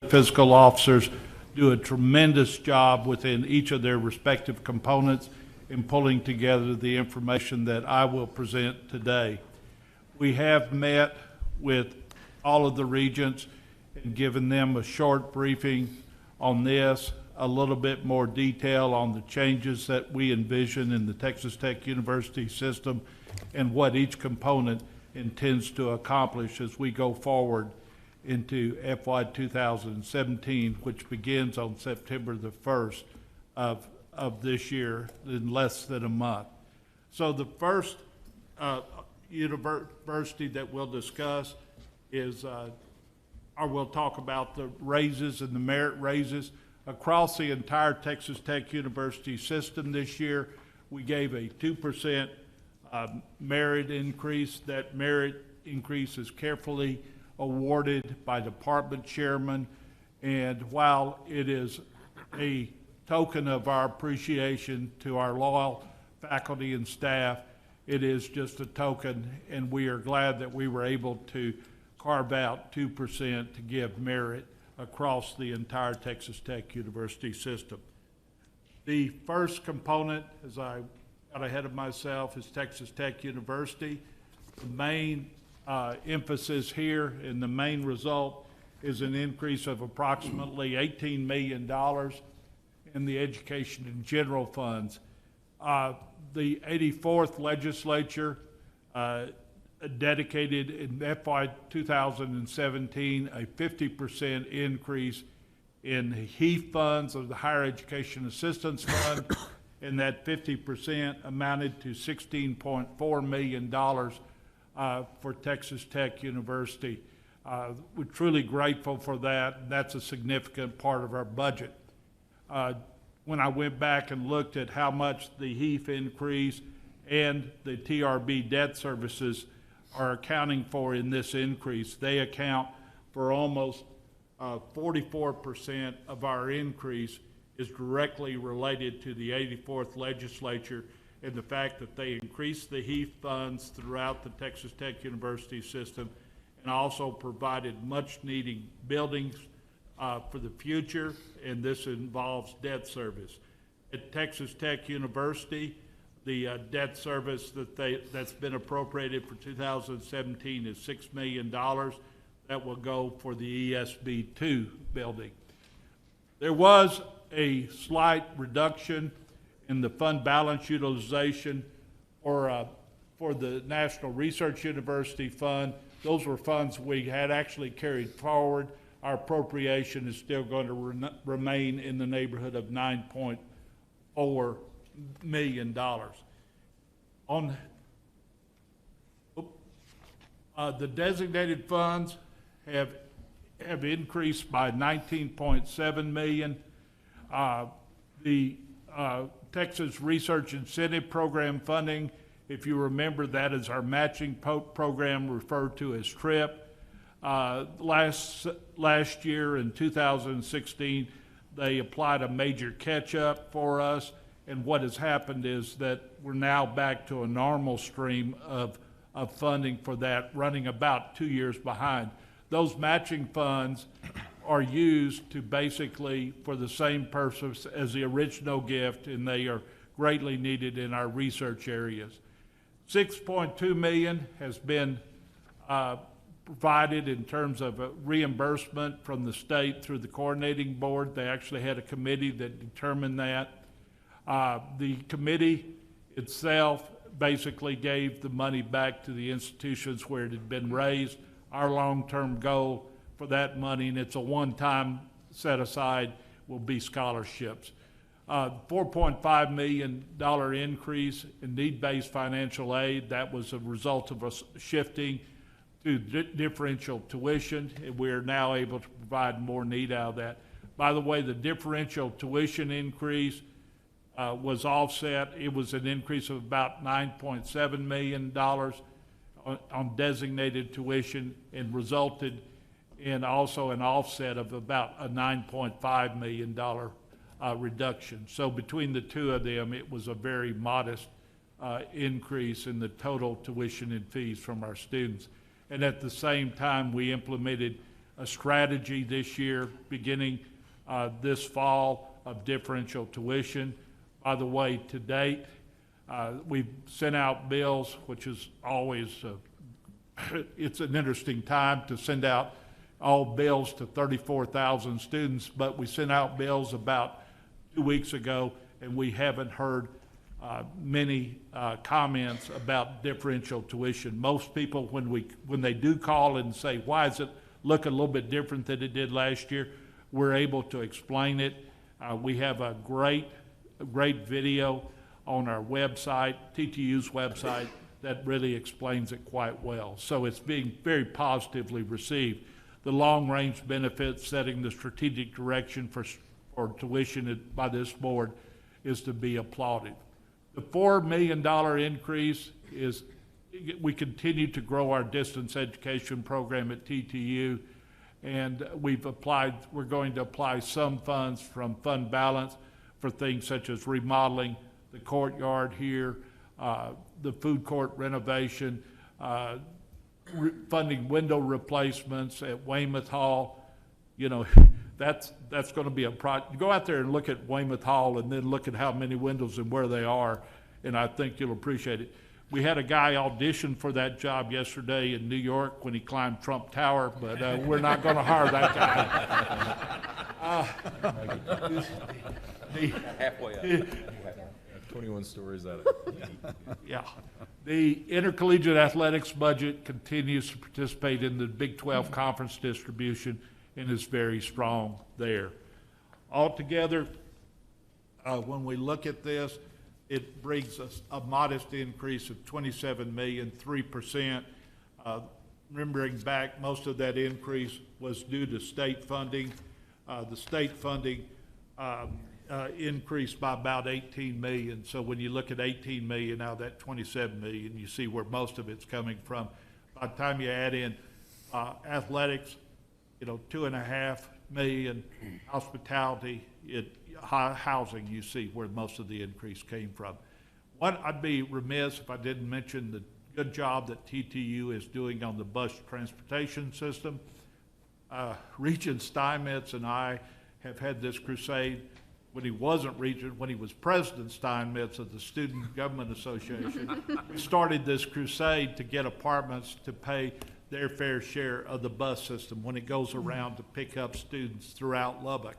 fiscal officers do a tremendous job within each of their respective components in pulling together the information that I will present today. We have met with all of the regents and given them a short briefing on this, a little bit more detail on the changes that we envision in the Texas Tech University system and what each component intends to accomplish as we go forward into FY 2017, which begins on September the 1st of this year, in less than a month. So the first university that we'll discuss is, or we'll talk about the raises and the merit raises. Across the entire Texas Tech University system this year, we gave a 2% merit increase. That merit increase is carefully awarded by department chairman, and while it is a token of our appreciation to our loyal faculty and staff, it is just a token, and we are glad that we were able to carve out 2% to give merit across the entire Texas Tech University system. The first component, as I got ahead of myself, is Texas Tech University. The main emphasis here and the main result is an increase of approximately $18 million in the education and general funds. The 84th legislature dedicated in FY 2017 a 50% increase in the HEAF funds, of the Higher Education Assistance Fund, and that 50% amounted to $16.4 million for Texas Tech University. We're truly grateful for that. That's a significant part of our budget. When I went back and looked at how much the HEAF increase and the TRB debt services are accounting for in this increase, they account for almost 44% of our increase is directly related to the 84th legislature and the fact that they increased the HEAF funds throughout the Texas Tech University system and also provided much needed buildings for the future, and this involves debt service. At Texas Tech University, the debt service that's been appropriated for 2017 is $6 million. That will go for the ESB2 building. There was a slight reduction in the fund balance utilization for the National Research University Fund. Those were funds we had actually carried forward. Our appropriation is still going to remain in the neighborhood of $9.4 million. On the designated funds have increased by $19.7 million. The Texas Research Incentive Program funding, if you remember, that is our matching program referred to as TRIP. Last year in 2016, they applied a major catch-up for us, and what has happened is that we're now back to a normal stream of funding for that, running about 2 years behind. Those matching funds are used to basically for the same purpose as the original gift, and they are greatly needed in our research areas. $6.2 million has been provided in terms of a reimbursement from the state through the coordinating board. They actually had a committee that determined that. The committee itself basically gave the money back to the institutions where it had been raised. Our long-term goal for that money, and it's a one-time set aside, will be scholarships. $4.5 million increase in need-based financial aid. That was a result of us shifting to differential tuition, and we're now able to provide more need out of that. By the way, the differential tuition increase was offset. It was an increase of about $9.7 million on designated tuition, and resulted in also an offset of about a $9.5 million reduction. So between the two of them, it was a very modest increase in the total tuition and fees from our students. And at the same time, we implemented a strategy this year, beginning this fall, of differential tuition. By the way, to date, we've sent out bills, which is always, it's an interesting time to send out all bills to 34,000 students, but we sent out bills about 2 weeks ago, and we haven't heard many comments about differential tuition. Most people, when they do call and say, why does it look a little bit different than it did last year, we're able to explain it. We have a great video on our website, TTU's website, that really explains it quite well. So it's being very positively received. The long-range benefits, setting the strategic direction for tuition by this board, is to be applauded. The $4 million increase is, we continue to grow our distance education program at TTU, and we're going to apply some funds from fund balance for things such as remodeling the courtyard here, the food court renovation, funding window replacements at Weymouth Hall. You know, that's going to be a project. Go out there and look at Weymouth Hall and then look at how many windows and where they are, and I think you'll appreciate it. We had a guy audition for that job yesterday in New York when he climbed Trump Tower, but we're not going to hire that guy. Halfway up. 21 stories at it. Yeah. The intercollegiate athletics budget continues to participate in the Big 12 conference distribution and is very strong there. Altogether, when we look at this, it brings us a modest increase of $27 million, 3%. Remembering back, most of that increase was due to state funding. The state funding increased by about $18 million. So when you look at $18 million out of that $27 million, you see where most of it's coming from. By the time you add in athletics, you know, $2.5 million, hospitality, housing, you see where most of the increase came from. I'd be remiss if I didn't mention the good job that TTU is doing on the bus transportation system. Regent Steinmetz and I have had this crusade when he wasn't regent, when he was President Steinmetz of the Student Government Association. We started this crusade to get apartments to pay their fair share of the bus system when it goes around to pick up students throughout Lubbock.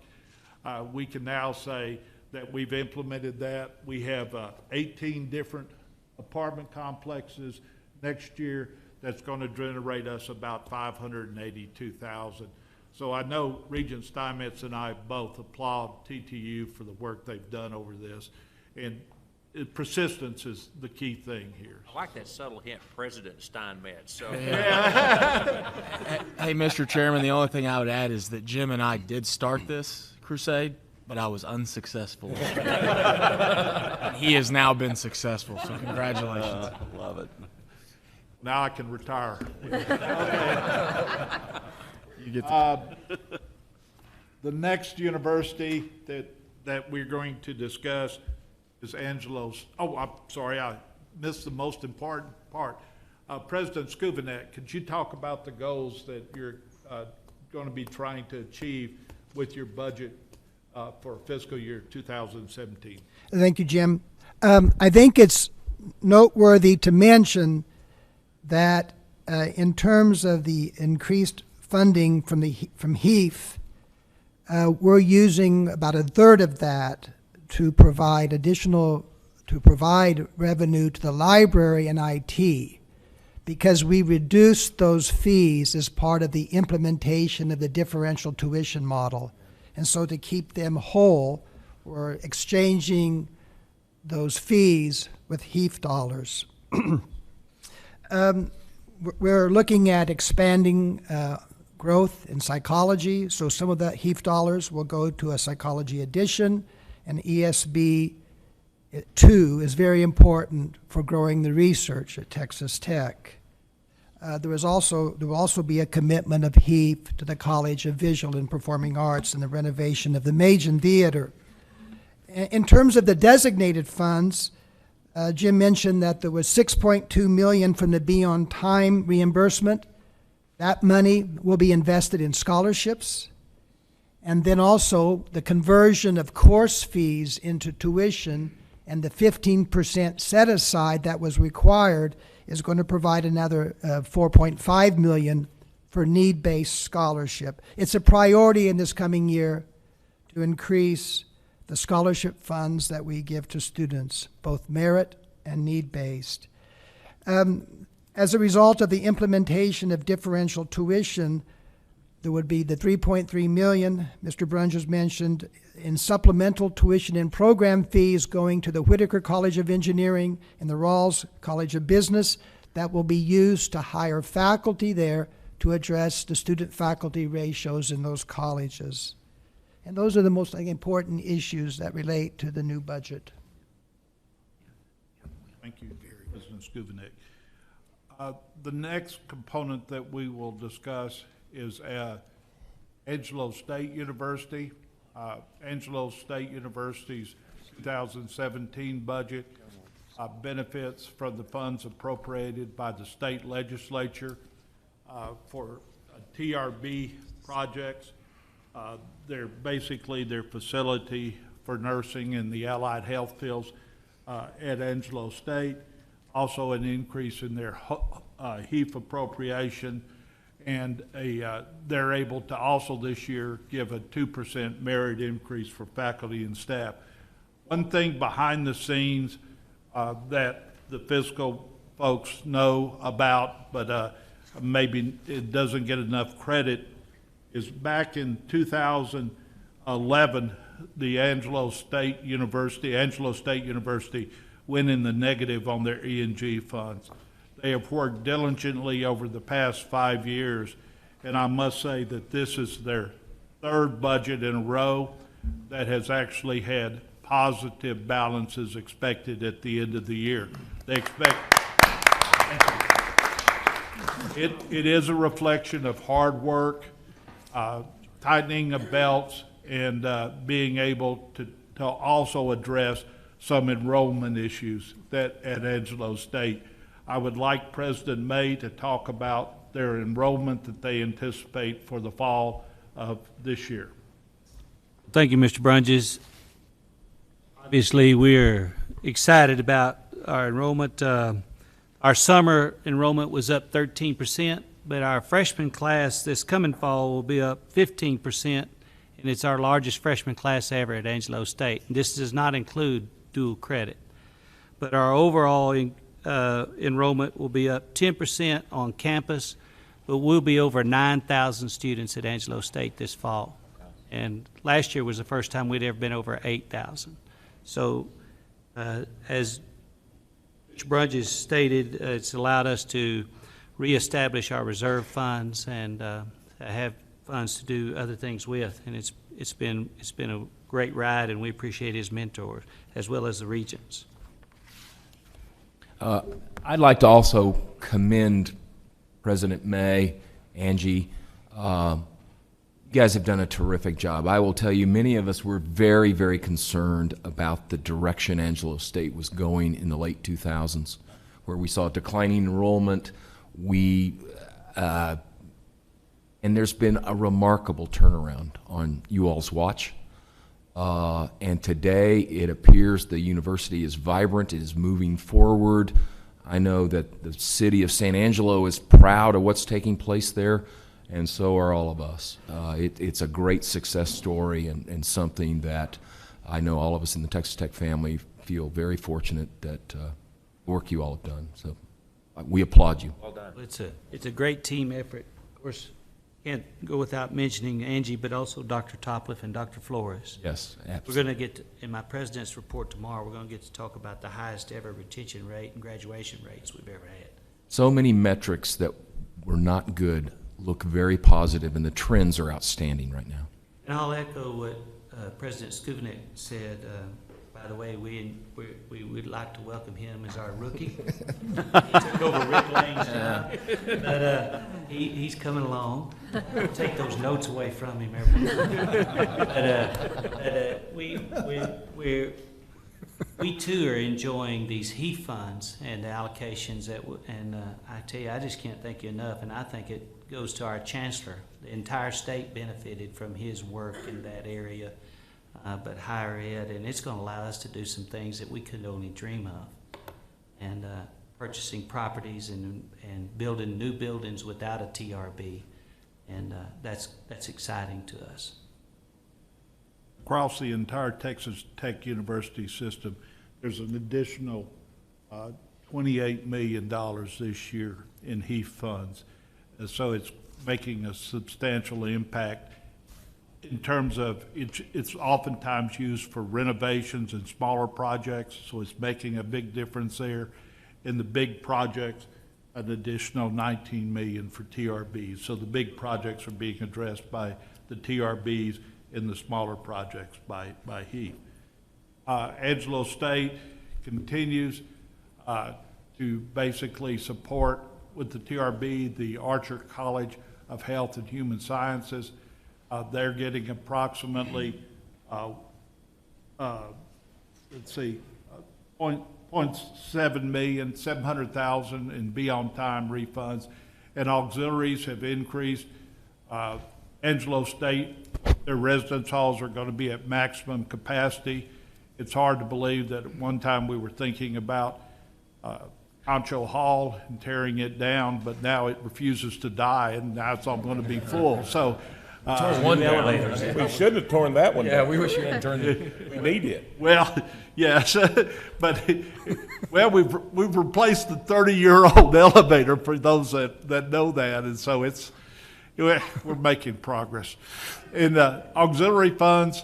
We can now say that we've implemented that. We have 18 different apartment complexes next year that's going to generate us about $582,000. So I know Regent Steinmetz and I both applaud TTU for the work they've done over this, and persistence is the key thing here. I like that subtle hint, President Steinmetz. So. Hey, Mr. Chairman, the only thing I would add is that Jim and I did start this crusade, but I was unsuccessful. He has now been successful, so congratulations. Love it. Now I can retire. You get the next university that we're going to discuss is Angelo's. Oh, I'm sorry, I missed the most important part. President Skuvanek, could you talk about the goals that you're going to be trying to achieve with your budget for fiscal year 2017? Thank you, Jim. I think it's noteworthy to mention that in terms of the increased funding from HEAF, we're using about a third of that to provide revenue to the library and IT, because we reduced those fees as part of the implementation of the differential tuition model. And so to keep them whole, we're exchanging those fees with HEAF dollars. We're looking at expanding growth in psychology, so some of that HEAF dollars will go to a psychology edition, and ESB 2 is very important for growing the research at Texas Tech. There will also be a commitment of HEAF to the College of Visual and Performing Arts and the renovation of the Majan Theater. In terms of the designated funds, Jim mentioned that there was $6.2 million from the Be On Time reimbursement. That money will be invested in scholarships, and then also the conversion of course fees into tuition, and the 15% set aside that was required is going to provide another $4.5 million for need-based scholarship. It's a priority in this coming year to increase the scholarship funds that we give to students, both merit and need-based. As a result of the implementation of differential tuition, there would be the $3.3 million Mr. Brunges mentioned in supplemental tuition and program fees going to the Whitaker College of Engineering and the Rawls College of Business. That will be used to hire faculty there to address the student-faculty ratios in those colleges. And those are the most important issues that relate to the new budget. Thank you, President Skuvenek. The next component that we will discuss is Angelo State University. Angelo State University's 2017 budget benefits from the funds appropriated by the state legislature for TRB projects. They're basically their facility for nursing in the allied health fields at Angelo State. Also an increase in their HEAF appropriation, and they're able to also this year give a 2% merit increase for faculty and staff. One thing behind the scenes that the fiscal folks know about, but maybe it doesn't get enough credit, is back in 2011, the Angelo State University went in the negative on their E&G funds. They have worked diligently over the past 5 years, and I must say that this is their third budget in a row that has actually had positive balances expected at the end of the year. They expect it is a reflection of hard work, tightening of belts, and being able to also address some enrollment issues that at Angelo State. I would like President May to talk about their enrollment that they anticipate for the fall of this year. Thank you, Mr. Brunges. Obviously, we're excited about our enrollment. Our summer enrollment was up 13%, but our freshman class this coming fall will be up 15%, and it's our largest freshman class ever at Angelo State. And this does not include dual credit. But our overall enrollment will be up 10% on campus, but we'll be over 9,000 students at Angelo State this fall. And last year was the first time we'd ever been over 8,000. So as Mr. Brunges stated, it's allowed us to reestablish our reserve funds and have funds to do other things with. And it's been a great ride, and we appreciate his mentors as well as the regents. I'd like to also commend President May, Angie. You guys have done a terrific job. I will tell you, many of us were very, very concerned about the direction Angelo State was going in the late 2000s, where we saw declining enrollment. And there's been a remarkable turnaround on you all's watch. And today it appears the university is vibrant, it is moving forward. I know that the city of San Angelo is proud of what's taking place there, and so are all of us. It's a great success story and something that I know all of us in the Texas Tech family feel very fortunate that work you all have done. So we applaud you. Well done. It's a great team effort. Of course, can't go without mentioning Angie, but also Dr. Topliff and Dr. Flores. Yes, absolutely. We're going to get to, in my president's report tomorrow, we're going to get to talk about the highest ever retention rate and graduation rates we've ever had. So many metrics that were not good look very positive, and the trends are outstanding right now. And I'll echo what President Skuvenek said. By the way, we would like to welcome him as our rookie. He took over Rick Lane's job, but he's coming along. Take those notes away from him, everyone. But we're We too are enjoying these HEAF funds and the allocations I tell you, I just can't thank you enough, and I think it goes to our chancellor. The entire state benefited from his work in that area, but higher ed, and it's gonna allow us to do some things that we could only dream of. And, purchasing properties and building new buildings without a TRB, and, that's exciting to us. Across the entire Texas Tech University system, there's an additional $28 million this year in HEAF funds. And so it's making a substantial impact in terms of it's oftentimes used for renovations and smaller projects, so it's making a big difference there. In the big projects, an additional $19 million for TRBs. So the big projects are being addressed by the TRBs, in the smaller projects by HEAF. Angelo State continues to basically support with the TRB the Archer College of Health and Human Sciences. They're getting approximately, $0.7 million, $700,000 in Be On Time refunds, and auxiliaries have increased. Angelo State, their residence halls are going to be at maximum capacity. It's hard to believe that at one time we were thinking about Concho Hall and tearing it down, but now it refuses to die, and now it's all going to be full. So, One down. We shouldn't have torn that one down. Yeah, we wish you hadn't turned it. We need it. well, yes, but well, we've replaced the 30-year-old elevator for those that know that, and so we're making progress. In the auxiliary funds,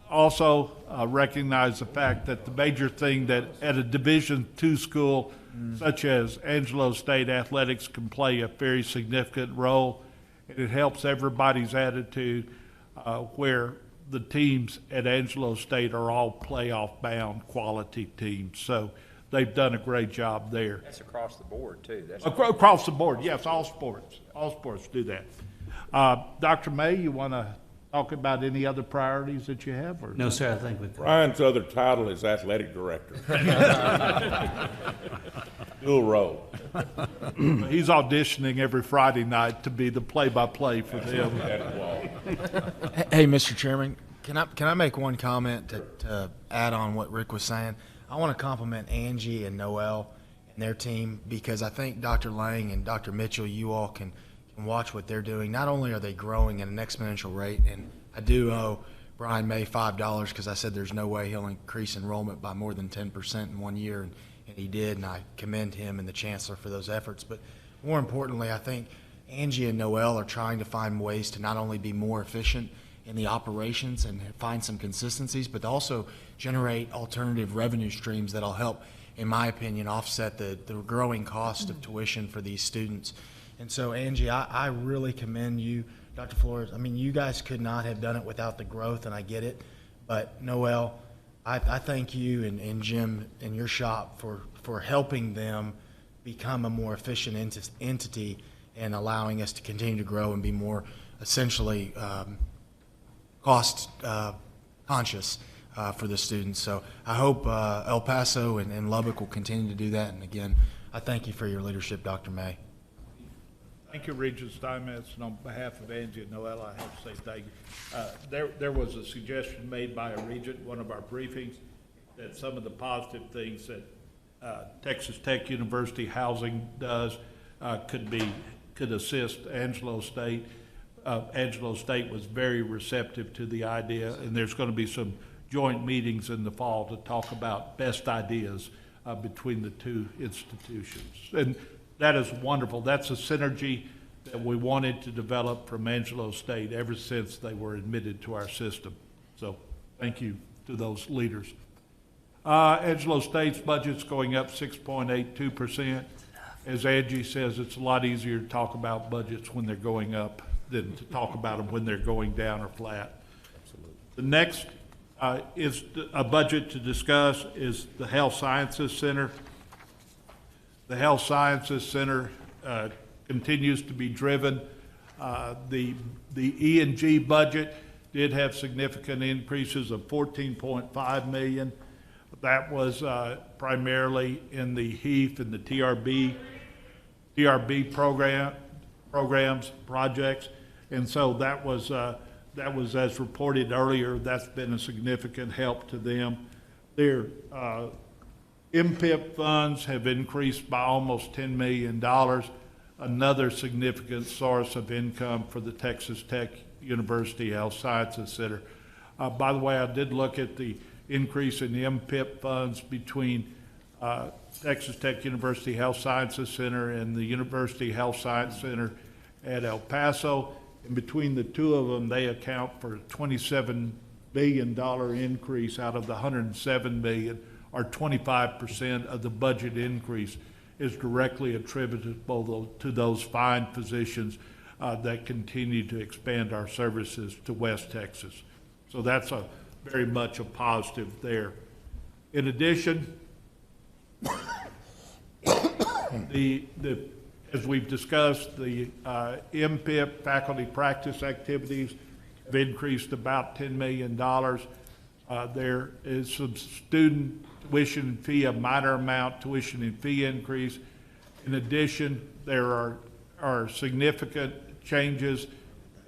also recognize the fact that the major thing that at a Division II school such as Angelo State, athletics can play a very significant role. And it helps everybody's attitude where the teams at Angelo State are all playoff-bound quality teams. So they've done a great job there. That's across the board, too. That's Across the board, yes, all sports do that. Dr. May, you want to talk about any other priorities that you have? Or No, sir, I think we've. Brian's other title is athletic director. Dual role. He's auditioning every Friday night to be the play-by-play for them. Hey, Mr. Chairman, can I make one comment to add on what Rick was saying? I want to compliment Angie and Noel and their team, because I think Dr. Lang and Dr. Mitchell, you all can watch what they're doing. Not only are they growing at an exponential rate, and I do owe Brian May $5 because I said there's no way he'll increase enrollment by more than 10% in 1 year, and he did, and I commend him and the chancellor for those efforts. But more importantly, I think Angie and Noel are trying to find ways to not only be more efficient in the operations and find some consistencies, but also generate alternative revenue streams that'll help, in my opinion, offset the growing cost of tuition for these students. And so, Angie, I really commend you, Dr. Flores. I mean, you guys could not have done it without the growth, and I get it. But, Noel, I thank you and Jim and your shop for helping them become a more efficient entity and allowing us to continue to grow and be more essentially cost conscious for the students. So I hope El Paso and Lubbock will continue to do that. And again, I thank you for your leadership, Dr. May. Thank you, Regent Steinmetz, and on behalf of Angie and Noel, I have to say thank you. There was a suggestion made by a regent, one of our briefings, that some of the positive things that Texas Tech University housing does could assist Angelo State. Angelo State was very receptive to the idea, and there's going to be some joint meetings in the fall to talk about best ideas between the two institutions. And that is wonderful. That's a synergy that we wanted to develop from Angelo State ever since they were admitted to our system. So thank you to those leaders. Angelo State's budget's going up 6.82%. As Angie says, it's a lot easier to talk about budgets when they're going up than to talk about them when they're going down or flat. Absolutely. The next is a budget to discuss is the Health Sciences Center. The Health Sciences Center continues to be driven. The E&G budget did have significant increases of $14.5 million. That was primarily in the HEAF and the TRB projects. And so that was as reported earlier, that's been a significant help to them. Their MPIP funds have increased by almost $10 million, another significant source of income for the Texas Tech University Health Sciences Center. By the way, I did look at the increase in the MPIP funds between Texas Tech University Health Sciences Center and the University Health Science Center at El Paso. And between the two of them, they account for a $27 billion increase out of the $107 billion, or 25% of the budget increase is directly attributable to those fine physicians that continue to expand our services to West Texas. So that's very much a positive there. In addition, as we've discussed, the MPIP faculty practice activities have increased about $10 million. There is some student tuition and fee, a minor amount tuition and fee increase. In addition, there are significant changes,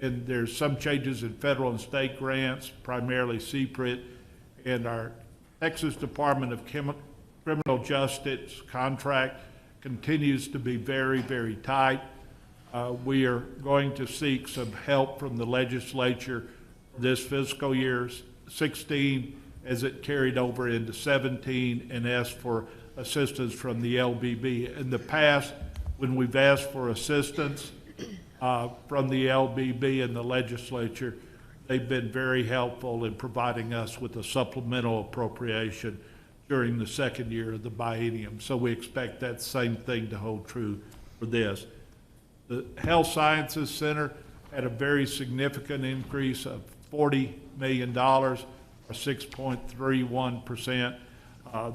and there's some changes in federal and state grants, primarily CPRIT, and our Texas Department of Criminal Justice contract continues to be very, very tight. We are going to seek some help from the legislature this fiscal year 16 as it carried over into 17, and ask for assistance from the LBB. In the past, when we've asked for assistance from the LBB and the legislature, they've been very helpful in providing us with a supplemental appropriation during the second year of the biennium. So we expect that same thing to hold true for this. The Health Sciences Center had a very significant increase of $40 million, or 6.31%.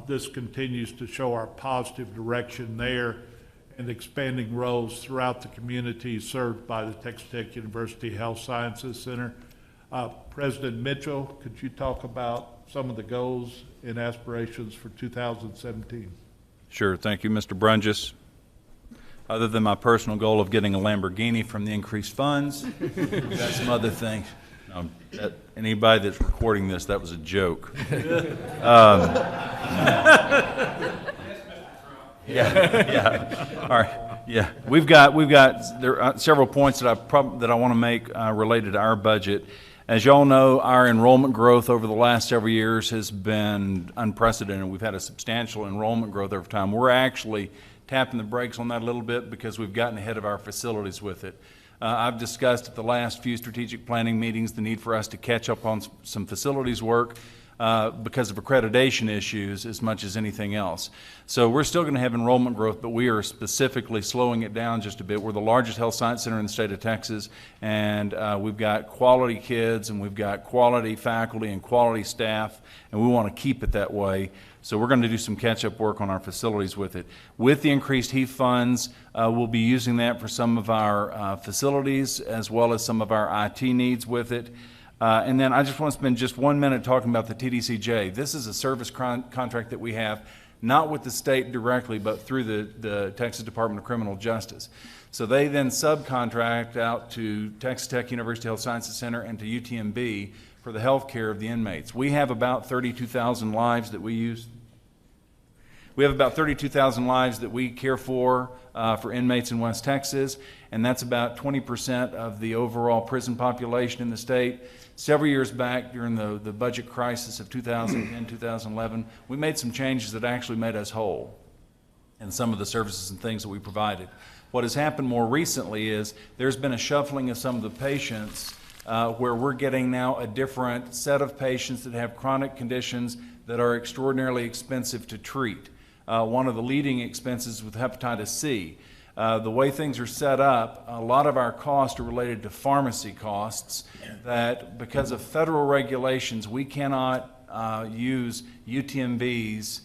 This continues to show our positive direction there and expanding roles throughout the community served by the Texas Tech University Health Sciences Center. President Mitchell, could you talk about some of the goals and aspirations for 2017? Sure. Thank you, Mr. Brunges. Other than my personal goal of getting a Lamborghini from the increased funds, we've got some other things. Anybody that's recording this, that was a joke. Yeah. All right. Yeah. We've got there are several points that I want to make related to our budget. As y'all know, our enrollment growth over the last several years has been unprecedented. We've had a substantial enrollment growth over time. We're actually tapping the brakes on that a little bit because we've gotten ahead of our facilities with it. I've discussed at the last few strategic planning meetings the need for us to catch up on some facilities work because of accreditation issues as much as anything else. So we're still going to have enrollment growth, but we are specifically slowing it down just a bit. We're the largest health science center in the state of Texas, and we've got quality kids, and we've got quality faculty and quality staff, and we want to keep it that way. So we're going to do some catch-up work on our facilities with it. With the increased HEAF funds, we'll be using that for some of our facilities as well as some of our IT needs with it. And then I just want to spend just 1 minute talking about the TDCJ. This is a service contract that we have, not with the state directly, but through the Texas Department of Criminal Justice. So they then subcontract out to Texas Tech University Health Sciences Center and to UTMB for the health care of the inmates. We have about 32,000 lives that we use. We have about 32,000 lives that we care for inmates in West Texas, and that's about 20% of the overall prison population in the state. Several years back, during the budget crisis of 2010, 2011, we made some changes that actually made us whole in some of the services and things that we provided. What has happened more recently is there's been a shuffling of some of the patients where we're getting now a different set of patients that have chronic conditions that are extraordinarily expensive to treat. One of the leading expenses with hepatitis C. The way things are set up, a lot of our costs are related to pharmacy costs that because of federal regulations, we cannot use UTMB's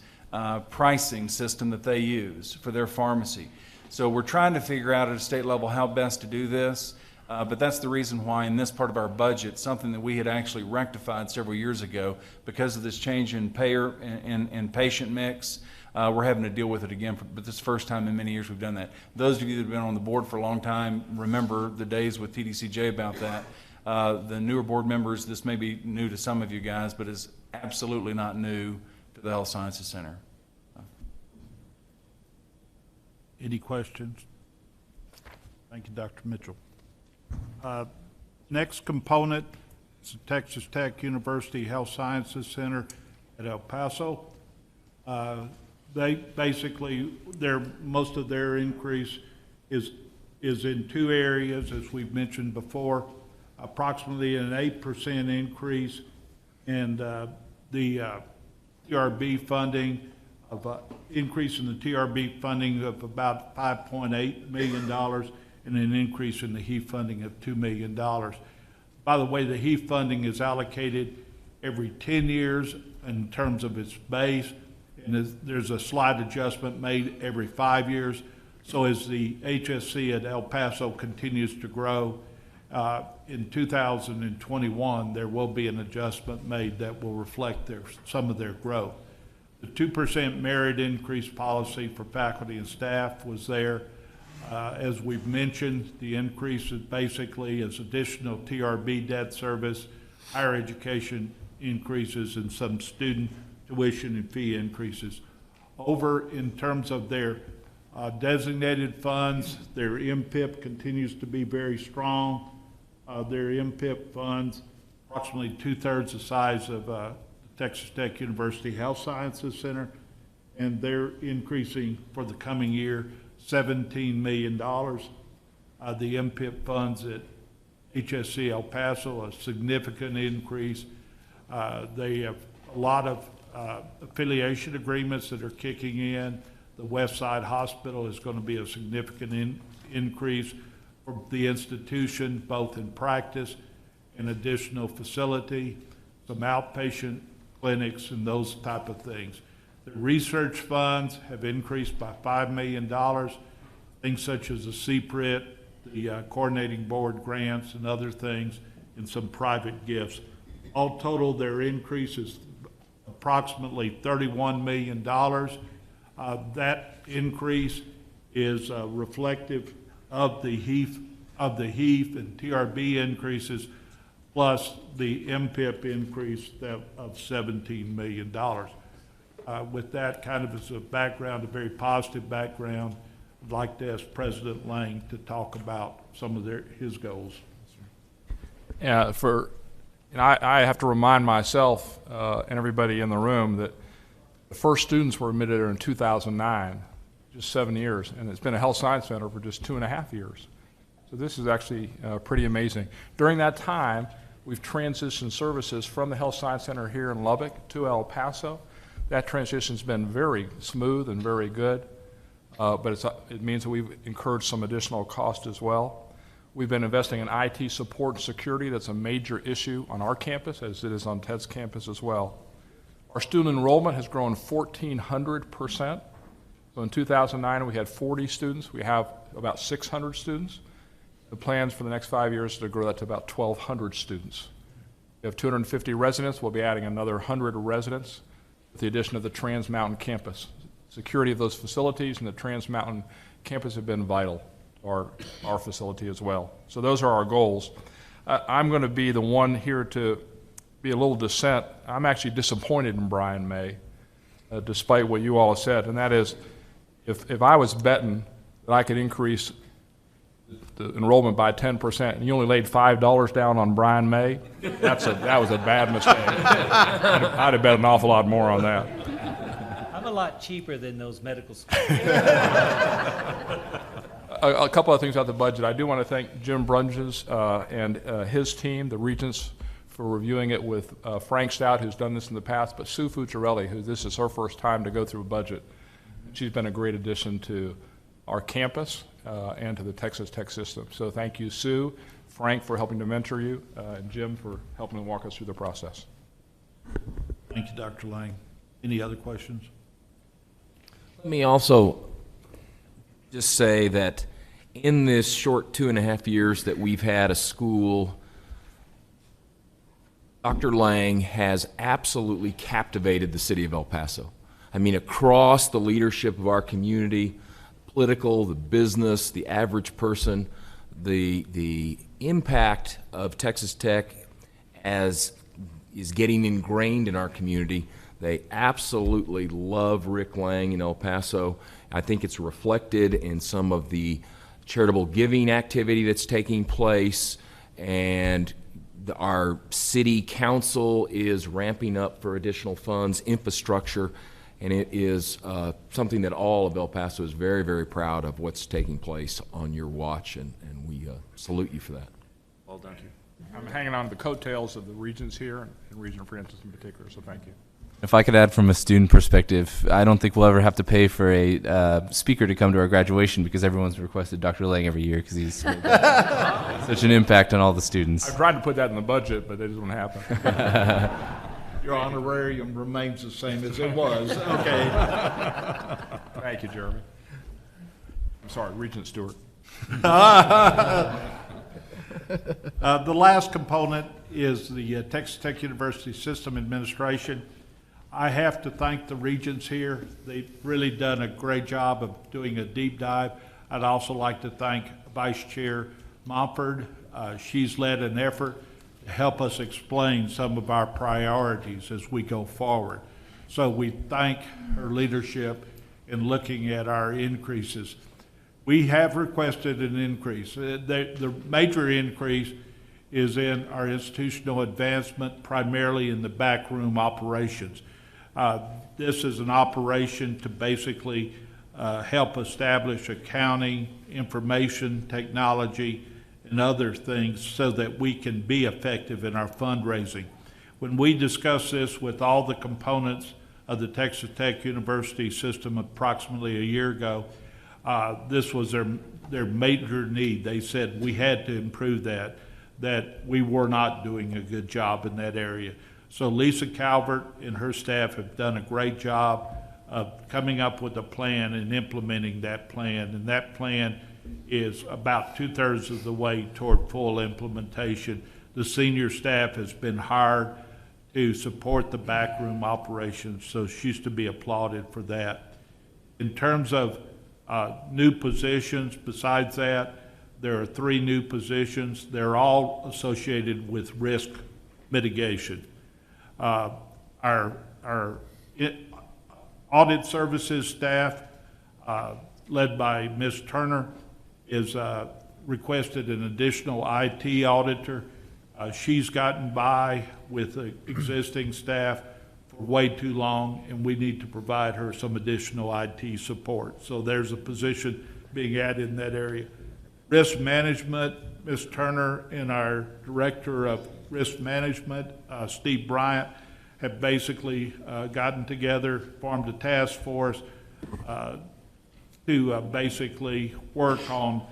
pricing system that they use for their pharmacy. So we're trying to figure out at a state level how best to do this. But that's the reason why in this part of our budget, something that we had actually rectified several years ago, because of this change in payer and patient mix, we're having to deal with it again, but this is the first time in many years we've done that. Those of you that have been on the board for a long time remember the days with TDCJ about that. The newer board members, this may be new to some of you guys, but it's absolutely not new to the Health Sciences Center. Any questions? Thank you, Dr. Mitchell. Next component is the Texas Tech University Health Sciences Center at El Paso. They basically, most of their increase is in two areas, as we've mentioned before. Approximately an 8% increase in the TRB funding, increase in the TRB funding of about $5.8 million, and an increase in the HEAF funding of $2 million. By the way, the HEAF funding is allocated every 10 years in terms of its base, and there's a slight adjustment made every 5 years. So as the HSC at El Paso continues to grow, in 2021, there will be an adjustment made that will reflect some of their growth. The 2% merit increase policy for faculty and staff was there. As we've mentioned, the increase is basically additional TRB debt service, higher education increases, and some student tuition and fee increases. Over in terms of their designated funds, their MPIP continues to be very strong. Their MPIP funds, approximately 2/3 the size of Texas Tech University Health Sciences Center, and they're increasing for the coming year $17 million. The MPIP funds at HSC El Paso, a significant increase. They have a lot of affiliation agreements that are kicking in. The West Side Hospital is going to be a significant increase for the institution, both in practice and additional facility, some outpatient clinics, and those type of things. The research funds have increased by $5 million, things such as the CPRIT, the coordinating board grants, and other things, and some private gifts. All total, their increase is approximately $31 million. That increase is reflective of the HEAF and TRB increases, plus the MPIP increase of $17 million. With that kind of as a background, a very positive background, I'd like to ask President Lang to talk about some of his goals. Yeah, I have to remind myself and everybody in the room that the first students were admitted in 2009, just 7 years, and it's been a health science center for just 2.5 years. So this is actually pretty amazing. During that time, we've transitioned services from the health science center here in Lubbock to El Paso. That transition's been very smooth and very good, but it means that we've incurred some additional cost as well. We've been investing in IT support and security. That's a major issue on our campus, as it is on Ted's campus as well. Our student enrollment has grown 1,400%. So in 2009, we had 40 students. We have about 600 students. The plans for the next 5 years are to grow that to about 1,200 students. We have 250 residents. We'll be adding another 100 residents with the addition of the Trans Mountain campus. Security of those facilities and the Trans Mountain campus have been vital to our facility as well. So those are our goals. I'm going to be the one here to be a little dissent. I'm actually disappointed in Brian May, despite what you all have said, and that is, if I was betting that I could increase the enrollment by 10%, and you only laid $5 down on Brian May, that was a bad mistake. I'd have bet an awful lot more on that. I'm a lot cheaper than those medical schools. A couple of things about the budget. I do want to thank Jim Brunges and his team, the Regents, for reviewing it with Frank Stout, who's done this in the past, but Sue Fucciarelli, who this is her first time to go through a budget. She's been a great addition to our campus and to the Texas Tech system. So thank you, Sue, Frank, for helping to mentor you, and Jim for helping to walk us through the process. Thank you, Dr. Lang. Any other questions? Let me also just say that in this short 2.5 years that we've had a school, Dr. Lang has absolutely captivated the city of El Paso. I mean, across the leadership of our community, political, the business, the average person, the impact of Texas Tech as is getting ingrained in our community. They absolutely love Rick Lang in El Paso. I think it's reflected in some of the charitable giving activity that's taking place, and our city council is ramping up for additional funds, infrastructure, and it is something that all of El Paso is very, very proud of what's taking place on your watch, and we salute you for that. Well done. I'm hanging on to the coattails of the regents here, and Regent Francis in particular, so thank you. If I could add from a student perspective, I don't think we'll ever have to pay for a speaker to come to our graduation because everyone's requested Dr. Lang every year because he's such an impact on all the students. I tried to put that in the budget, but it doesn't happen. Your honorarium remains the same as it was. Okay. Thank you, Jeremy. I'm sorry, Regent Stewart. The last component is the Texas Tech University System Administration. I have to thank the regents here. They've really done a great job of doing a deep dive. I'd also like to thank Vice Chair Montford. She's led an effort to help us explain some of our priorities as we go forward. So we thank her leadership in looking at our increases. We have requested an increase. The major increase is in our institutional advancement, primarily in the backroom operations. This is an operation to basically help establish accounting, information, technology, and other things so that we can be effective in our fundraising. When we discussed this with all the components of the Texas Tech University system approximately a year ago, this was their major need. They said we had to improve that we were not doing a good job in that area. So Lisa Calvert and her staff have done a great job of coming up with a plan and implementing that plan. And that plan is about 2/3 of the way toward full implementation. The senior staff has been hired to support the backroom operations, so she's to be applauded for that. In terms of new positions, besides that, there are 3 new positions. They're all associated with risk mitigation. Our audit services staff, led by Ms. Turner, is requested an additional IT auditor. She's gotten by with the existing staff for way too long, and we need to provide her some additional IT support. So there's a position being added in that area. Risk management, Ms. Turner and our Director of Risk Management, Steve Bryant, have basically gotten together, formed a task force to basically work on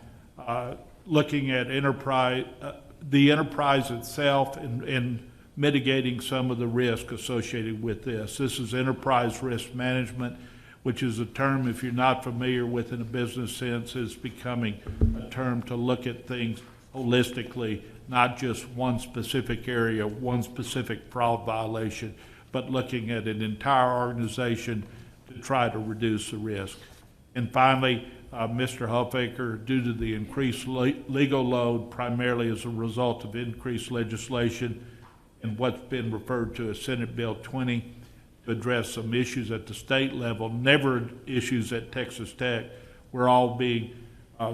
looking at the enterprise itself and mitigating some of the risk associated with this. This is enterprise risk management, which is a term, if you're not familiar with in a business sense, is becoming a term to look at things holistically, not just one specific area, one specific fraud violation, but looking at an entire organization to try to reduce the risk. And finally, Mr. Huffaker, due to the increased legal load, primarily as a result of increased legislation and what's been referred to as Senate Bill 20, to address some issues at the state level, never issues at Texas Tech, we're all being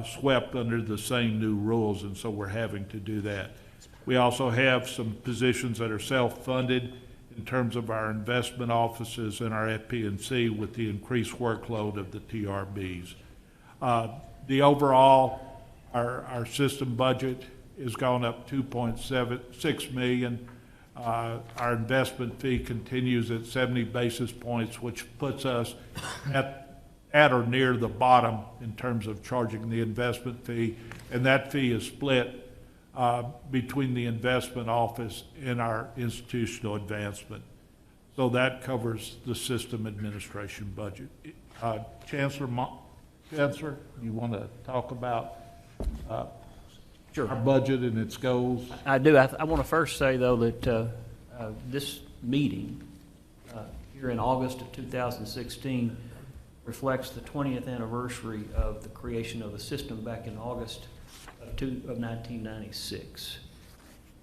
swept under the same new rules, and so we're having to do that. We also have some positions that are self-funded in terms of our investment offices and our FP&C with the increased workload of the TRBs. The overall, our system budget has gone up $2.6 million. Our investment fee continues at 70 basis points, which puts us at or near the bottom in terms of charging the investment fee, and that fee is split between the investment office and our institutional advancement. So that covers the system administration budget. Chancellor, you want to talk about Sure. our budget and its goals? I do. I want to first say, though, that this meeting here in August of 2016 reflects the 20th anniversary of the creation of the system back in August of 1996.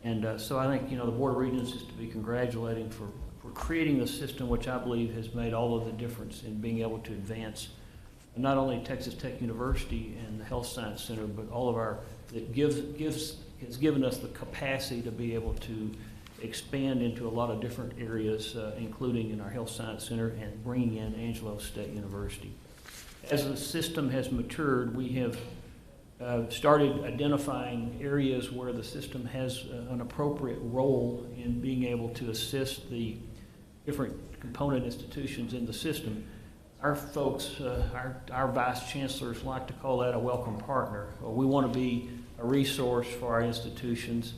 And so I think, the Board of Regents is to be congratulating for creating the system, which I believe has made all of the difference in being able to advance not only Texas Tech University and the Health Science Center, but all of that has given us the capacity to be able to expand into a lot of different areas, including in our Health Science Center and bringing in Angelo State University. As the system has matured, we have started identifying areas where the system has an appropriate role in being able to assist the different component institutions in the system. Our folks, our vice chancellors like to call that a welcome partner. We want to be a resource for our institutions.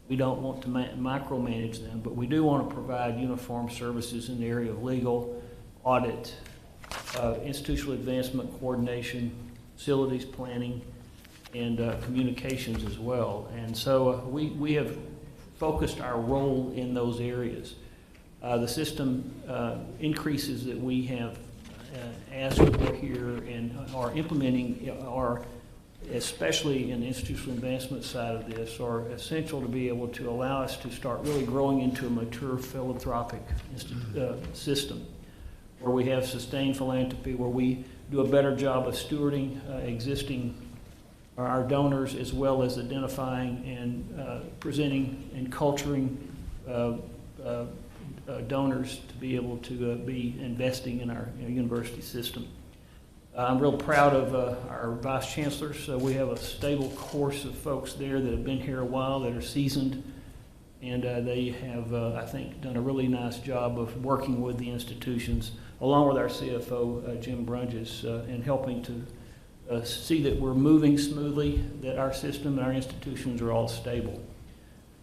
We don't want to micromanage them, but we do want to provide uniform services in the area of legal, audit, institutional advancement coordination, facilities planning, and communications as well. And so we have focused our role in those areas. The system increases that we have asked for here and are implementing are, especially in the institutional advancement side of this, are essential to be able to allow us to start really growing into a mature philanthropic system where we have sustained philanthropy, where we do a better job of stewarding existing our donors, as well as identifying and presenting and culturing donors to be able to be investing in our university system. I'm real proud of our vice chancellors. We have a stable course of folks there that have been here a while, that are seasoned, and they have, I think, done a really nice job of working with the institutions, along with our CFO, Jim Brunges, in helping to see that we're moving smoothly, that our system and our institutions are all stable.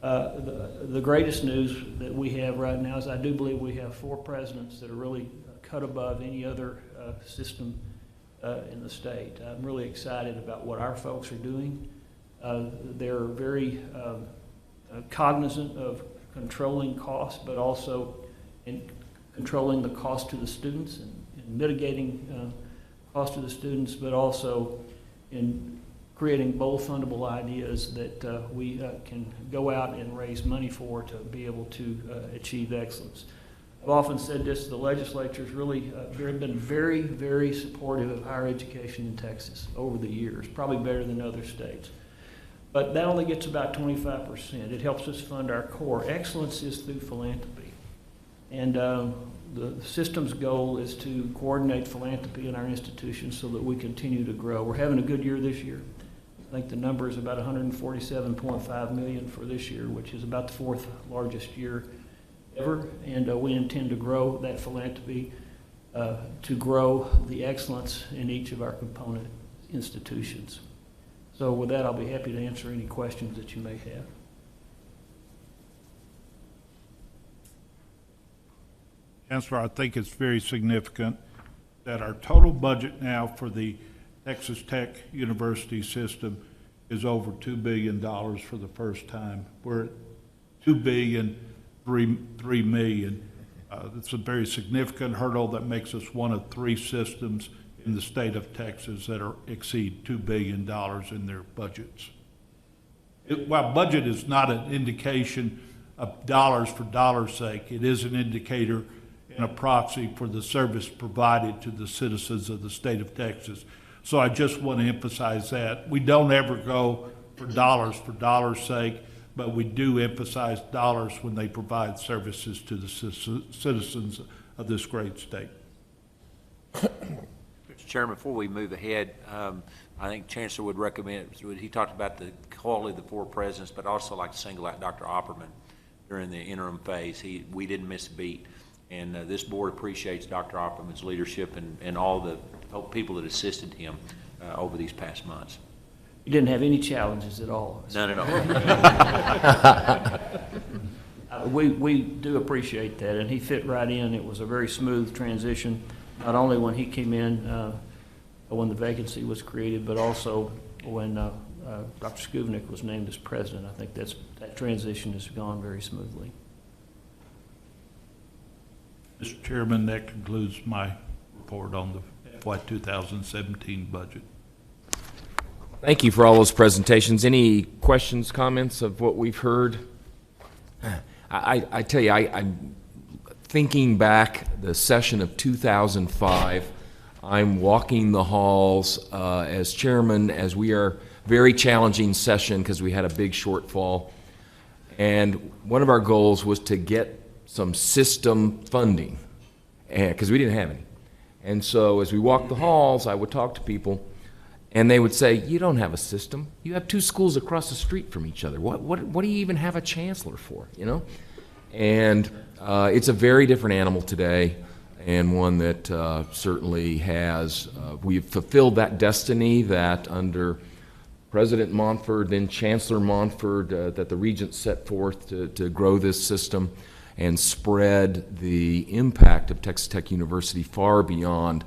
The greatest news that we have right now is I do believe we have 4 presidents that are really cut above any other system in the state. I'm really excited about what our folks are doing. They're very cognizant of controlling costs, but also in controlling the cost to the students and mitigating cost to the students, but also in creating bold fundable ideas that we can go out and raise money for to be able to achieve excellence. I've often said this, the legislature's really been very, very supportive of higher education in Texas over the years, probably better than other states. But that only gets about 25%. It helps us fund our core. Excellence is through philanthropy. And the system's goal is to coordinate philanthropy in our institutions so that we continue to grow. We're having a good year this year. I think the number is about $147.5 million for this year, which is about the 4th largest year ever. And we intend to grow that philanthropy, to grow the excellence in each of our component institutions. So with that, I'll be happy to answer any questions that you may have. Chancellor, I think it's very significant that our total budget now for the Texas Tech University system is over $2 billion for the first time. We're at $2.3 billion. It's a very significant hurdle that makes us one of 3 systems in the state of Texas that exceed $2 billion in their budgets. While budget is not an indication of dollars for dollars' sake, it is an indicator and a proxy for the service provided to the citizens of the state of Texas. So I just want to emphasize that. We don't ever go for dollars' sake, but we do emphasize dollars when they provide services to the citizens of this great state. Mr. Chairman, before we move ahead, I think Chancellor would recommend, he talked about the quality of the 4 presidents, but also like to single out Dr. Opperman during the interim phase. We didn't miss a beat. And this board appreciates Dr. Opperman's leadership and all the people that assisted him over these past months. You didn't have any challenges at all. None at all. We do appreciate that, and he fit right in. It was a very smooth transition, not only when he came in, when the vacancy was created, but also when Dr. Skubnik was named as president. I think that transition has gone very smoothly. Mr. Chairman, that concludes my report on the FY 2017 budget. Thank you for all those presentations. Any questions, comments of what we've heard? I tell you, I'm thinking back the session of 2005. I'm walking the halls as chairman as we are very challenging session because we had a big shortfall. And one of our goals was to get some system funding because we didn't have any. And so as we walked the halls, I would talk to people and they would say, you don't have a system. You have two schools across the street from each other. What do you even have a chancellor for, you know? And it's a very different animal today, and one that certainly has, we've fulfilled that destiny that under President Montford, then Chancellor Montford, that the Regents set forth to grow this system and spread the impact of Texas Tech University far beyond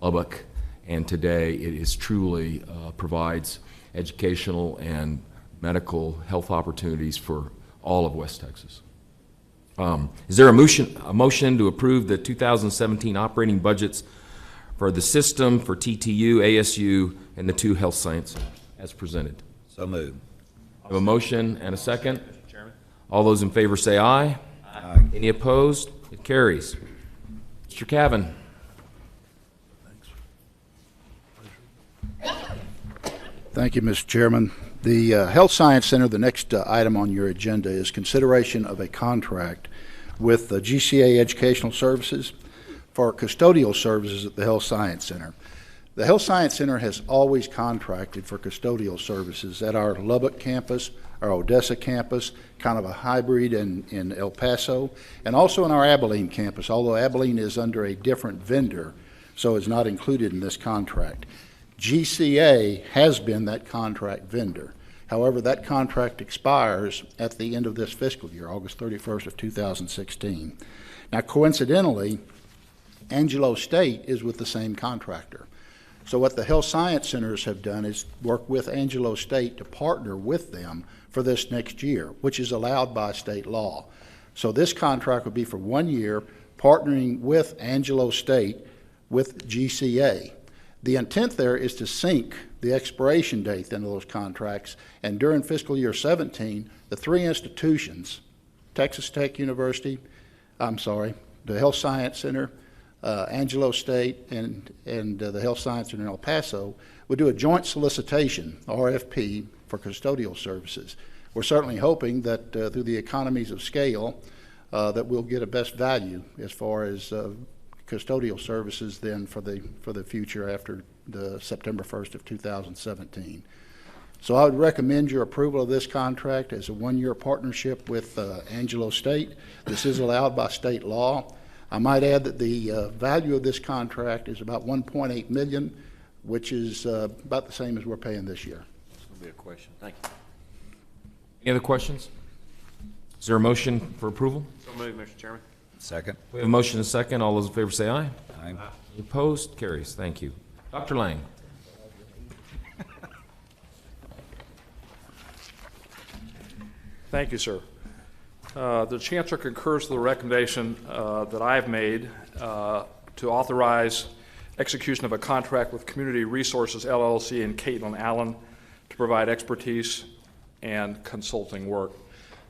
Lubbock. And today it is truly provides educational and medical health opportunities for all of West Texas. Is there a motion to approve the 2017 operating budgets for the system, for TTU, ASU, and the two health science centers as presented? So moved. I have a motion and a second. Mr. Chairman. All those in favor say aye. Aye. Any opposed? It carries. Mr. Cavan. Thank you, Mr. Chairman. The Health Science Center, the next item on your agenda is consideration of a contract with GCA Educational Services for custodial services at the Health Science Center. The Health Science Center has always contracted for custodial services at our Lubbock campus, our Odessa campus, kind of a hybrid in El Paso, and also in our Abilene campus, although Abilene is under a different vendor, so is not included in this contract. GCA has been that contract vendor. However, that contract expires at the end of this fiscal year, August 31st of 2016. Now, coincidentally, Angelo State is with the same contractor. So what the health science centers have done is work with Angelo State to partner with them for this next year, which is allowed by state law. So this contract would be for 1 year, partnering with Angelo State with GCA. The intent there is to sync the expiration date into those contracts, and during fiscal year 17, the three institutions, Texas Tech University, the Health Science Center, Angelo State, and the Health Science Center in El Paso, would do a joint solicitation, RFP, for custodial services. We're certainly hoping that through the economies of scale, that we'll get a best value as far as custodial services then for the future after the September 1st of 2017. So I would recommend your approval of this contract as a 1-year partnership with Angelo State. This is allowed by state law. I might add that the value of this contract is about $1.8 million, which is about the same as we're paying this year. That's going to be a question. Thank you. Any other questions? Is there a motion for approval? So moved, Mr. Chairman. Second. We have a motion and a second. All those in favor say aye. Aye. Any opposed? Carries. Thank you. Dr. Lang. Thank you, sir. The Chancellor concurs with the recommendation that I have made to authorize execution of a contract with Community Resources LLC and Caitlin Allen to provide expertise and consulting work.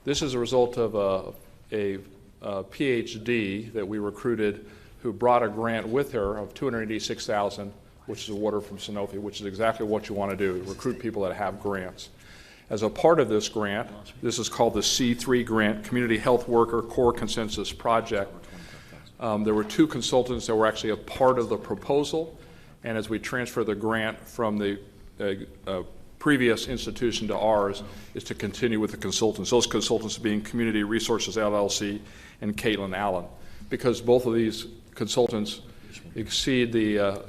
This is a result of a PhD that we recruited who brought a grant with her of $286,000, which is awarded from Sanofi, which is exactly what you want to do, recruit people that have grants. As a part of this grant, this is called the C3 grant, Community Health Worker Core Consensus Project. There were 2 consultants that were actually a part of the proposal, and as we transfer the grant from the previous institution to ours, is to continue with the consultants. Those consultants being Community Resources LLC and Caitlin Allen. Because both of these consultants exceed the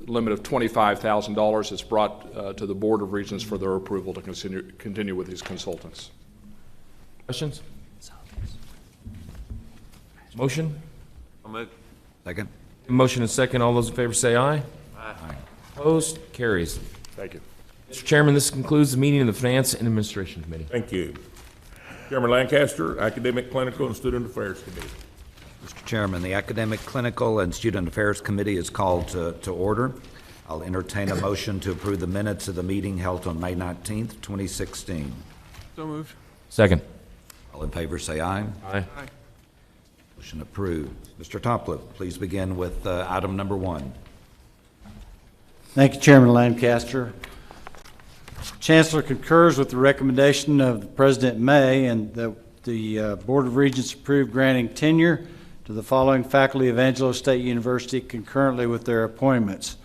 limit of $25,000, it's brought to the Board of Regents for their approval to continue with these consultants. Questions? Motion? Second. Motion and second. All those in favor say aye. Aye. Opposed? Carries. Thank you. Mr. Chairman, this concludes the meeting of the Finance and Administration Committee. Thank you. Chairman Lancaster, Academic, Clinical, and Student Affairs Committee. Mr. Chairman, the Academic, Clinical, and Student Affairs Committee is called to order. I'll entertain a motion to approve the minutes of the meeting held on May 19th, 2016. So moved. Second. All in favor say aye. Aye. Motion approved. Mr. Topliff, please begin with item number 1. Thank you, Chairman Lancaster. Chancellor concurs with the recommendation of the President May and the Board of Regents approved granting tenure to the following faculty of Angelo State University concurrently with their appointments.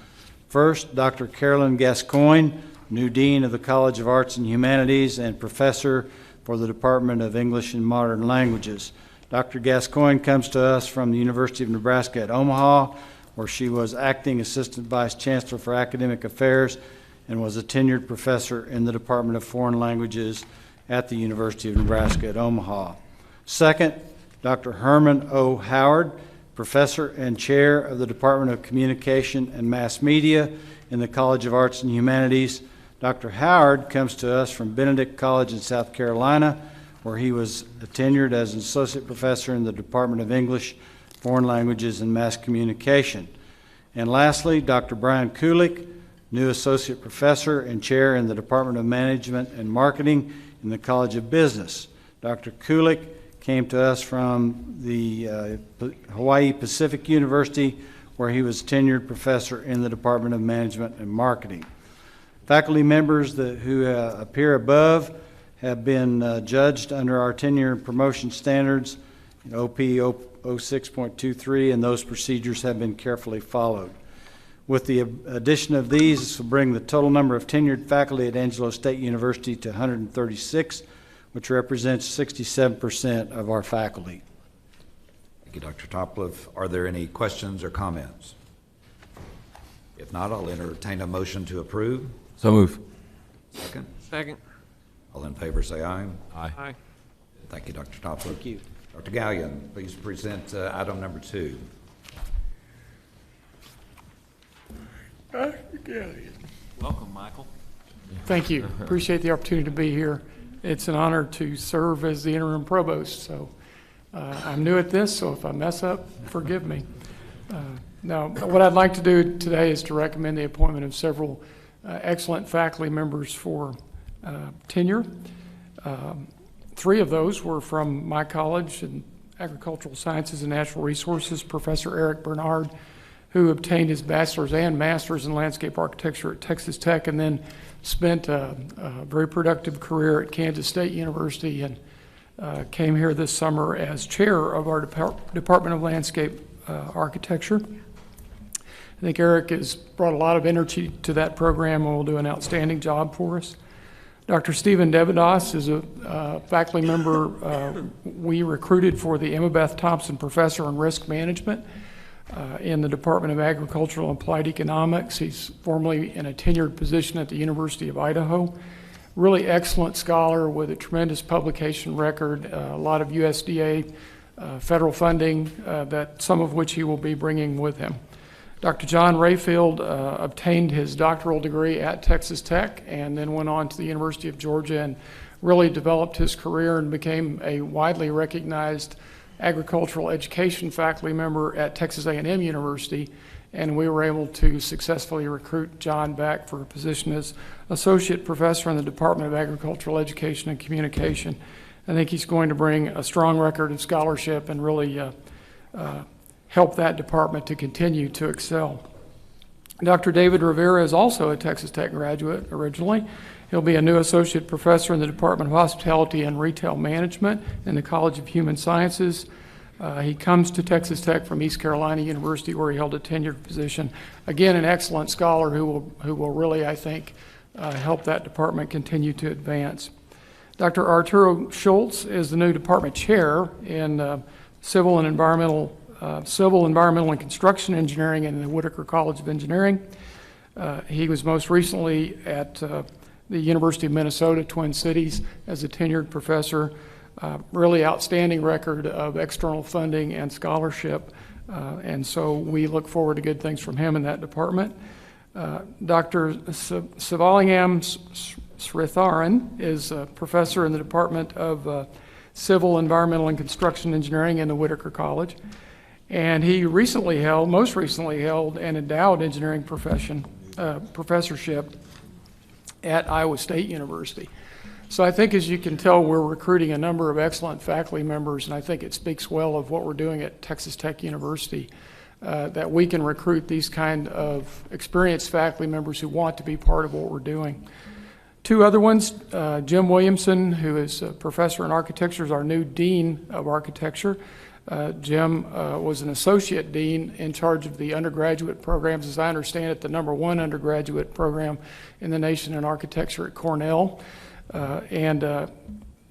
First, Dr. Carolyn Gascoigne, new Dean of the College of Arts and Humanities and Professor for the Department of English and Modern Languages. Dr. Gascoigne comes to us from the University of Nebraska at Omaha, where she was Acting Assistant Vice Chancellor for Academic Affairs and was a tenured professor in the Department of Foreign Languages at the University of Nebraska at Omaha. Second, Dr. Herman O. Howard, Professor and Chair of the Department of Communication and Mass Media in the College of Arts and Humanities. Dr. Howard comes to us from Benedict College in South Carolina, where he was tenured as an Associate Professor in the Department of English, Foreign Languages, and Mass Communication. And lastly, Dr. Brian Kulik, new Associate Professor and Chair in the Department of Management and Marketing in the College of Business. Dr. Kulik came to us from the Hawaii Pacific University, where he was tenured professor in the Department of Management and Marketing. Faculty members who appear above have been judged under our tenure and promotion standards, OP 06.23, and those procedures have been carefully followed. With the addition of these, this will bring the total number of tenured faculty at Angelo State University to 136, which represents 67% of our faculty. Thank you, Dr. Topliff. Are there any questions or comments? If not, I'll entertain a motion to approve. So move. Second. Second. All in favor say aye. Aye. Aye. Thank you, Dr. Topliff. Thank you. Dr. Gallion, please present item number 2. Welcome, Michael. Thank you. Appreciate the opportunity to be here. It's an honor to serve as the interim provost. So I'm new at this, so if I mess up, forgive me. Now, what I'd like to do today is to recommend the appointment of several excellent faculty members for tenure. 3 of those were from my college in Agricultural Sciences and Natural Resources, Professor Eric Bernard, who obtained his bachelor's and master's in landscape architecture at Texas Tech and then spent a very productive career at Kansas State University and came here this summer as chair of our Department of Landscape Architecture. I think Eric has brought a lot of energy to that program and will do an outstanding job for us. Dr. Stephen Devadas is a faculty member we recruited for the Emma Beth Thompson Professor in Risk Management in the Department of Agricultural and Applied Economics. He's formerly in a tenured position at the University of Idaho. Really excellent scholar with a tremendous publication record, a lot of USDA federal funding, that some of which he will be bringing with him. Dr. John Rayfield obtained his doctoral degree at Texas Tech and then went on to the University of Georgia and really developed his career and became a widely recognized agricultural education faculty member at Texas A&M University, and we were able to successfully recruit John back for a position as Associate Professor in the Department of Agricultural Education and Communication. I think he's going to bring a strong record of scholarship and really help that department to continue to excel. Dr. David Rivera is also a Texas Tech graduate originally. He'll be a new associate professor in the Department of Hospitality and Retail Management in the College of Human Sciences. He comes to Texas Tech from East Carolina University, where he held a tenured position. Again, an excellent scholar who will really, I think, help that department continue to advance. Dr. Arturo Schultz is the new department chair in Civil, Environmental, and Construction Engineering in the Whitaker College of Engineering. He was most recently at the University of Minnesota, Twin Cities, as a tenured professor. Really outstanding record of external funding and scholarship, and so we look forward to good things from him in that department. Dr. Sivalingam Sritharan is a professor in the Department of Civil, Environmental, and Construction Engineering in the Whitaker College. And he most recently held an endowed engineering professorship at Iowa State University. So I think, as you can tell, we're recruiting a number of excellent faculty members, and I think it speaks well of what we're doing at Texas Tech University, that we can recruit these kind of experienced faculty members who want to be part of what we're doing. Two other ones, Jim Williamson, who is a professor in architecture, is our new Dean of Architecture. Jim was an associate dean in charge of the undergraduate programs, as I understand it, the #1 undergraduate program in the nation in architecture at Cornell.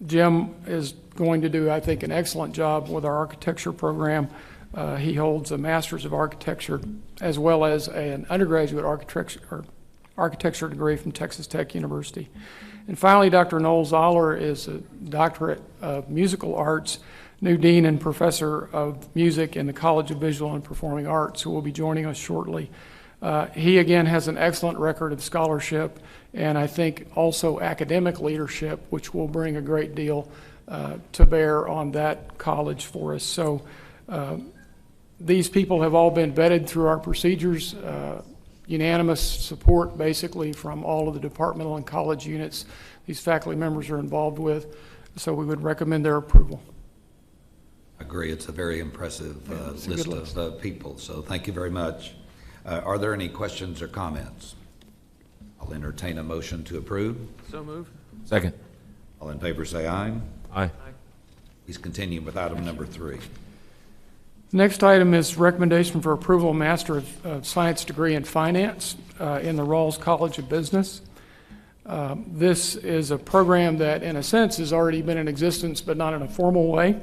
Jim is going to do, I think, an excellent job with our architecture program. He holds a Master's of Architecture as well as an undergraduate architecture degree from Texas Tech University. And finally, Dr. Noel Zoller is a doctorate of musical arts, new dean and professor of music in the College of Visual and Performing Arts, who will be joining us shortly. He, again, has an excellent record of scholarship and I think also academic leadership, which will bring a great deal to bear on that college for us. So these people have all been vetted through our procedures, unanimous support basically from all of the departmental and college units these faculty members are involved with. So we would recommend their approval. I agree. It's a very impressive list of people, so thank you very much. Are there any questions or comments? I'll entertain a motion to approve. So moved. Second. All in favor say aye. Aye. Please continue with item number 3. The next item is recommendation for approval of Master of Science degree in Finance in the Rawls College of Business. This is a program that, in a sense, has already been in existence, but not in a formal way.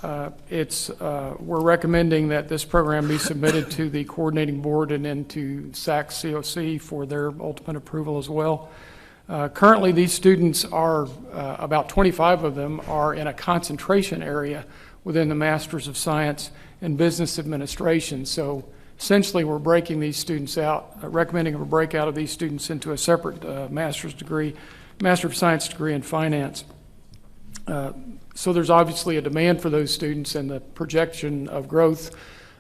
We're recommending that this program be submitted to the coordinating board and then to SAC COC for their ultimate approval as well. Currently, these students are, about 25 of them are in a concentration area within the Masters of Science in Business Administration. So essentially, we're breaking these students out, recommending a breakout of these students into a separate master's degree, Master of Science degree in Finance. So there's obviously a demand for those students, and the projection of growth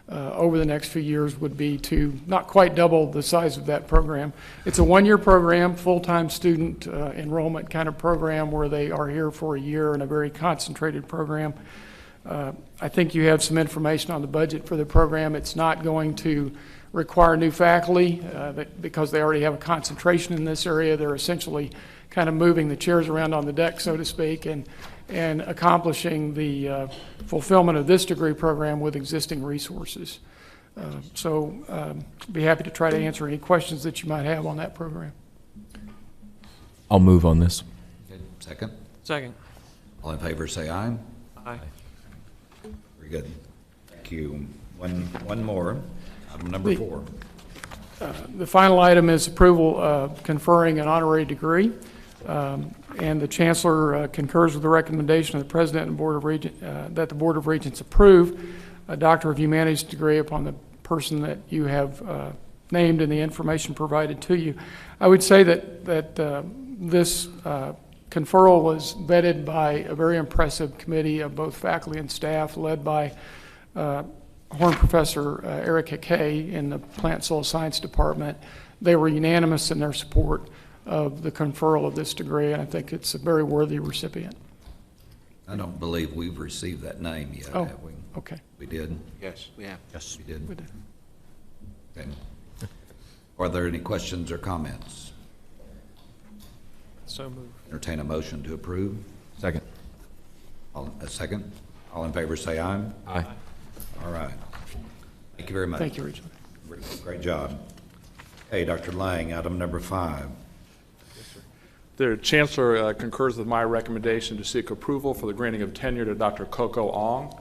over the next few years would be to not quite double the size of that program. It's a one-year program, full-time student enrollment kind of program where they are here for a year in a very concentrated program. I think you have some information on the budget for the program. It's not going to require new faculty because they already have a concentration in this area. They're essentially kind of moving the chairs around on the deck, so to speak, and accomplishing the fulfillment of this degree program with existing resources. Be happy to try to answer any questions that you might have on that program. I'll move on this. Okay. Second? Second. All in favor say aye. Aye. Very good. Thank you. One more. Item number 4. The final item is approval of conferring an honorary degree. And the Chancellor concurs with the recommendation of the President and Board of Regents that the Board of Regents approve a Doctor of Humanities degree upon the person that you have named in the information provided to you. I would say that this conferral was vetted by a very impressive committee of both faculty and staff, led by Horn Professor Eric Hickey in the Plant Soil Science Department. They were unanimous in their support of the conferral of this degree, and I think it's a very worthy recipient. I don't believe we've received that name yet, have we? Okay. We did? Yes, we have. Yes. We did? We did. Okay. Are there any questions or comments? So moved. Entertain a motion to approve. Second. A second. All in favor say aye. Aye. All right. Thank you very much. Thank you, Regent. Great job. Hey, Dr. Lang, item number 5. The Chancellor concurs with my recommendation to seek approval for the granting of tenure to Dr. Coco Ong.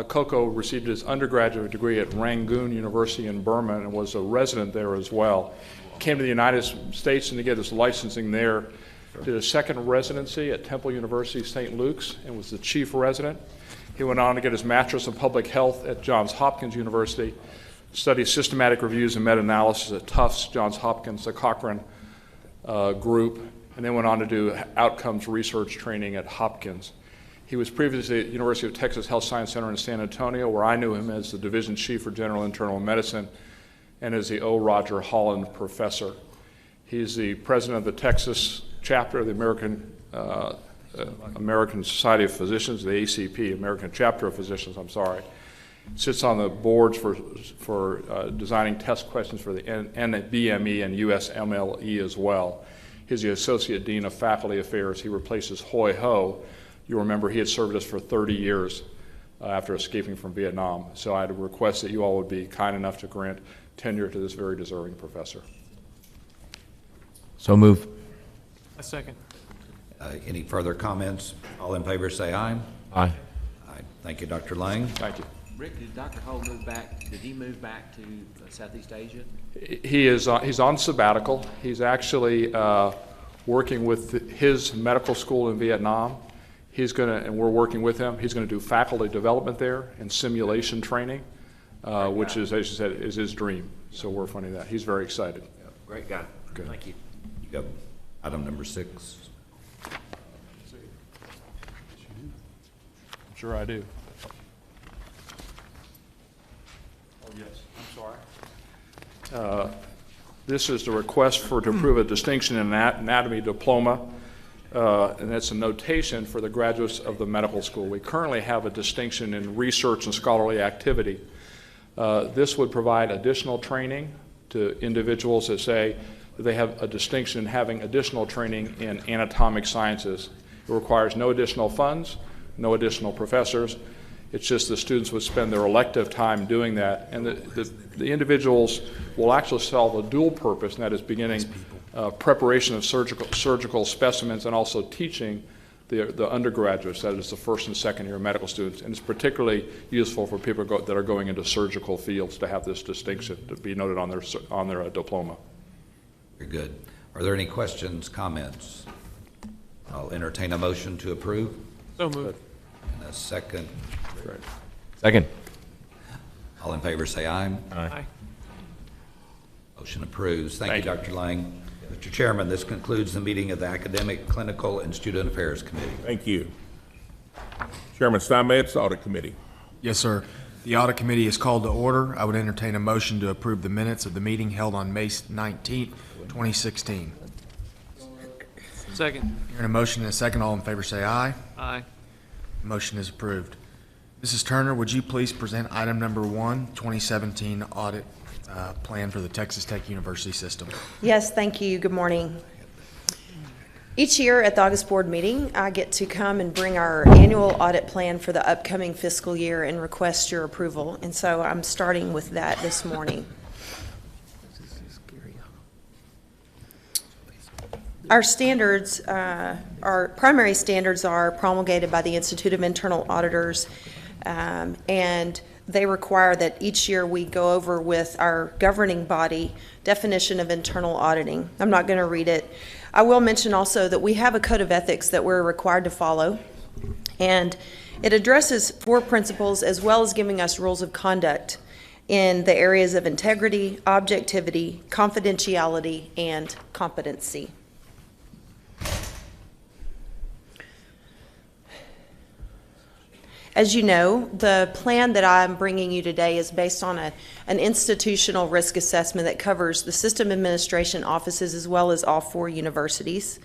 Coco received his undergraduate degree at Rangoon University in Burma and was a resident there as well. Came to the United States and to get his licensing there. Did a second residency at Temple University St. Luke's and was the chief resident. He went on to get his Master's in Public Health at Johns Hopkins University. studied systematic reviews and meta-analysis at Tufts, Johns Hopkins, the Cochrane group, and then went on to do outcomes research training at Hopkins. He was previously at University of Texas Health Science Center in San Antonio, where I knew him as the Division Chief for General Internal Medicine and as the O. Roger Holland Professor. He's the president of the Texas chapter of the American Society of Physicians, the ACP, American Chapter of Physicians, I'm sorry. Sits on the boards for designing test questions for the BME and USMLE as well. He's the Associate Dean of Faculty Affairs. He replaces Hoy Ho. You'll remember he had served us for 30 years after escaping from Vietnam. So I'd request that you all would be kind enough to grant tenure to this very deserving professor. So move. A second. Any further comments? All in favor say aye. Aye. Aye. Thank you, Dr. Lang. Thank you. Rick, did Dr. Hull move back? Did he move back to Southeast Asia? He's on sabbatical. He's actually working with his medical school in Vietnam. And we're working with him. He's going to do faculty development there and simulation training, which is, as you said, is his dream. So we're funding that. He's very excited. Great guy. Good. Thank you. You go. Item number 6. I'm sure I do. Oh, yes. I'm sorry. This is the request to approve a distinction in anatomy diploma, and that's a notation for the graduates of the medical school. We currently have a distinction in research and scholarly activity. This would provide additional training to individuals that say that they have a distinction in having additional training in anatomic sciences. It requires no additional funds, no additional professors. It's just the students would spend their elective time doing that. And the individuals will actually solve a dual purpose, and that is beginning preparation of surgical specimens and also teaching the undergraduates, that is the first and second year medical students. And it's particularly useful for people that are going into surgical fields to have this distinction to be noted on their diploma. Very good. Are there any questions, comments? I'll entertain a motion to approve. So moved. And a second. Right. Second. All in favor say aye. Aye. Motion approves. Thank Thank you, you. Dr. Lang. Mr. Chairman, this concludes the meeting of the Academic, Clinical, and Student Affairs Committee. Thank you. Chairman Steinmetz, Audit Committee. Yes, sir. The Audit Committee is called to order. I would entertain a motion to approve the minutes of the meeting held on May 19th, 2016. Second. Hearing a motion and a second, all in favor say aye. Aye. Motion is approved. Mrs. Turner, would you please present item number 1, 2017 audit plan for the Texas Tech University system? Yes, thank you. Good morning. Each year at the August board meeting, I get to come and bring our annual audit plan for the upcoming fiscal year and request your approval. And so I'm starting with that this morning. Our standards, our primary standards are promulgated by the Institute of Internal Auditors, and they require that each year we go over with our governing body definition of internal auditing. I'm not going to read it. I will mention also that we have a code of ethics that we're required to follow, and it addresses 4 principles as well as giving us rules of conduct in the areas of integrity, objectivity, confidentiality, and competency. As you know, the plan that I'm bringing you today is based on an institutional risk assessment that covers the system administration offices as well as all 4 universities.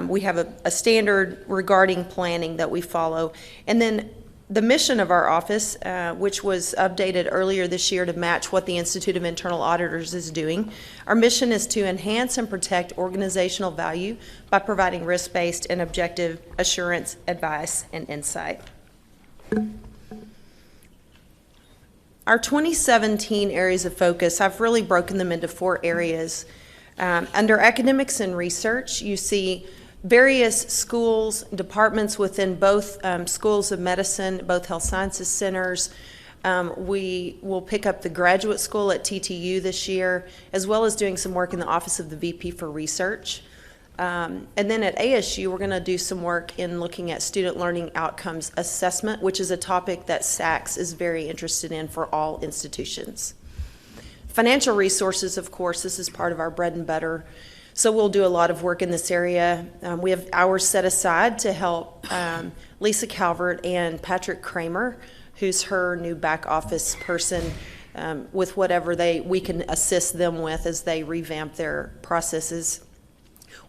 We have a standard regarding planning that we follow. And then the mission of our office, which was updated earlier this year to match what the Institute of Internal Auditors is doing, our mission is to enhance and protect organizational value by providing risk-based and objective assurance, advice, and insight. Our 2017 areas of focus, I've really broken them into 4 areas. Under academics and research, you see various schools, departments within both schools of medicine, both health sciences centers. We will pick up the graduate school at TTU this year, as well as doing some work in the Office of the VP for Research. And then at ASU, we're going to do some work in looking at student learning outcomes assessment, which is a topic that SACS is very interested in for all institutions. Financial resources, of course, this is part of our bread and butter. So we'll do a lot of work in this area. We have hours set aside to help Lisa Calvert and Patrick Kramer, who's her new back office person, with whatever we can assist them with as they revamp their processes.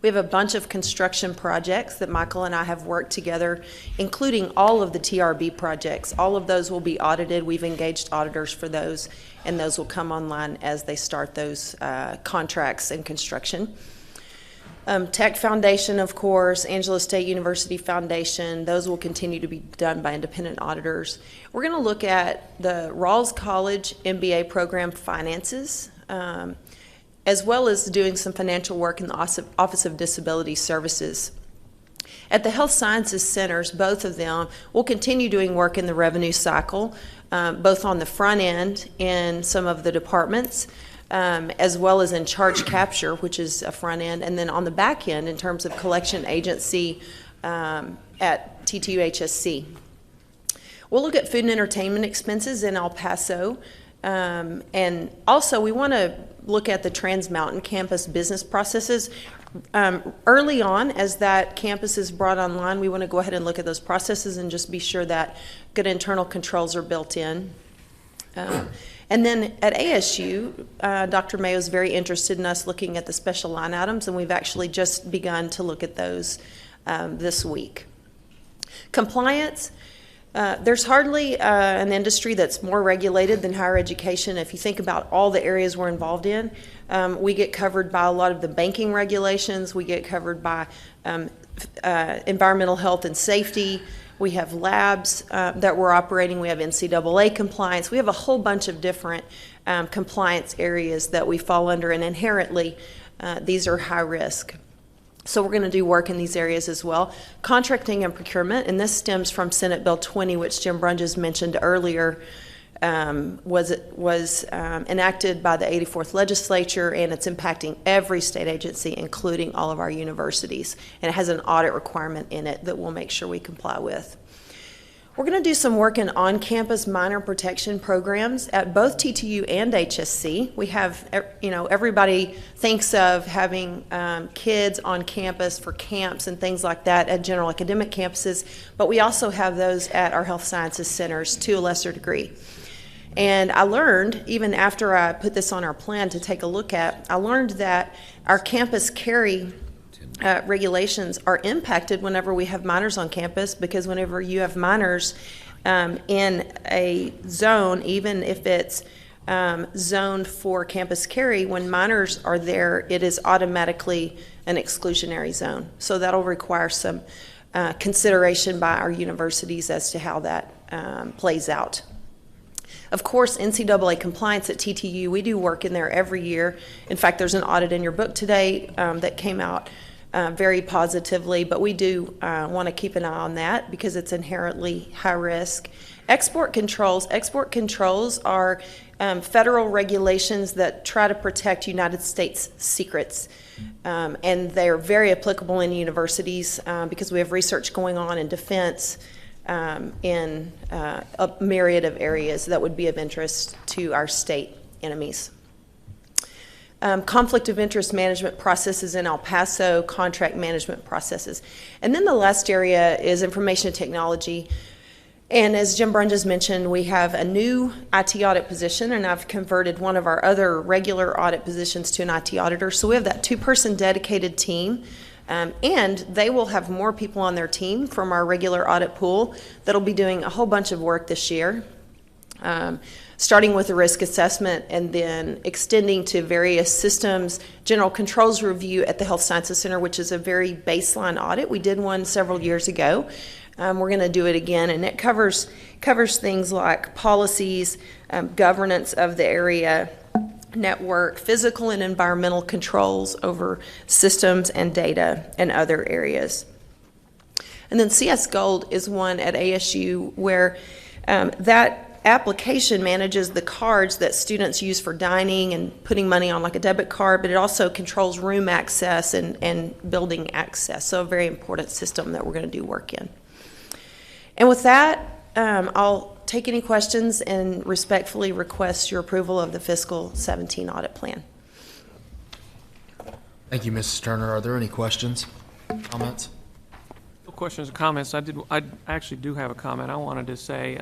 We have a bunch of construction projects that Michael and I have worked together, including all of the TRB projects. All of those will be audited. We've engaged auditors for those, and those will come online as they start those contracts and construction. Tech Foundation, of course, Angelo State University Foundation, those will continue to be done by independent auditors. We're going to look at the Rawls College MBA program finances, as well as doing some financial work in the Office of Disability Services. At the Health Sciences Centers, both of them will continue doing work in the revenue cycle, both on the front end in some of the departments, as well as in charge capture, which is a front end, and then on the back end in terms of collection agency at TTU-HSC. We'll look at food and entertainment expenses in El Paso, and also we want to look at the Trans Mountain campus business processes. Early on, as that campus is brought online, we want to go ahead and look at those processes and just be sure that good internal controls are built in. And then at ASU, Dr. Mayo is very interested in us looking at the special line items, and we've actually just begun to look at those this week. Compliance, there's hardly an industry that's more regulated than higher education. If you think about all the areas we're involved in, we get covered by a lot of the banking regulations, we get covered by environmental health and safety. We have labs that we're operating. We have NCAA compliance. We have a whole bunch of different compliance areas that we fall under, and inherently, these are high risk. So we're going to do work in these areas as well. Contracting and procurement, and this stems from Senate Bill 20, which Jim Brunges mentioned earlier, was enacted by the 84th legislature, and it's impacting every state agency, including all of our universities. And it has an audit requirement in it that we'll make sure we comply with. We're going to do some work in on-campus minor protection programs at both TTU and HSC. We have, everybody thinks of having kids on campus for camps and things like that at general academic campuses, but we also have those at our health sciences centers to a lesser degree. And I learned, even after I put this on our plan to take a look at, I learned that our campus carry regulations are impacted whenever we have minors on campus, because whenever you have minors in a zone, even if it's zoned for campus carry, when minors are there, it is automatically an exclusionary zone. So that'll require some consideration by our universities as to how that plays out. Of course, NCAA compliance at TTU, we do work in there every year. In fact, there's an audit in your book today that came out very positively, but we do want to keep an eye on that because it's inherently high risk. Export controls are federal regulations that try to protect United States secrets, and they're very applicable in universities because we have research going on in defense, in a myriad of areas that would be of interest to our state enemies. Conflict of interest management processes in El Paso, contract management processes. And then the last area is information technology. And as Jim Brunges mentioned, we have a new IT audit position, and I've converted one of our other regular audit positions to an IT auditor. So we have that two-person dedicated team. And they will have more people on their team from our regular audit pool that'll be doing a whole bunch of work this year, starting with a risk assessment and then extending to various systems, general controls review at the Health Sciences Center, which is a very baseline audit. We did one several years ago. We're going to do it again, and it covers things like policies, governance of the area, network, physical and environmental controls over systems and data and other areas. And then CS Gold is one at ASU where that application manages the cards that students use for dining and putting money on like a debit card, but it also controls room access and building access. So a very important system that we're going to do work in. And with that, I'll take any questions and respectfully request your approval of the fiscal 17 audit plan. Thank you, Mrs. Turner. Are there any questions, comments? No questions or comments. I actually do have a comment. I wanted to say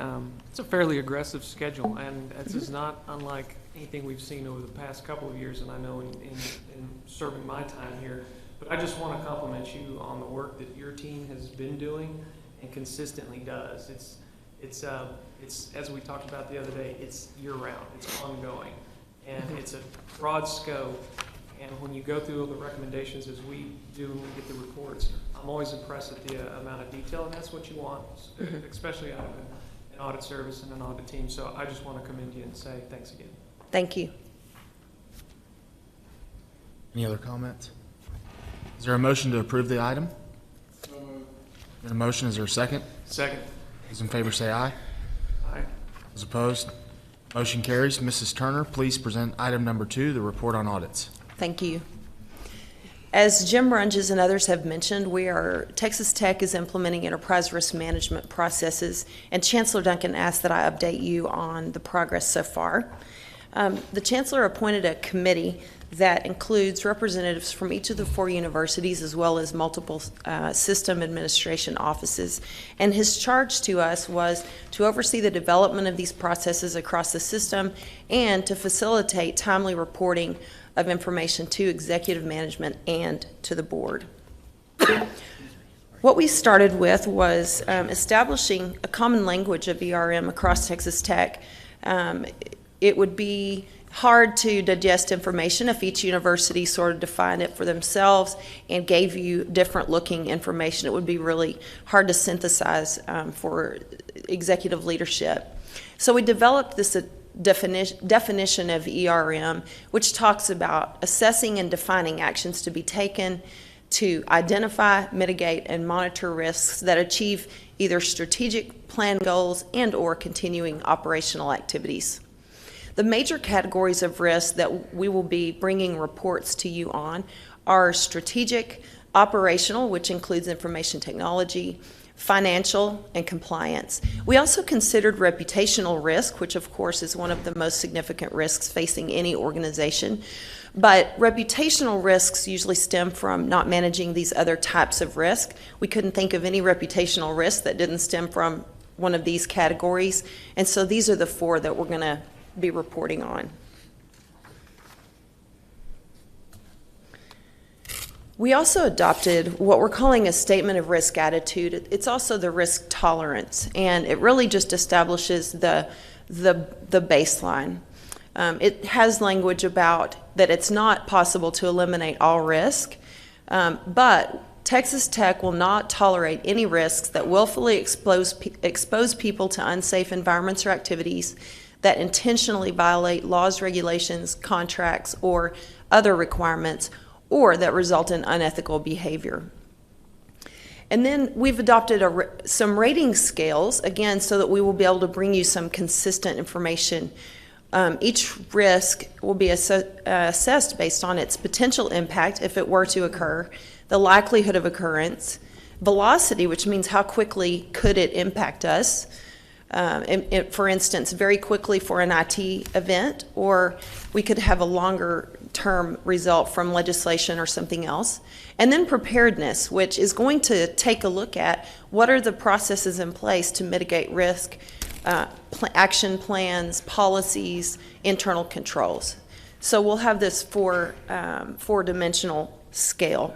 it's a fairly aggressive schedule, and this is not unlike anything we've seen over the past couple of years, and I know in serving my time here. But I just want to compliment you on the work that your team has been doing and consistently does. It's as we talked about the other day, it's year-round, it's ongoing, and it's a broad scope. And when you go through all the recommendations, as we do when we get the reports, I'm always impressed at the amount of detail, and that's what you want, especially out of an audit service and an audit team. So I just want to commend you and say thanks again. Thank you. Any other comments? Is there a motion to approve the item? A motion, is there a second? Second. Those in favor say aye. Aye. Those opposed? Motion carries. Mrs. Turner, please present item number 2, the report on audits. Thank you. As Jim Runges and others have mentioned, Texas Tech is implementing enterprise risk management processes, and Chancellor Duncan asked that I update you on the progress so far. The Chancellor appointed a committee that includes representatives from each of the 4 universities as well as multiple system administration offices. And his charge to us was to oversee the development of these processes across the system and to facilitate timely reporting of information to executive management and to the board. What we started with was establishing a common language of ERM across Texas Tech. It would be hard to digest information if each university sort of defined it for themselves and gave you different looking information. It would be really hard to synthesize for executive leadership. So we developed this definition of ERM, which talks about assessing and defining actions to be taken to identify, mitigate, and monitor risks that achieve either strategic plan goals and or continuing operational activities. The major categories of risk that we will be bringing reports to you on are strategic, operational, which includes information technology, financial, and compliance. We also considered reputational risk, which of course is one of the most significant risks facing any organization. But reputational risks usually stem from not managing these other types of risk. We couldn't think of any reputational risk that didn't stem from one of these categories. And so these are the 4 that we're going to be reporting on. We also adopted what we're calling a statement of risk attitude. It's also the risk tolerance, and it really just establishes the baseline. It has language about that it's not possible to eliminate all risk, but Texas Tech will not tolerate any risks that willfully expose people to unsafe environments or activities that intentionally violate laws, regulations, contracts, or other requirements, or that result in unethical behavior. And then we've adopted some rating scales, again, so that we will be able to bring you some consistent information. Each risk will be assessed based on its potential impact if it were to occur, the likelihood of occurrence, velocity, which means how quickly could it impact us, for instance, very quickly for an IT event, or we could have a longer term result from legislation or something else. And then preparedness, which is going to take a look at what are the processes in place to mitigate risk, action plans, policies, internal controls. So we'll have this four-dimensional scale.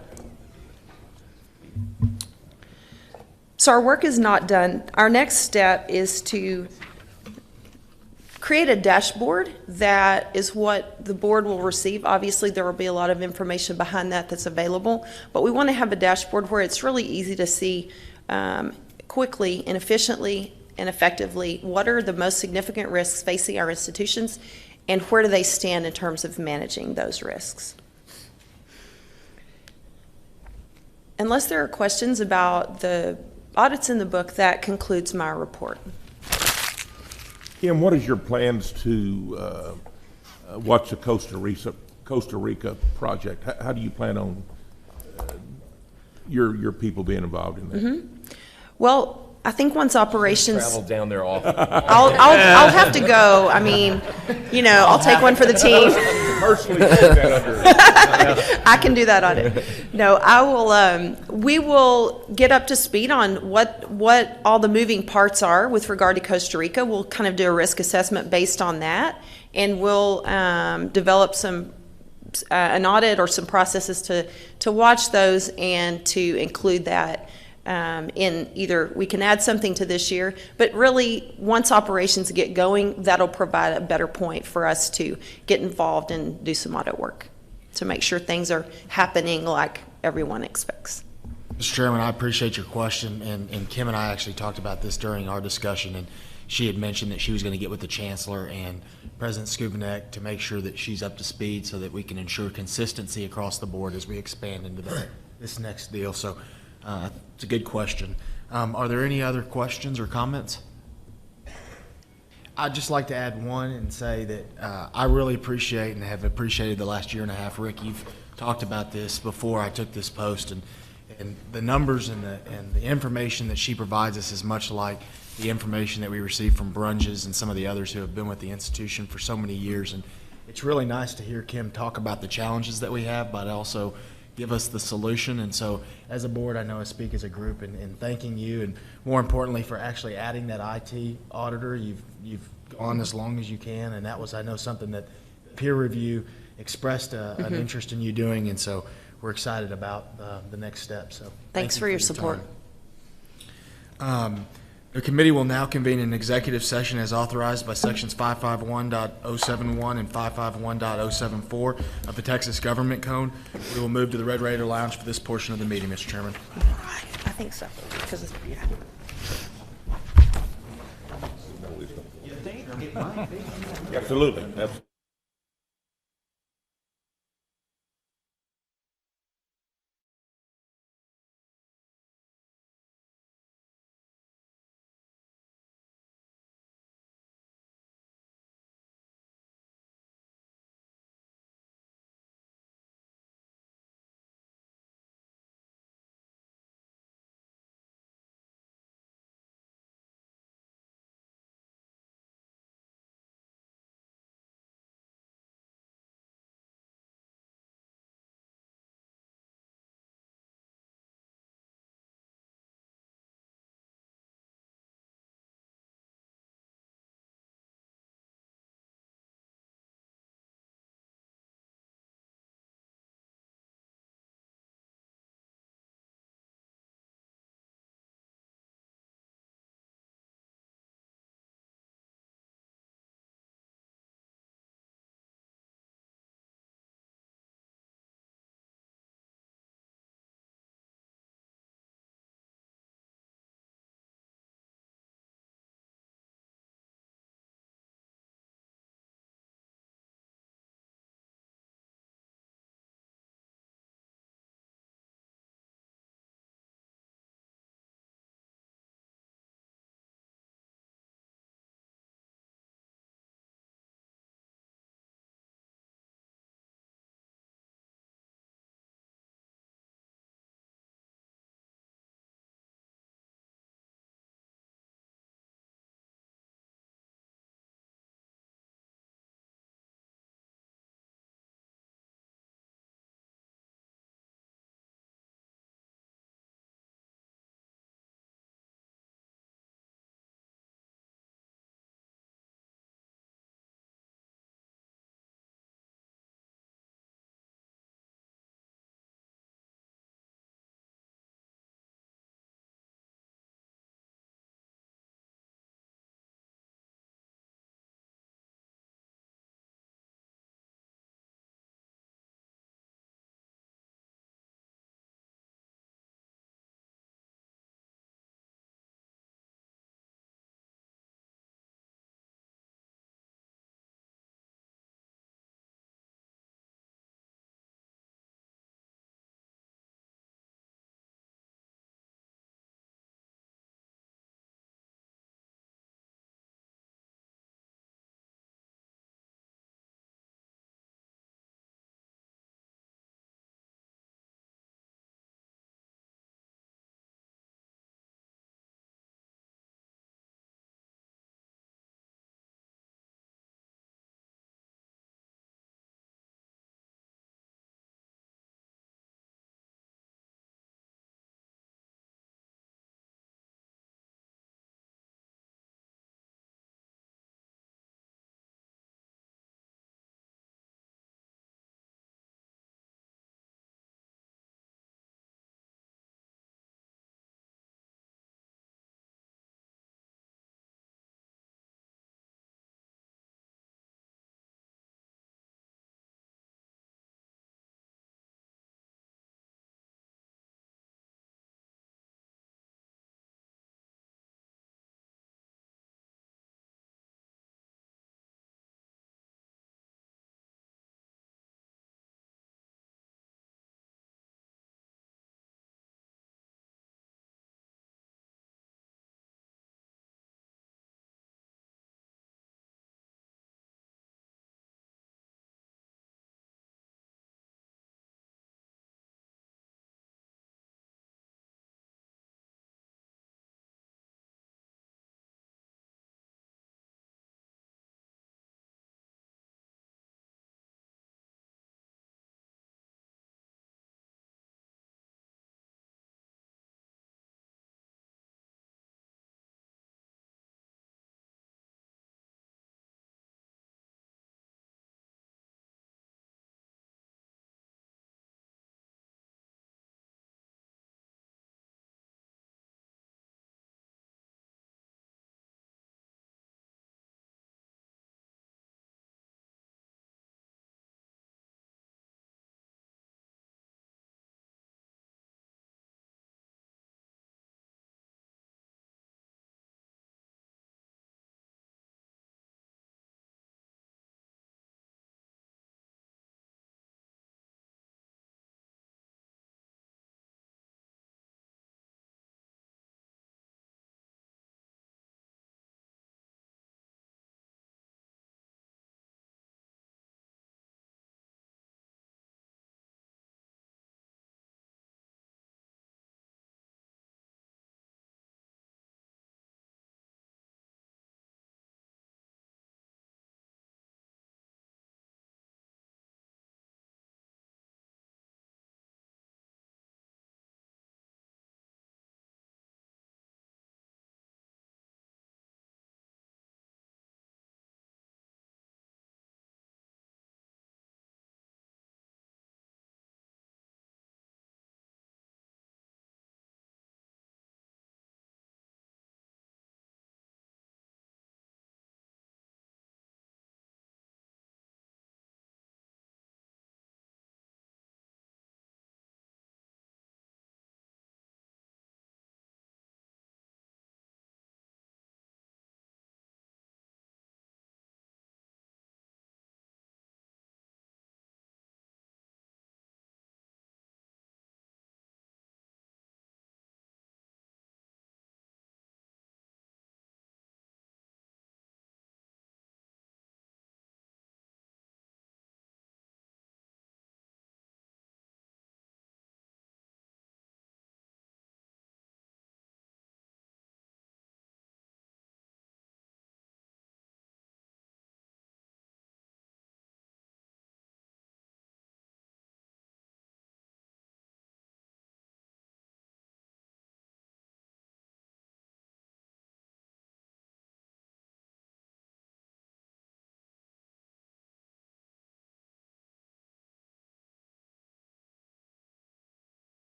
So our work is not done. Our next step is to create a dashboard that is what the board will receive. Obviously, there will be a lot of information behind that that's available, but we want to have a dashboard where it's really easy to see quickly and efficiently and effectively what are the most significant risks facing our institutions and where do they stand in terms of managing those risks. Unless there are questions about the audits in the book, that concludes my report. Kim, what is your plans to watch the Costa Rica project? How do you plan on your people being involved in that? Well, I think once operations, Travel down there often. I'll have to go. I mean, you know, I'll take one for the team. I can do that on it. No, I will, we will get up to speed on what all the moving parts are with regard to Costa Rica. We'll kind of do a risk assessment based on that, and we'll develop some an audit or some processes to watch those and to include that in either, we can add something to this year, but really, once operations get going, that'll provide a better point for us to get involved and do some audit work to make sure things are happening like everyone expects. Mr. Chairman, I appreciate your question, and Kim and I actually talked about this during our discussion, and she had mentioned that she was going to get with the Chancellor and President Skubanek to make sure that she's up to speed so that we can ensure consistency across the board as we expand into this next deal. So it's a good question. Are there any other questions or comments? I'd just like to add one and say that I really appreciate and have appreciated the last year and a half. Rick, you've talked about this before I took this post, and the numbers and the information that she provides us is much like the information that we receive from Brunges and some of the others who have been with the institution for so many years. And it's really nice to hear Kim talk about the challenges that we have, but also give us the solution. And so as a board, I know I speak as a group in thanking you, and more importantly for actually adding that IT auditor. You've gone as long as you can, and that was, I know, something that peer review expressed an interest in you doing, and so we're excited about the next step. So Thanks for your support. The committee will now convene an executive session as authorized by sections 551.071 and 551.074 of the Texas Government Code. We will move to the Red Raider Lounge for this portion of the meeting, Mr. Chairman. I think so, because it's, yeah. Absolutely.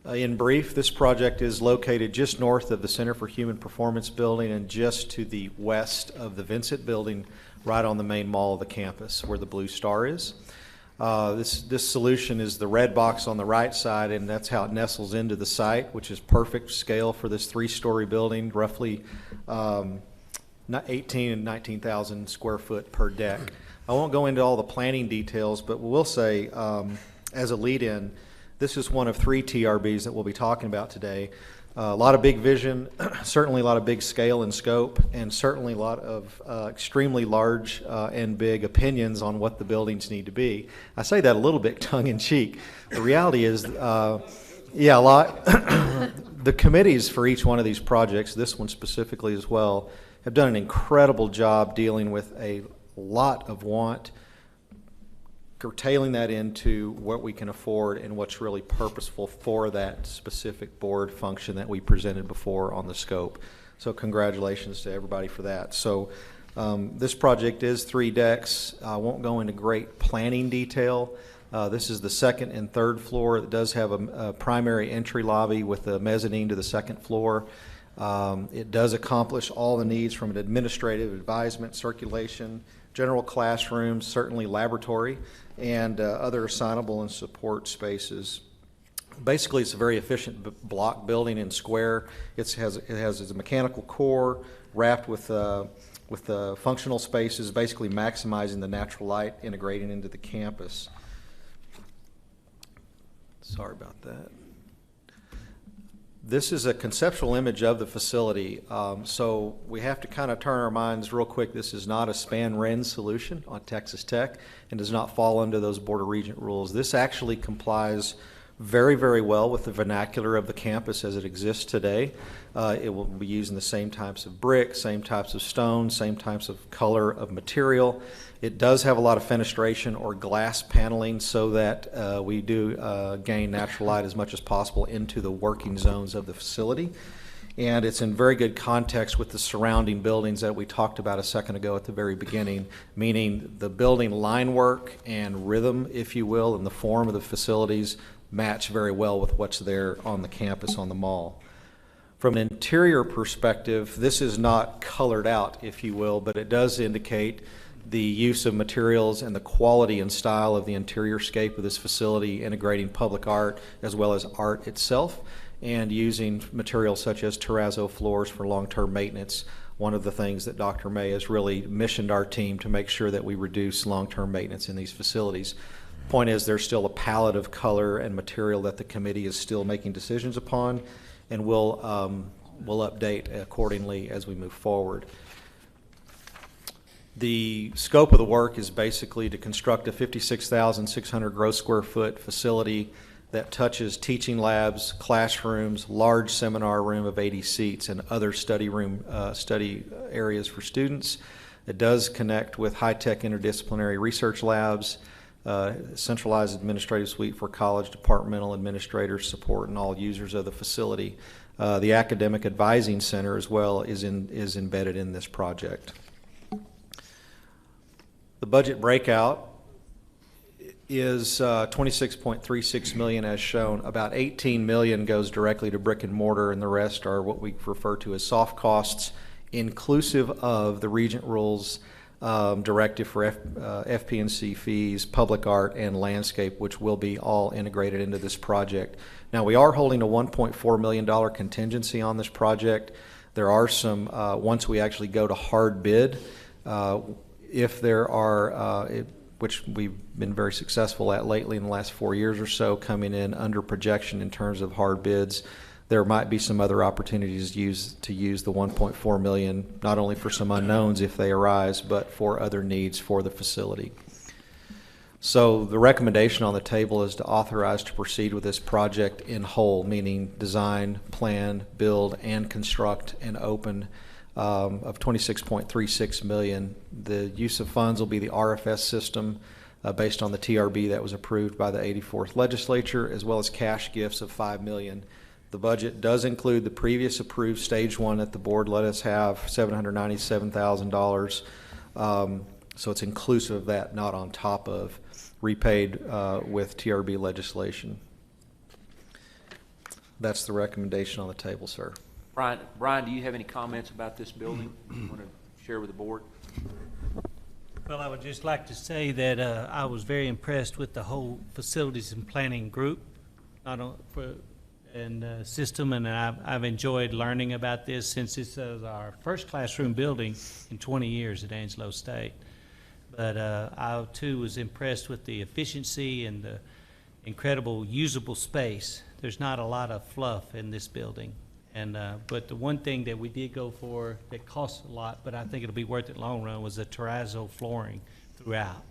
In brief, this project is located just north of the Center for Human Performance building and just to the west of the Vincent building, right on the main mall of the campus where the Blue Star is. This solution is the red box on the right side, and that's how it nestles into the site, which is perfect scale for this 3-story building, roughly 18 and 19,000 square foot per deck. I won't go into all the planning details, but we'll say, as a lead-in, this is one of 3 TRBs that we'll be talking about today. A lot of big vision, certainly a lot of big scale and scope, and certainly a lot of extremely large and big opinions on what the buildings need to be. I say that a little bit tongue-in-cheek. The reality is, yeah, a lot. The committees for each one of these projects, this one specifically as well, have done an incredible job dealing with a lot of want, curtailing that into what we can afford and what's really purposeful for that specific board function that we presented before on the scope. So congratulations to everybody for that. So this project is 3 decks. I won't go into great planning detail. This is the 2nd and 3rd floor. It does have a primary entry lobby with a mezzanine to the 2nd floor. It does accomplish all the needs from an administrative, advisement, circulation, general classrooms, certainly laboratory, and other assignable and support spaces. Basically, it's a very efficient block building and square. It has a mechanical core wrapped with functional spaces, basically maximizing the natural light integrating into the campus. Sorry about that. This is a conceptual image of the facility, so we have to kind of turn our minds real quick. This is not a span-ren solution on Texas Tech and does not fall under those Board of Regent rules. This actually complies very, very well with the vernacular of the campus as it exists today. It will be using the same types of brick, same types of stone, same types of color of material. It does have a lot of fenestration or glass paneling so that we do gain natural light as much as possible into the working zones of the facility. And it's in very good context with the surrounding buildings that we talked about a second ago at the very beginning, meaning the building line work and rhythm, if you will, and the form of the facilities match very well with what's there on the campus on the mall. From an interior perspective, this is not colored out, if you will, but it does indicate the use of materials and the quality and style of the interior scape of this facility, integrating public art as well as art itself, and using materials such as terrazzo floors for long-term maintenance. One of the things that Dr. May has really missioned our team to make sure that we reduce long-term maintenance in these facilities. Point is, there's still a palette of color and material that the committee is still making decisions upon, and we'll update accordingly as we move forward. The scope of the work is basically to construct a 56,600 gross square foot facility that touches teaching labs, classrooms, large seminar room of 80 seats, and other study areas for students. It does connect with high-tech interdisciplinary research labs, centralized administrative suite for college departmental administrators, support, and all users of the facility. The academic advising center as well is embedded in this project. The budget breakout is $26.36 million as shown. About $18 million goes directly to brick and mortar, and the rest are what we refer to as soft costs, inclusive of the Regent rules directive for FP&C fees, public art, and landscape, which will be all integrated into this project. Now, we are holding a $1.4 million contingency on this project. There are some, once we actually go to hard bid, if there are, which we've been very successful at lately in the last 4 years or so, coming in under projection in terms of hard bids, there might be some other opportunities to use the $1.4 million, not only for some unknowns if they arise, but for other needs for the facility. So the recommendation on the table is to authorize to proceed with this project in whole, meaning design, plan, build, and construct and open of $26.36 million. The use of funds will be the RFS system based on the TRB that was approved by the 84th legislature, as well as cash gifts of $5 million. The budget does include the previous approved stage one that the board let us have, $797,000. So it's inclusive of that, not on top of, repaid with TRB legislation. That's the recommendation on the table, sir. Brian, do you have any comments about this building you want to share with the board? Well, I would just like to say that I was very impressed with the whole facilities and planning group, system, and I've enjoyed learning about this since this is our first classroom building in 20 years at Angelo State. But I too was impressed with the efficiency and the incredible usable space. There's not a lot of fluff in this building. And but the one thing that we did go for that costs a lot, but I think it'll be worth it long run, was the terrazzo flooring throughout.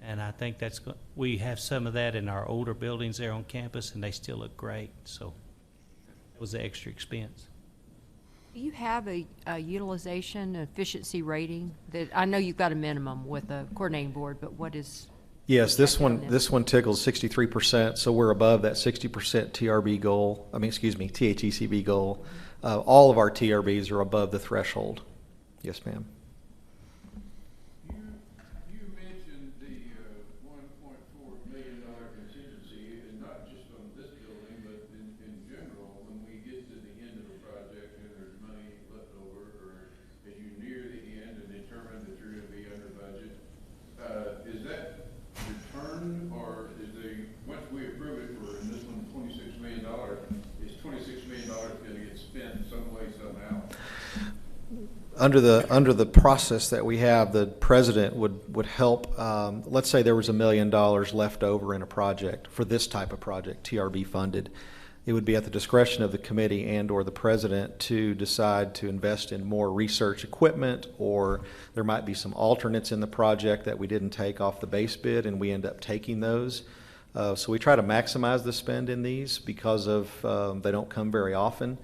And I think we have some of that in our older buildings there on campus, and they still look great. So it was an extra expense. Do you have a utilization efficiency rating? That I know you've got a minimum with the coordinating board, but what is? Yes, this one tickles 63%, so we're above that 60% TRB goal. THECB goal. All of our TRBs are above the threshold. Yes, ma'am. You mentioned the $1.4 million contingency, and not just on this building, but in general, when we get to the end of a project and there's money left over, or as you near the end and determine that you're going to be under budget, is that return, or is once we approve it for, in this one, $26 million, is $26 million going to get spent some way, somehow? Under the process that we have, the president would help. Let's say there was $1 million left over in a project for this type of project, TRB funded. It would be at the discretion of the committee and/or the president to decide to invest in more research equipment, or there might be some alternates in the project that we didn't take off the base bid, and we end up taking those. So we try to maximize the spend in these because of they don't come very often.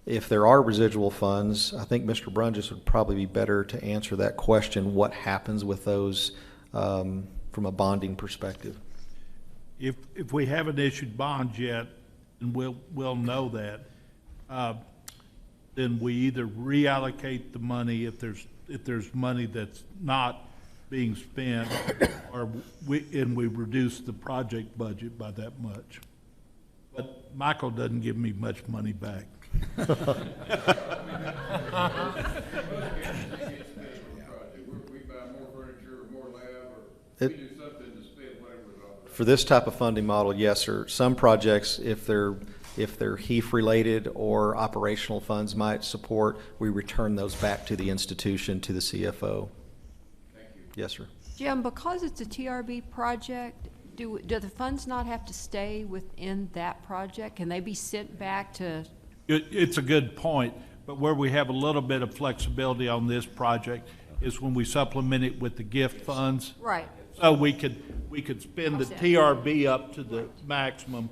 If there are residual funds, I think Mr. Brunges would probably be better to answer that question, what happens with those from a bonding perspective. If we haven't issued bonds yet, and we'll know that, then we either reallocate the money if there's money that's not being spent, or we reduce the project budget by that much. But Michael doesn't give me much money back. We buy more furniture, or more lab, or we do something to spend whatever's on. For this type of funding model, yes, sir. Some projects, if they're HEAF related or operational funds might support, we return those back to the institution, to the CFO. Thank you. Yes, sir. Jim, because it's a TRB project, do the funds not have to stay within that project? Can they be sent back to? It's a good point, but where we have a little bit of flexibility on this project is when we supplement it with the gift funds. Right. So we could spend the TRB up to the maximum,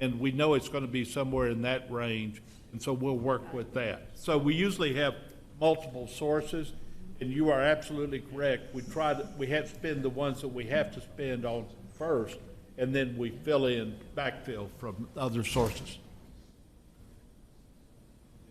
and we know it's going to be somewhere in that range, and so we'll work with that. So we usually have multiple sources, and you are absolutely correct. We have to spend the ones that we have to spend on first, and then we backfill from other sources.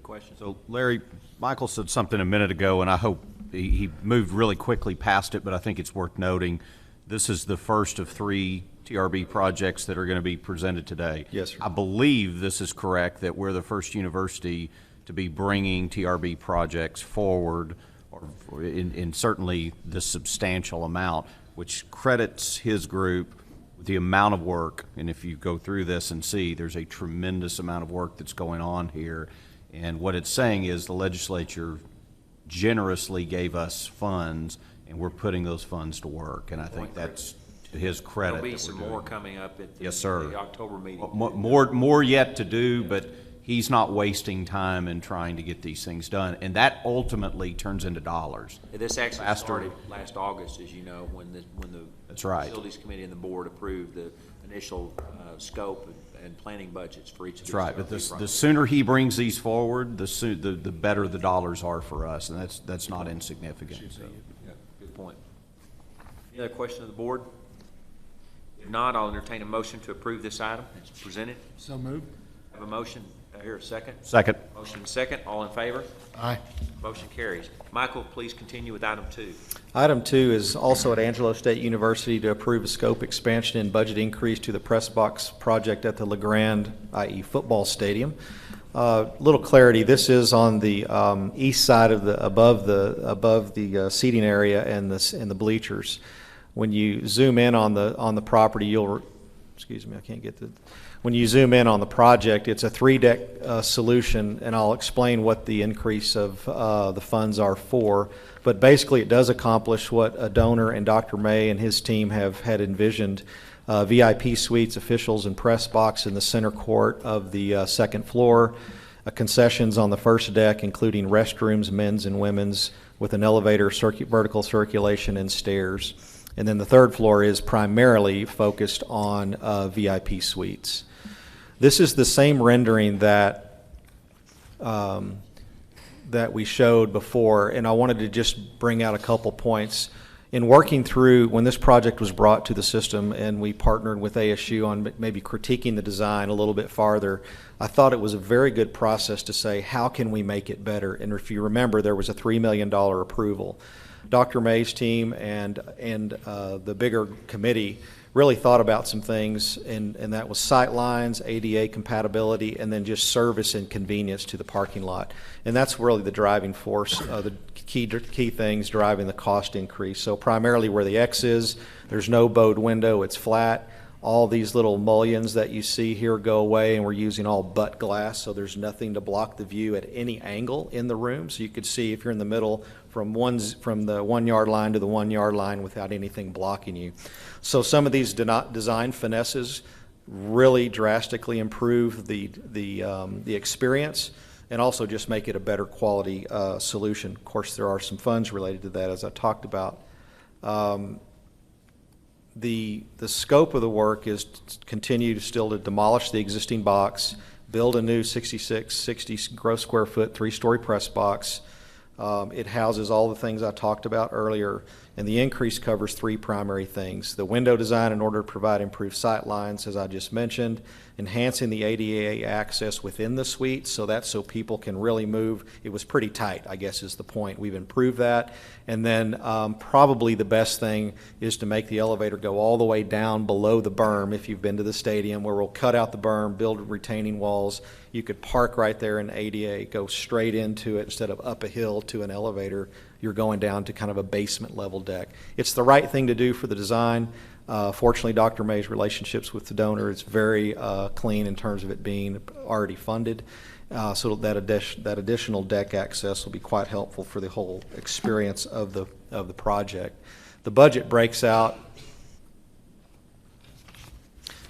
Question. So Larry, Michael said something a minute ago, and I hope he moved really quickly past it, but I think it's worth noting. This is the first of 3 TRB projects that are going to be presented today. Yes, sir. I believe this is correct, that we're the first university to be bringing TRB projects forward, or in certainly this substantial amount, which credits his group with the amount of work. And if you go through this and see, there's a tremendous amount of work that's going on here. And what it's saying is the legislature generously gave us funds, and we're putting those funds to work. And I think that's to his credit. There'll be some more coming up at yes, sir. The October meeting. More yet to do, but he's not wasting time in trying to get these things done. And that ultimately turns into dollars. This actually started last August, as you know, when the that's right. Facilities Committee and the board approved the initial scope and planning budgets for each of these. That's right, but the sooner he brings these forward, the better the dollars are for us, and that's not insignificant. So. Yeah, good point. Any other question of the board? If not, I'll entertain a motion to approve this item as presented. So moved. I have a motion I hear a second? Second. Motion second, all in favor? Aye. Motion carries. Michael, please continue with item 2. Item 2 is also at Angelo State University to approve a scope expansion and budget increase to the press box project at the LeGrand, i.e. football stadium. Little clarity, this is on the east side of above the seating area and the bleachers. When you zoom in on the property, when you zoom in on the project, it's a 3-deck solution, and I'll explain what the increase of the funds are for. But basically, it does accomplish what a donor and Dr. May and his team had envisioned. VIP suites, officials, and press box in the center court of the second floor. Concessions on the first deck, including restrooms, men's and women's, with an elevator, vertical circulation, and stairs. And then the third floor is primarily focused on VIP suites. This is the same rendering that we showed before, and I wanted to just bring out a couple points. In working through, when this project was brought to the system and we partnered with ASU on maybe critiquing the design a little bit farther, I thought it was a very good process to say, how can we make it better? And if you remember, there was a $3 million approval. Dr. May's team and the bigger committee really thought about some things, and that was sight lines, ADA compatibility, and then just service and convenience to the parking lot. And that's really the driving force, the key things driving the cost increase. So primarily where the X is, there's no bowed window, it's flat. All these little mullions that you see here go away, and we're using all butt glass, so there's nothing to block the view at any angle in the room. So you could see if you're in the middle from the 1 yard line to the 1 yard line without anything blocking you. So some of these design finesses really drastically improve the experience, and also just make it a better quality solution. Of course, there are some funds related to that, as I talked about. The scope of the work is to continue still to demolish the existing box, build a new 60 gross square foot 3-story press box. It houses all the things I talked about earlier, and the increase covers 3 primary things. The window design in order to provide improved sight lines, as I just mentioned, enhancing the ADA access within the suite, so people can really move. It was pretty tight, I guess is the point. We've improved that. And then probably the best thing is to make the elevator go all the way down below the berm, if you've been to the stadium, where we'll cut out the berm, build retaining walls. You could park right there in ADA, go straight into it instead of up a hill to an elevator. You're going down to kind of a basement level deck. It's the right thing to do for the design. Fortunately, Dr. May's relationships with the donor is very clean in terms of it being already funded. So that additional deck access will be quite helpful for the whole experience of the project. The budget breaks out.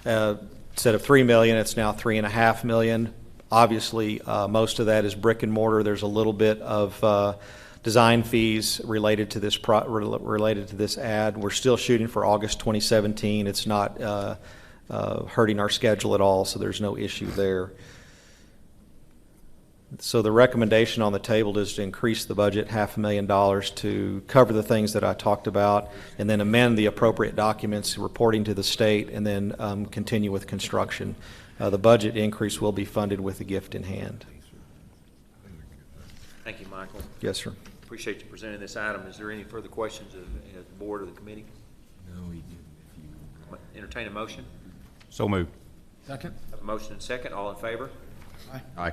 Instead of $3 million, it's now $3.5 million. Obviously, most of that is brick and mortar. There's a little bit of design fees related to this ad. We're still shooting for August 2017. It's not hurting our schedule at all, so there's no issue there. So the recommendation on the table is to increase the budget $500,000 to cover the things that I talked about, and then amend the appropriate documents reporting to the state, and then continue with construction. The budget increase will be funded with a gift in hand. Thank you, Michael. Yes, sir. Appreciate you presenting this item. Is there any further questions of the board or the committee? No, he didn't. Entertain a motion. So moved. Second. Have a motion and second. All in favor? Aye. Aye.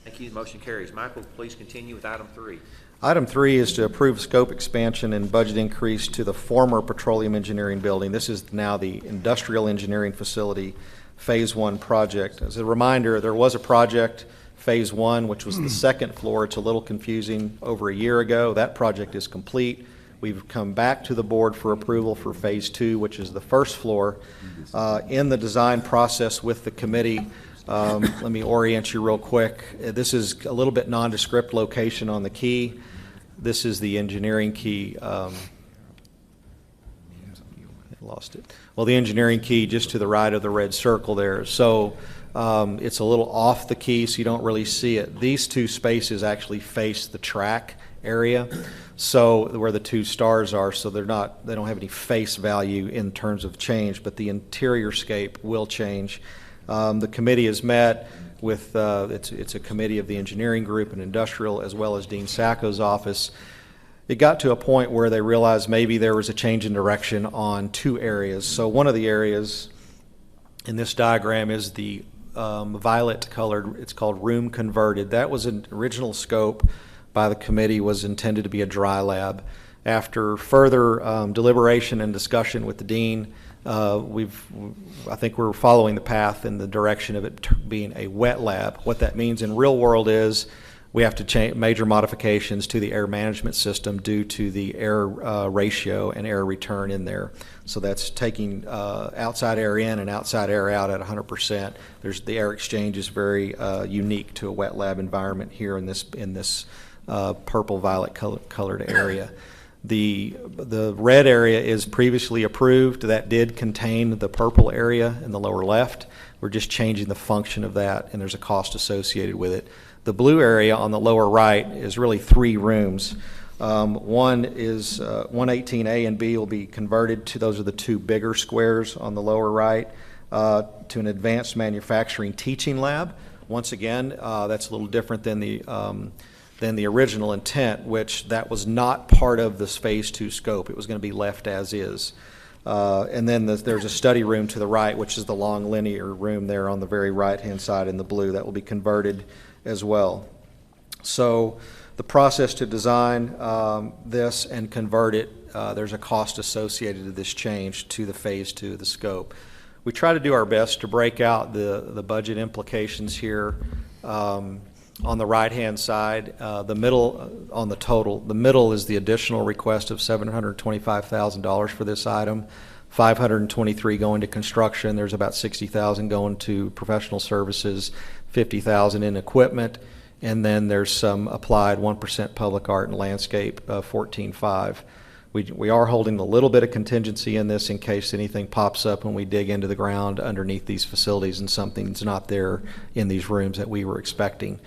Thank you. The motion carries. Michael, please continue with item 3. Item 3 is to approve scope expansion and budget increase to the former petroleum engineering building. This is now the industrial engineering facility, Phase 1 project. As a reminder, there was a project, Phase 1, which was the second floor. It's a little confusing. Over a year ago, that project is complete. We've come back to the board for approval for Phase 2, which is the first floor. In the design process with the committee, let me orient you real quick. This is a little bit nondescript location on the key. This is the engineering key. Lost it. Well, the engineering key just to the right of the red circle there. So it's a little off the key, so you don't really see it. These two spaces actually face the track area, so where the 2 stars are, so they don't have any face value in terms of change, but the interior scape will change. The committee has met with, it's a committee of the engineering group and industrial, as well as Dean Sacco's office. It got to a point where they realized maybe there was a change in direction on two areas. So one of the areas in this diagram is the violet colored, it's called room converted. That was an original scope by the committee, was intended to be a dry lab. After further deliberation and discussion with the dean, I think we're following the path in the direction of it being a wet lab. What that means in real world is we have to change major modifications to the air management system due to the air ratio and air return in there. So that's taking outside air in and outside air out at 100%. The air exchange is very unique to a wet lab environment here in this purple violet colored area. The red area is previously approved. That did contain the purple area in the lower left. We're just changing the function of that, and there's a cost associated with it. The blue area on the lower right is really 3 rooms. One is 118A and B will be converted to, those are the 2 bigger squares on the lower right, to an advanced manufacturing teaching lab. Once again, that's a little different than the original intent, which that was not part of this phase 2 scope. It was going to be left as is. And then there's a study room to the right, which is the long linear room there on the very right-hand side in the blue. That will be converted as well. So the process to design this and convert it, there's a cost associated to this change to the phase 2 of the scope. We try to do our best to break out the budget implications here. On the right-hand side, the middle on the total, the middle is the additional request of $725,000 for this item. $523 going to construction. There's about $60,000 going to professional services, $50,000 in equipment, and then there's some applied 1% public art and landscape, $14.5. We are holding a little bit of contingency in this in case anything pops up when we dig into the ground underneath these facilities and something's not there in these rooms that we were expecting.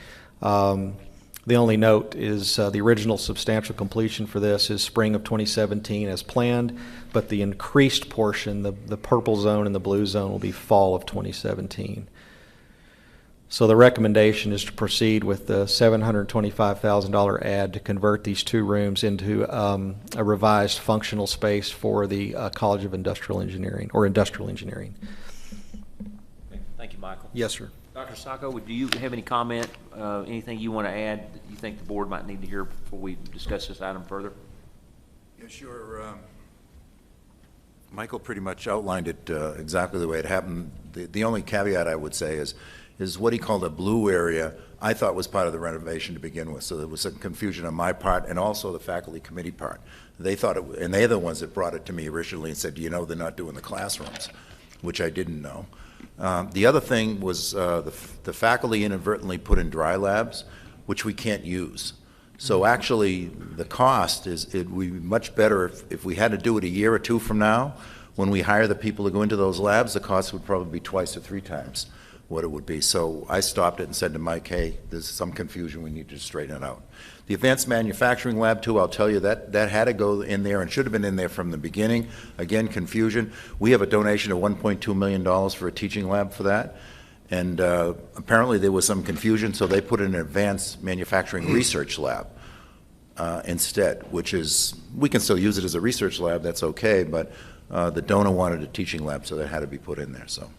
The only note is the original substantial completion for this is spring of 2017 as planned, but the increased portion, the purple zone and the blue zone, will be fall of 2017. So the recommendation is to proceed with the $725,000 add to convert these 2 rooms into a revised functional space for the College of Industrial Engineering, or Industrial Engineering. Okay. Thank you, Michael. Yes, sir. Dr. Sacco, do you have any comment, anything you want to add that you think the board might need to hear before we discuss this item further? Yeah, sure. Michael pretty much outlined it exactly the way it happened. The only caveat I would say is what he called a blue area, I thought was part of the renovation to begin with. So there was some confusion on my part and also the faculty committee part. They thought it, and they're the ones that brought it to me originally and said, you know, they're not doing the classrooms, which I didn't know. The other thing was the faculty inadvertently put in dry labs, which we can't use. So actually, the cost it would be much better if we had to do it a year or 2 from now. When we hire the people to go into those labs, the cost would probably be 2 or 3 times what it would be. So I stopped it and said to Mike, hey, there's some confusion, we need to straighten it out. The advanced manufacturing lab too, I'll tell you that had to go in there and should have been in there from the beginning. Again, confusion. We have a donation of $1.2 million for a teaching lab for that. And apparently there was some confusion, so they put in an advanced manufacturing research lab instead, which is, we can still use it as a research lab, that's okay, but the donor wanted a teaching lab, so that had to be put in there. So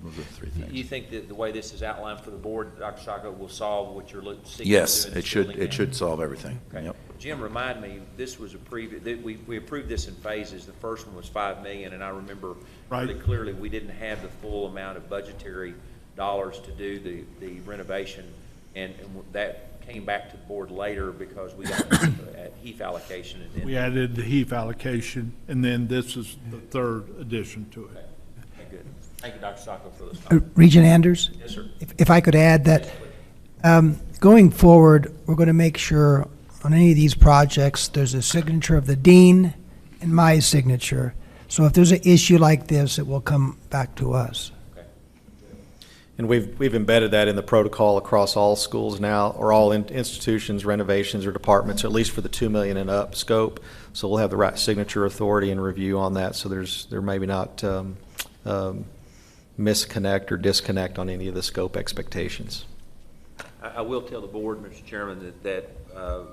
those are the 3 things. You think that the way this is outlined for the board, Dr. Sacco, will solve what you're seeking? Yes, to do in it this should. building? It should solve everything. Okay. Yep. Jim, remind me, this was we approved this in phases. The first one was $5 million, and I remember really clearly we didn't have the full amount of budgetary dollars to do the renovation, and that came back to the board later because we got HEAF allocation. And then we added the HEAF allocation, and then this is the 3rd addition to it. Okay. Okay, good. Thank you, Dr. Sacco, for those comments. Regent Anders? Yes, sir. If I could add that going forward, we're going to make sure on any of these projects, there's a signature of the dean and my signature. So if there's an issue like this, it will come back to us. And we've embedded that in the protocol across all schools now, or all institutions, renovations, or departments, at least for the $2 million and up scope. So we'll have the right signature authority and review on that. So there maybe not misconnect or disconnect on any of the scope expectations. I will tell the board, Mr. Chairman, that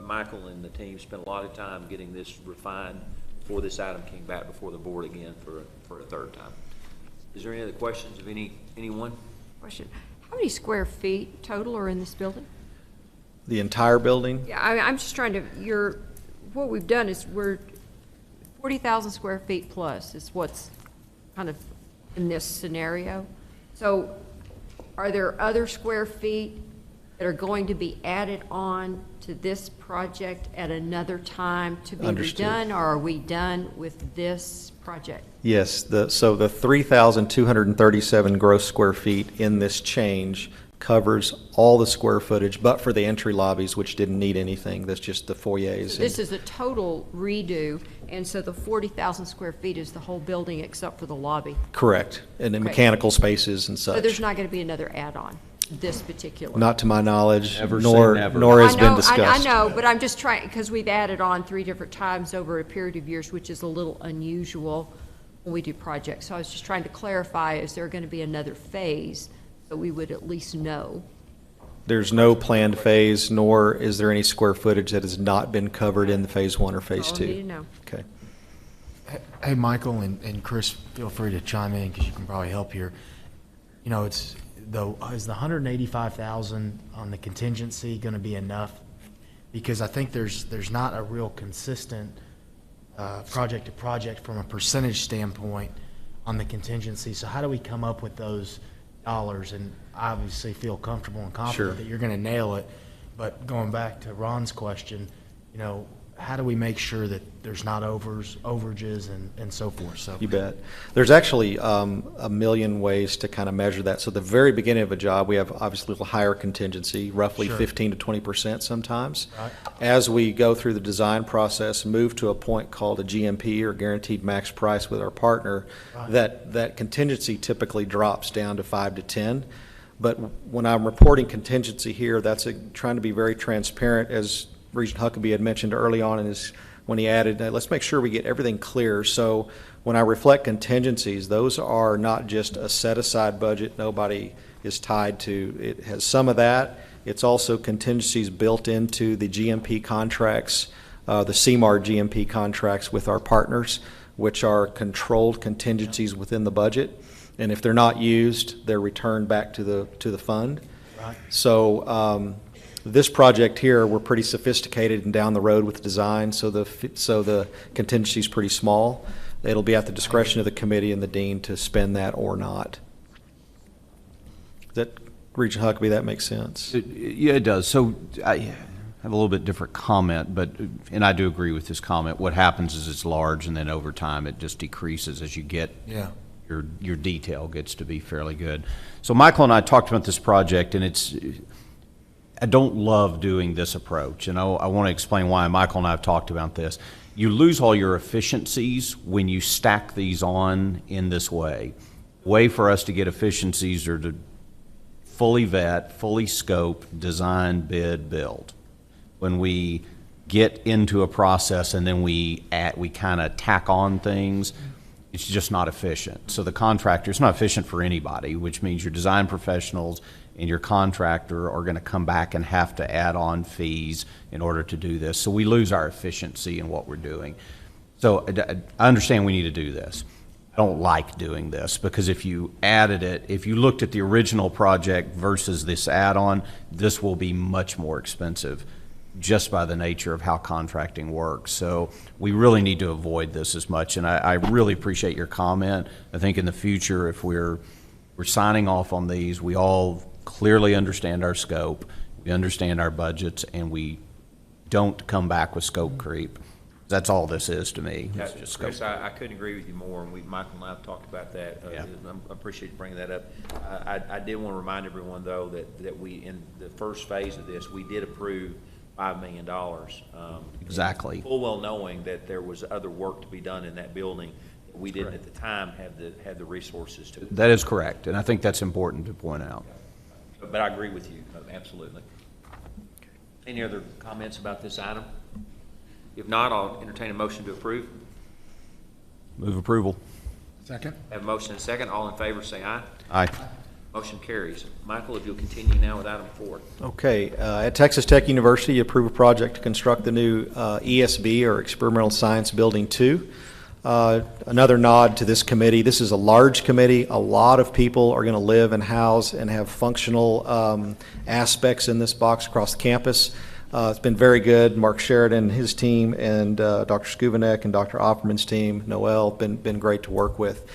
Michael and the team spent a lot of time getting this refined before this item came back before the board again for a third time. Is there any other questions of anyone? Question. How many square feet total are in this building? The entire building? Yeah, I'm just trying to, what we've done is we're 40,000 square feet plus is what's kind of in this scenario. So are there other square feet that are going to be added on to this project at another time to be redone, or are we done with this project? Yes, so the 3,237 gross square feet in this change covers all the square footage, but for the entry lobbies, which didn't need anything. That's just the foyers. So this is a total redo, and so the 40,000 square feet is the whole building except for the lobby? Correct, and the Okay. mechanical spaces and such. So there's not going to be another add-on, this particular? Not to my knowledge, Never say nor never. has I been know, discussed. I know, but I'm just trying, because we've added on 3 different times over a period of years, which is a little unusual when we do projects. So I was just trying to clarify, is there going to be another phase that we would at least know? There's no planned phase, nor is there any square footage that has not been covered in the phase 1 or phase All I 2. need to know. Okay. Hey, Michael and Chris, feel free to chime in because you can probably help here. You know, is the 185,000 on the contingency going to be enough? Because I think there's not a real consistent project to project from a percentage standpoint on the contingency. So how do we come up with those dollars? And I obviously feel comfortable and confident that you're going to nail it. But going back to Ron's question, you know, how do we make sure that there's not overages and so forth? So You bet. There's actually a million ways to kind of measure that. So the very beginning of a job, we have obviously a little higher contingency, roughly 15 to 20% sometimes. Right. As we go through the design process, move to a point called a GMP or guaranteed max price with our partner, that contingency typically drops down to 5 to 10. But when I'm reporting contingency here, that's trying to be very transparent, as Regent Huckabee had mentioned early on when he added, let's make sure we get everything clear. So when I reflect contingencies, those are not just a set-aside budget nobody is tied to. It has some of that. It's also contingencies built into the GMP contracts, the CMAR GMP contracts with our partners, which are controlled contingencies within the budget. And if they're not used, they're returned back to the fund. Right. So this project here, we're pretty sophisticated and down the road with design, so the contingency is pretty small. It'll be at the discretion of the committee and the dean to spend that or not. That, Regent Huckabee, that makes sense? Yeah, it does. So I have a little bit different comment, and I do agree with this comment. What happens is it's large, and then over time it just decreases as you get your detail gets to be fairly good. So Michael and I talked about this project, and I don't love doing this approach, and I want to explain why. Michael and I have talked about this. You lose all your efficiencies when you stack these on in this way. The way for us to get efficiencies are to fully vet, fully scope, design, bid, build. When we get into a process and then we kind of tack on things, it's just not efficient. So the contractor, it's not efficient for anybody, which means your design professionals and your contractor are going to come back and have to add on fees in order to do this. So we lose our efficiency in what we're doing. So I understand we need to do this. I don't like doing this because if you added it, if you looked at the original project versus this add-on, this will be much more expensive just by the nature of how contracting works. So we really need to avoid this as much. And I really appreciate your comment. I think in the future, if we're signing off on these, we all clearly understand our scope, we understand our budgets, and we don't come back with scope creep. That's all this is to me. It's just scope. Chris, I couldn't agree with you more, and Michael and I have talked about that. I appreciate you bringing that up. I did want to remind everyone, though, that we, in the first phase of this, we did approve $5 million. Exactly. Full well knowing that there was other work to be done in that building. We didn't at the time have the resources to. That is correct, and I think that's important to point out. But I agree with you, absolutely. Any other comments about this item? If not, I'll entertain a motion to approve. Move approval. Second. Have a motion and a second. All in favor, say aye. Aye. Motion carries. Michael, if you'll continue now with item 4. Okay, at Texas Tech University, approve a project to construct the new ESB, or Experimental Science Building 2. Another nod to this committee. This is a large committee. A lot of people are going to live and house and have functional aspects in this box across the campus. It's been very good. Mark Sheridan, his team, and Dr. Skuvanek and Dr. Opperman's team, Noel, been great to work with.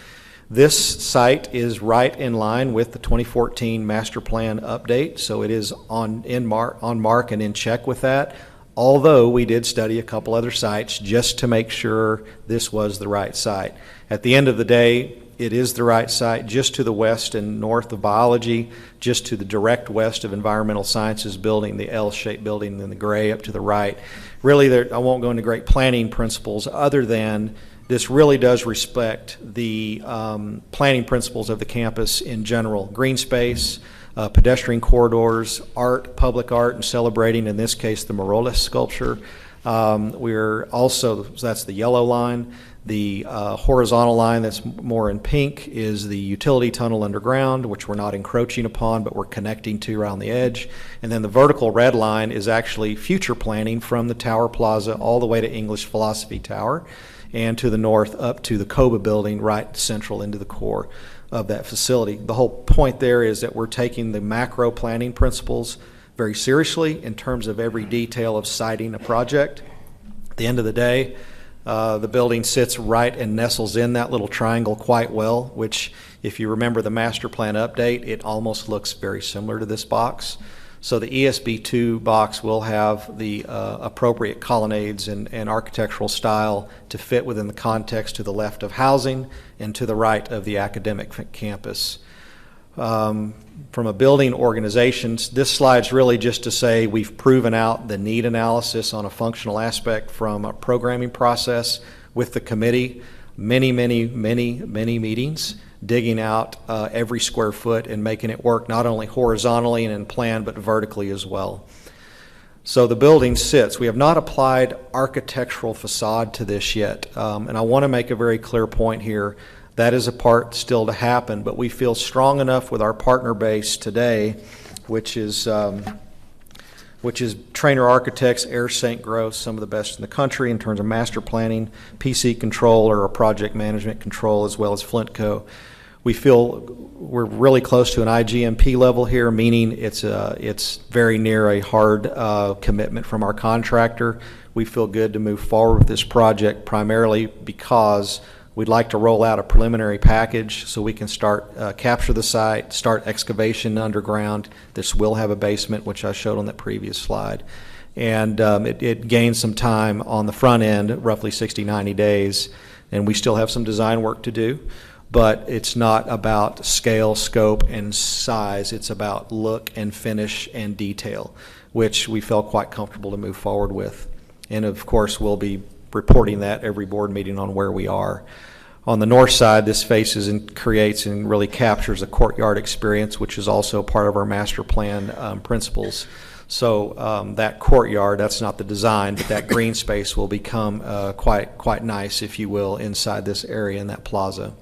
This site is right in line with the 2014 master plan update, so it is on mark and in check with that, although we did study a couple other sites just to make sure this was the right site. At the end of the day, it is the right site just to the west and north of biology, just to the direct west of environmental sciences building, the L-shaped building in the gray up to the right. Really, I won't go into great planning principles other than this really does respect the planning principles of the campus in general. Green space, pedestrian corridors, art, public art, and celebrating, in this case, the Moroles sculpture. We're also, so that's the yellow line. The horizontal line that's more in pink is the utility tunnel underground, which we're not encroaching upon, but we're connecting to around the edge. And then the vertical red line is actually future planning from the Tower Plaza all the way to English Philosophy Tower, and to the north up to the COBA building right central into the core of that facility. The whole point there is that we're taking the macro planning principles very seriously in terms of every detail of siting a project. At the end of the day, the building sits right and nestles in that little triangle quite well, which, if you remember the master plan update, it almost looks very similar to this box. So the ESB2 box will have the appropriate colonnades and architectural style to fit within the context to the left of housing and to the right of the academic campus. From a building organization, this slide's really just to say we've proven out the need analysis on a functional aspect from a programming process with the committee. Many meetings, digging out every square foot and making it work not only horizontally and in plan, but vertically as well. So the building sits. We have not applied architectural facade to this yet, and I want to make a very clear point here. That is a part still to happen, but we feel strong enough with our partner base today, which is Trainer Architects, Air St. Gross, some of the best in the country in terms of master planning, PC control or project management control, as well as Flintco. We feel we're really close to an IGMP level here, meaning it's very near a hard commitment from our contractor. We feel good to move forward with this project primarily because we'd like to roll out a preliminary package so we can start capture the site, start excavation underground. This will have a basement, which I showed on that previous slide. And it gains some time on the front end, roughly 60, 90 days, and we still have some design work to do. But it's not about scale, scope, and size. It's about look and finish and detail, which we felt quite comfortable to move forward with. And of course, we'll be reporting that every board meeting on where we are. On the north side, this faces and creates and really captures a courtyard experience, which is also part of our master plan principles. So that courtyard, that's not the design, but that green space will become quite nice, if you will, inside this area in that plaza.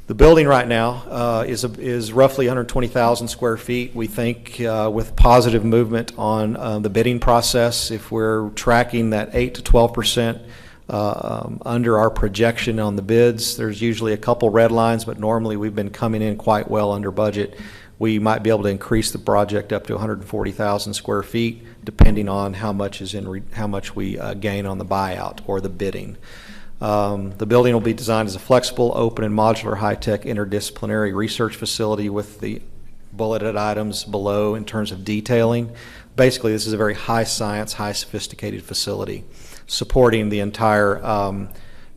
The building right now is roughly 120,000 square feet. We think with positive movement on the bidding process, if we're tracking that 8 to 12% under our projection on the bids, there's usually a couple red lines, but normally we've been coming in quite well under budget. We might be able to increase the project up to 140,000 square feet, depending on how much we gain on the buyout or the bidding. The building will be designed as a flexible, open, and modular high-tech interdisciplinary research facility with the bulleted items below in terms of detailing. Basically, this is a very high science, high sophisticated facility supporting the entire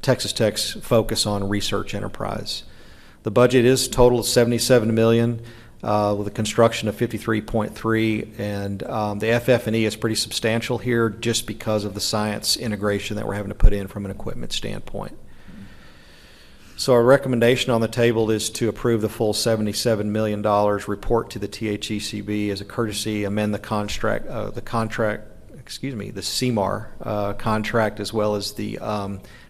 Texas Tech's focus on research enterprise. The budget is total of $77 million with a construction of 53.3, and the FF&E is pretty substantial here just because of the science integration that we're having to put in from an equipment standpoint. So our recommendation on the table is to approve the full $77 million, report to the THECB as a courtesy, amend the CMAR contract as well as the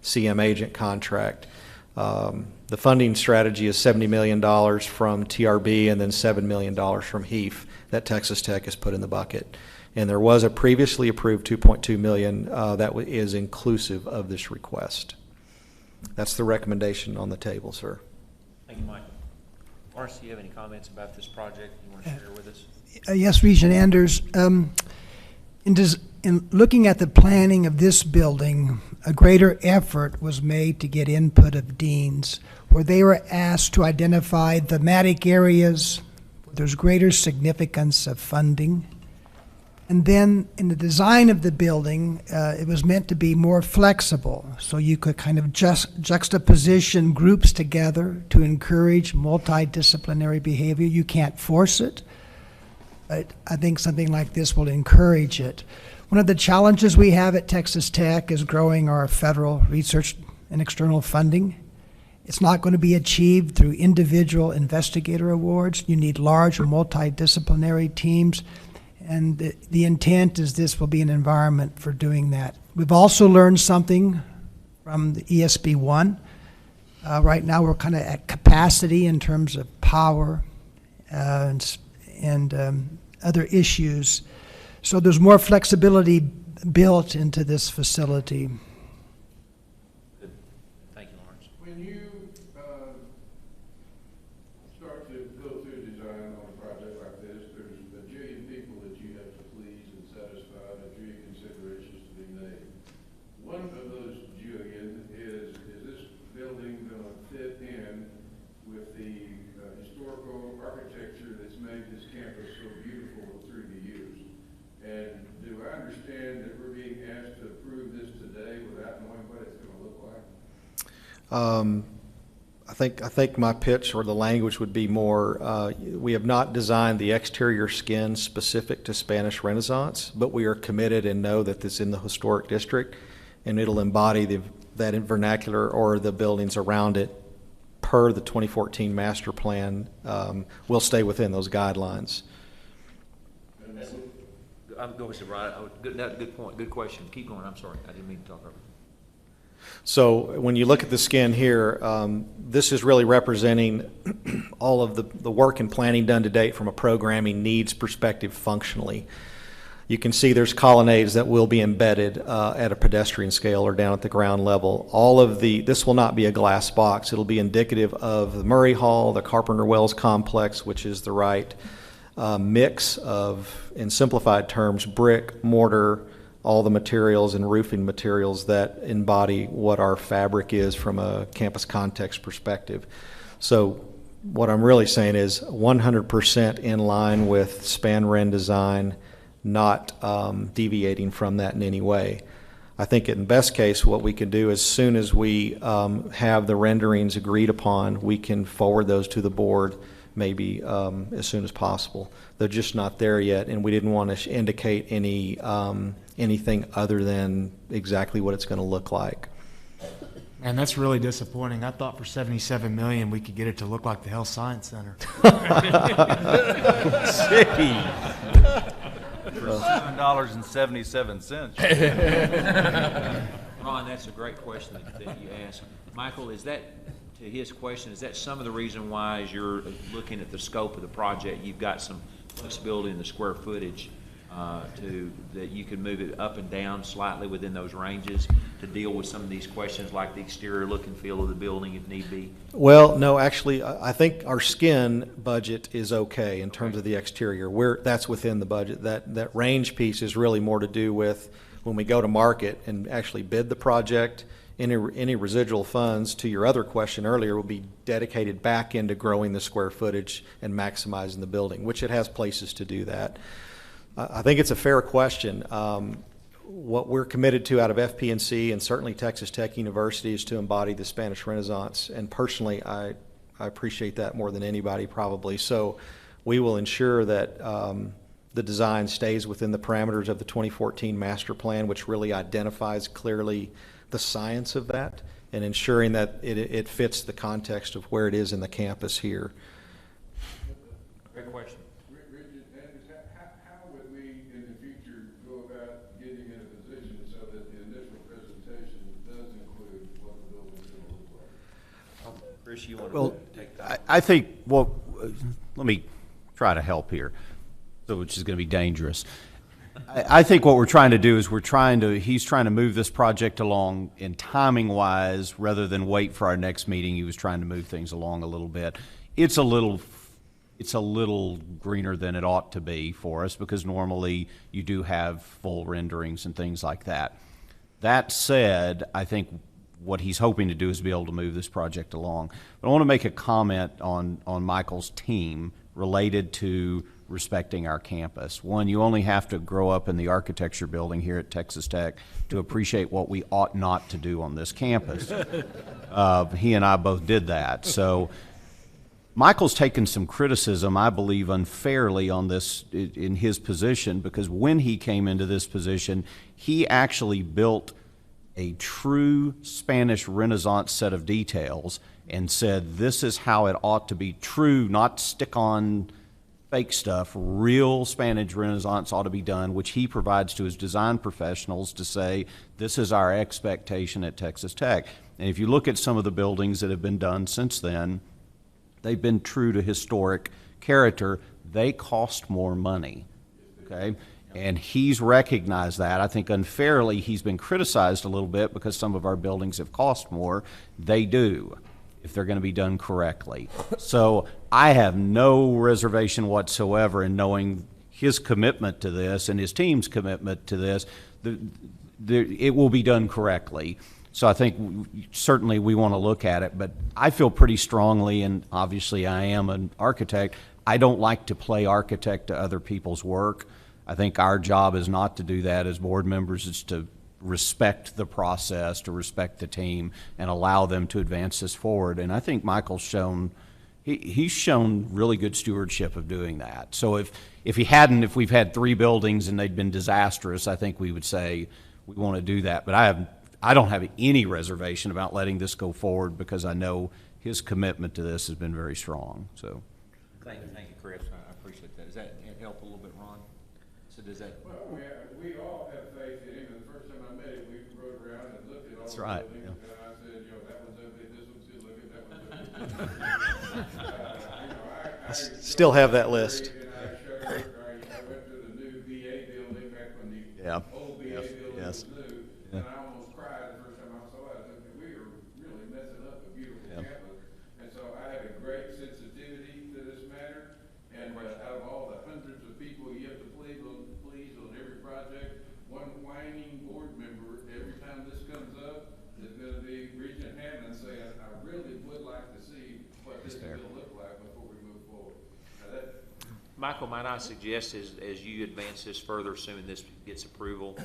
CM agent contract. The funding strategy is $70 million from TRB and then $7 million from HEAF that Texas Tech has put in the bucket. And there was a previously approved $2.2 million that is inclusive of this request. That's the recommendation on the table, sir. Thank you, Mike. Lawrence, do you have any comments about this project you want to share with us? Yes, Regent Anders. In looking at the planning of this building, a greater effort was made to get input of deans, where they were asked to identify thematic areas where there's greater significance of funding. And then in the design of the building, it was meant to be more flexible, so you could kind of juxtaposition groups together to encourage multidisciplinary behavior. You can't force it, but I think something like this will encourage it. One of the challenges we have at Texas Tech is growing our federal research and external funding. It's not going to be achieved through individual investigator awards. You need large multidisciplinary teams. And the intent is this will be an environment for doing that. We've also learned something from the ESB 1. Right now we're kind of at capacity in terms of power and other issues. So there's more flexibility built into this facility. Good. Thank you, Lawrence. When you start to go through design on a project like this, there's a jillion people that you have to please and satisfy, a jillion considerations to be made. One of those jillion is this building going to fit in with the historical architecture that's made this campus so beautiful through the years? And do I understand that we're being asked to approve this today without knowing what it's going to look like? I think my pitch or the language would be more, we have not designed the exterior skin specific to Spanish Renaissance, but we are committed and know that this is in the historic district, and it'll embody that vernacular or the buildings around it per the 2014 master plan. Will stay within those guidelines. Go ahead, Brian. Good point. Good question. Keep going. I'm sorry. I didn't mean to talk over. So when you look at the skin here, this is really representing all of the work and planning done to date from a programming needs perspective functionally. You can see there's colonnades that will be embedded at a pedestrian scale or down at the ground level. This will not be a glass box. It'll be indicative of the Murray Hall, the Carpenter Wells complex, which is the right mix of, in simplified terms, brick, mortar, all the materials and roofing materials that embody what our fabric is from a campus context perspective. So what I'm really saying is 100% in line with Span Ren design, not deviating from that in any way. I think in best case what we can do as soon as we have the renderings agreed upon, we can forward those to the board maybe as soon as possible. They're just not there yet, and we didn't want to indicate anything other than exactly what it's going to look like. Man, that's really disappointing. I thought for $77 million we could get it to look like the Health Science Center. For $7.77. Ron, that's a great question that you asked. Michael, is that, to his question, is that some of the reason why, as you're looking at the scope of the project, you've got some flexibility in the square footage that you can move it up and down slightly within those ranges to deal with some of these questions like the exterior look and feel of the building if need be? Well, no, actually, I think our skin budget is okay in terms of the exterior. That's within the budget. That range piece is really more to do with when we go to market and actually bid the project. Any residual funds, to your other question earlier, will be dedicated back into growing the square footage and maximizing the building, which it has places to do that. I think it's a fair question. What we're committed to out of FP&C and certainly Texas Tech University is to embody the Spanish Renaissance, and personally I appreciate that more than anybody probably. So we will ensure that the design stays within the parameters of the 2014 master plan, which really identifies clearly the science of that and ensuring that it fits the context of where it is in the campus here. Great question. How would we in the future go about getting in a position so that the initial presentation does include what the building's going to look like? Chris, you want Well, to take that? I think, well, let me try to help here, so which is going to be dangerous. I think what we're trying to do is he's trying to move this project along in timing-wise, rather than wait for our next meeting. He was trying to move things along a little bit. It's a little greener than it ought to be for us, because normally you do have full renderings and things like that. That said, I think what he's hoping to do is be able to move this project along. But I want to make a comment on Michael's team related to respecting our campus. One, you only have to grow up in the architecture building here at Texas Tech to appreciate what we ought not to do on this campus. He and I both did that. So Michael's taken some criticism, I believe, unfairly on this in his position, because when he came into this position, he actually built a true Spanish Renaissance set of details and said, this is how it ought to be true, not stick on fake stuff. Real Spanish Renaissance ought to be done, which he provides to his design professionals to say, this is our expectation at Texas Tech. And if you look at some of the buildings that have been done since then, they've been true to historic character. They cost more money, okay? And he's recognized that. I think unfairly he's been criticized a little bit because some of our buildings have cost more. They do, if they're going to be done correctly. So I have no reservation whatsoever in knowing his commitment to this and his team's commitment to this. It will be done correctly. So I think certainly we want to look at it, but I feel pretty strongly, and obviously I am an architect, I don't like to play architect to other people's work. I think our job is not to do that as board members. It's to respect the process, to respect the team, and allow them to advance this forward. And I think Michael's shown, he's shown really good stewardship of doing that. So if we've had 3 buildings and they'd been disastrous, I think we would say we want to do that. But I don't have any reservation about letting this go forward, because I know his commitment to this has been very strong. So, thank you, Chris. I appreciate that. Does that help a little bit, Ron? So does that? Well, we all have faith in him. The first time I met him, we rode around and looked at all that's the right. buildings, Yeah. and I said, that one's ugly, this one's good looking, that one's ugly. I still have that list. I went to the new VA building back when the old VA building was new, and I almost cried the first time I saw it. I said, we are really messing up a beautiful campus. And so I have a great sensitivity to this matter, and out of all the hundreds of people you have to please on every project, one whining board member, every time this comes up, is going to be Regent Hammond saying, I really would like to see what this is going to look like before we move forward. Michael, might I suggest as you advance this further, assuming this gets approval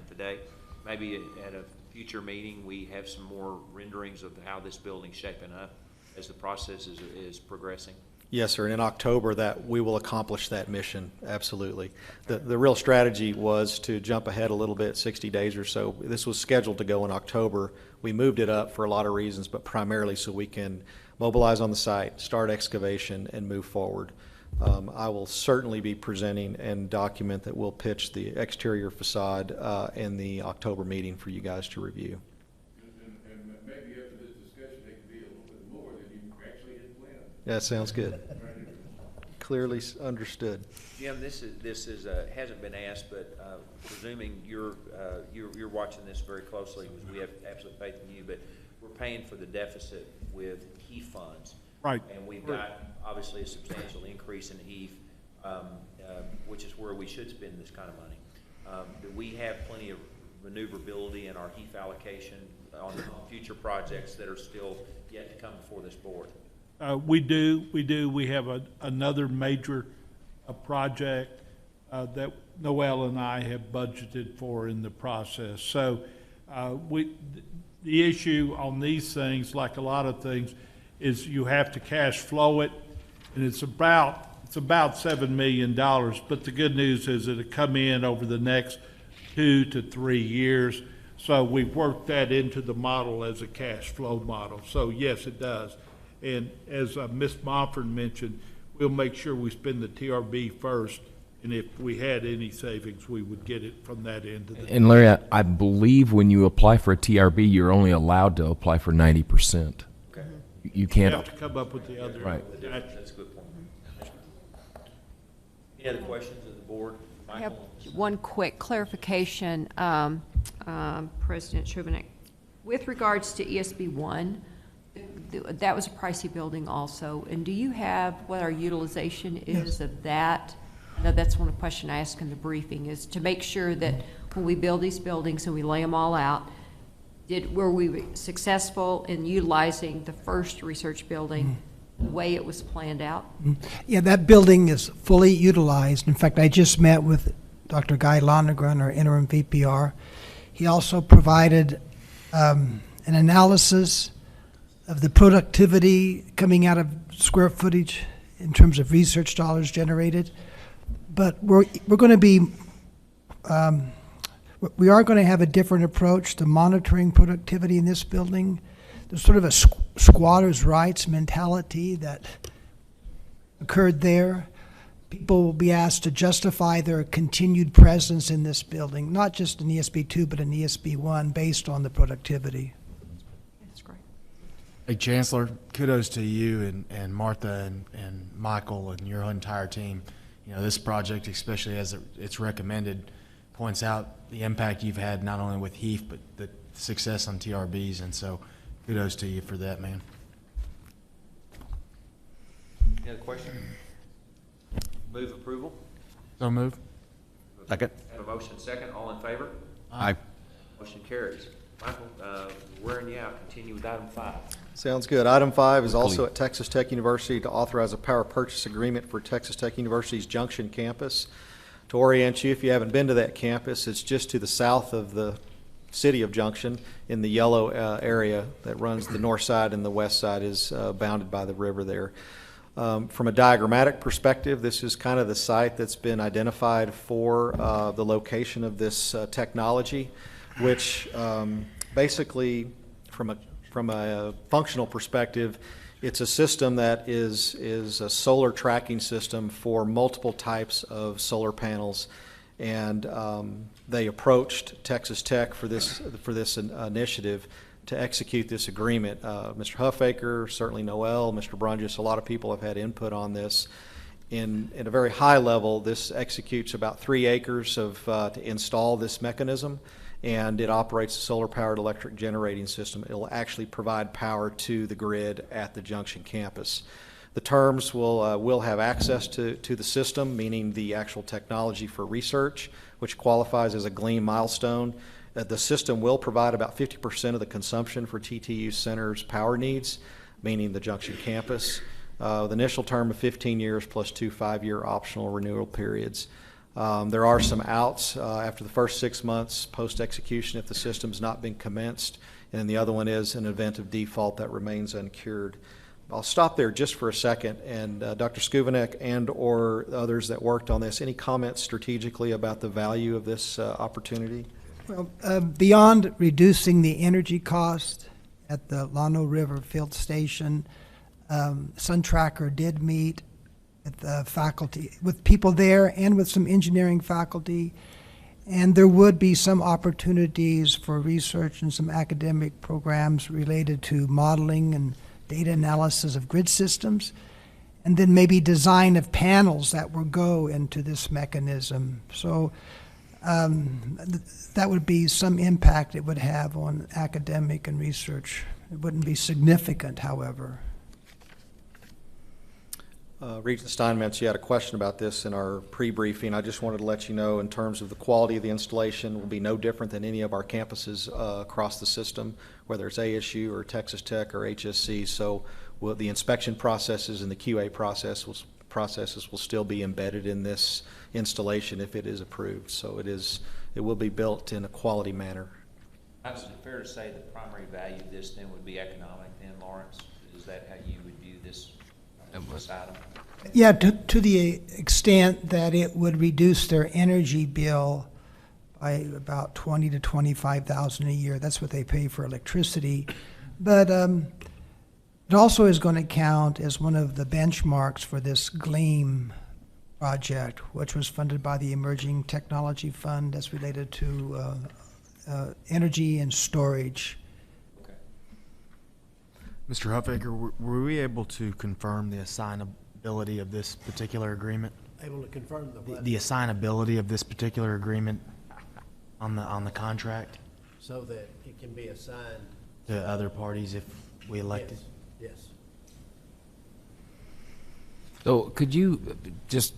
today, maybe at a future meeting, we have some more renderings of how this building's shaping up as the process is progressing? Yes, sir. And in October, that we will accomplish that mission. Absolutely. The real strategy was to jump ahead a little bit, 60 days or so. This was scheduled to go in October. We moved it up for a lot of reasons, but primarily so we can mobilize on the site, start excavation, and move forward. I will certainly be presenting and document that we'll pitch the exterior facade in the October meeting for you guys to review. And maybe after this discussion, it could be a little bit more than you actually had planned. That sounds good. Clearly understood. Jim, this is hasn't been asked, but presuming you're watching this very closely, because we have absolute faith in you, but we're paying for the deficit with HEAF funds. Right. And we've got obviously a substantial increase in HEAF, which is where we should spend this kind of money. Do we have plenty of maneuverability in our HEAF allocation on future projects that are still yet to come before this board? We do. We have another major project that Noel and I have budgeted for in the process. So the issue on these things, like a lot of things, is you have to cash flow it, and it's about $7 million. But the good news is it'll come in over the next 2 to 3 years. So we've worked that into the model as a cash flow model. So yes, it does. And as Ms. Mofford mentioned, we'll make sure we spend the TRB first, and if we had any savings, we would get it from that end. And Larry, I believe when you apply for a TRB, you're only allowed to apply for 90%. Okay. You can't. You have to come up with the other. Right. That's a good point. Any other questions of the board? I have Michael? one quick clarification, President Schumann. With regards to ESB 1, that was a pricey building also. And do you have what our utilization is of that? I know that's one question I asked in the briefing, is to make sure that when we build these buildings and we lay them all out, were we successful in utilizing the first research building the way it was planned out? Yeah, that building is fully utilized. In fact, I just met with Dr. Guy Lonergan, our interim VPR. He also provided an analysis of the productivity coming out of square footage in terms of research dollars generated. But we're going to be, we are going to have a different approach to monitoring productivity in this building. There's sort of a squatter's rights mentality that occurred there. People will be asked to justify their continued presence in this building, not just in ESB 2, but in ESB 1, based on the productivity. That's great. Hey, Chancellor, kudos to you and Martha and Michael and your entire team. You know, this project, especially as it's recommended, points out the impact you've had not only with HEAF, but the success on TRBs, and so kudos to you for that, man. Any other questions? Move approval. So move. Second. Have a motion second. All in favor? Aye. Motion carries. Michael, wearing you out, continue with item 5. Sounds good. Item 5 is also at Texas Tech University to authorize a power purchase agreement for Texas Tech University's Junction campus. To orient you, if you haven't been to that campus, it's just to the south of the city of Junction in the yellow area that runs the north side, and the west side is bounded by the river there. From a diagrammatic perspective, this is kind of the site that's been identified for the location of this technology, which basically, from a functional perspective, it's a system that is a solar tracking system for multiple types of solar panels, and they approached Texas Tech for this initiative to execute this agreement. Mr. Huffaker, certainly Noel, Mr. Brunges, a lot of people have had input on this. In a very high level, this executes about 3 acres to install this mechanism, and it operates a solar-powered electric generating system. It will actually provide power to the grid at the Junction campus. The terms will have access to the system, meaning the actual technology for research, which qualifies as a GLEAM milestone. The system will provide about 50% of the consumption for TTU Center's power needs, meaning the Junction campus. The initial term of 15 years plus 2 5-year optional renewal periods. There are some outs after the first 6 months post-execution if the system's not been commenced, and then the other one is an event of default that remains uncured. I'll stop there just for a second, and Dr. Skuvanek and or others that worked on this, any comments strategically about the value of this opportunity? Well, beyond reducing the energy cost at the Llano River Field Station, Sun Tracker did meet with faculty, with people there and with some engineering faculty, and there would be some opportunities for research and some academic programs related to modeling and data analysis of grid systems, and then maybe design of panels that will go into this mechanism. So that would be some impact it would have on academic and research. It wouldn't be significant, however. Regent Steinmetz, you had a question about this in our pre-briefing. I just wanted to let you know in terms of the quality of the installation will be no different than any of our campuses across the system, whether it's ASU or Texas Tech or HSC. So the inspection processes and the QA processes will still be embedded in this installation if it is approved. So it will be built in a quality manner. Is it fair to say the primary value of this then would be economic then, Lawrence? Is that how you would view this item? Yeah, to the extent that it would reduce their energy bill by about $20,000 to $25,000 a year. That's what they pay for electricity. But it also is going to count as one of the benchmarks for this GLEAM project, which was funded by the Emerging Technology Fund that's related to energy and storage. Mr. Huffaker, were we able to confirm the assignability of this particular agreement? Able to confirm the what? The assignability of this particular agreement on the contract So that it can be assigned. to other parties if we elected? Yes. So could you just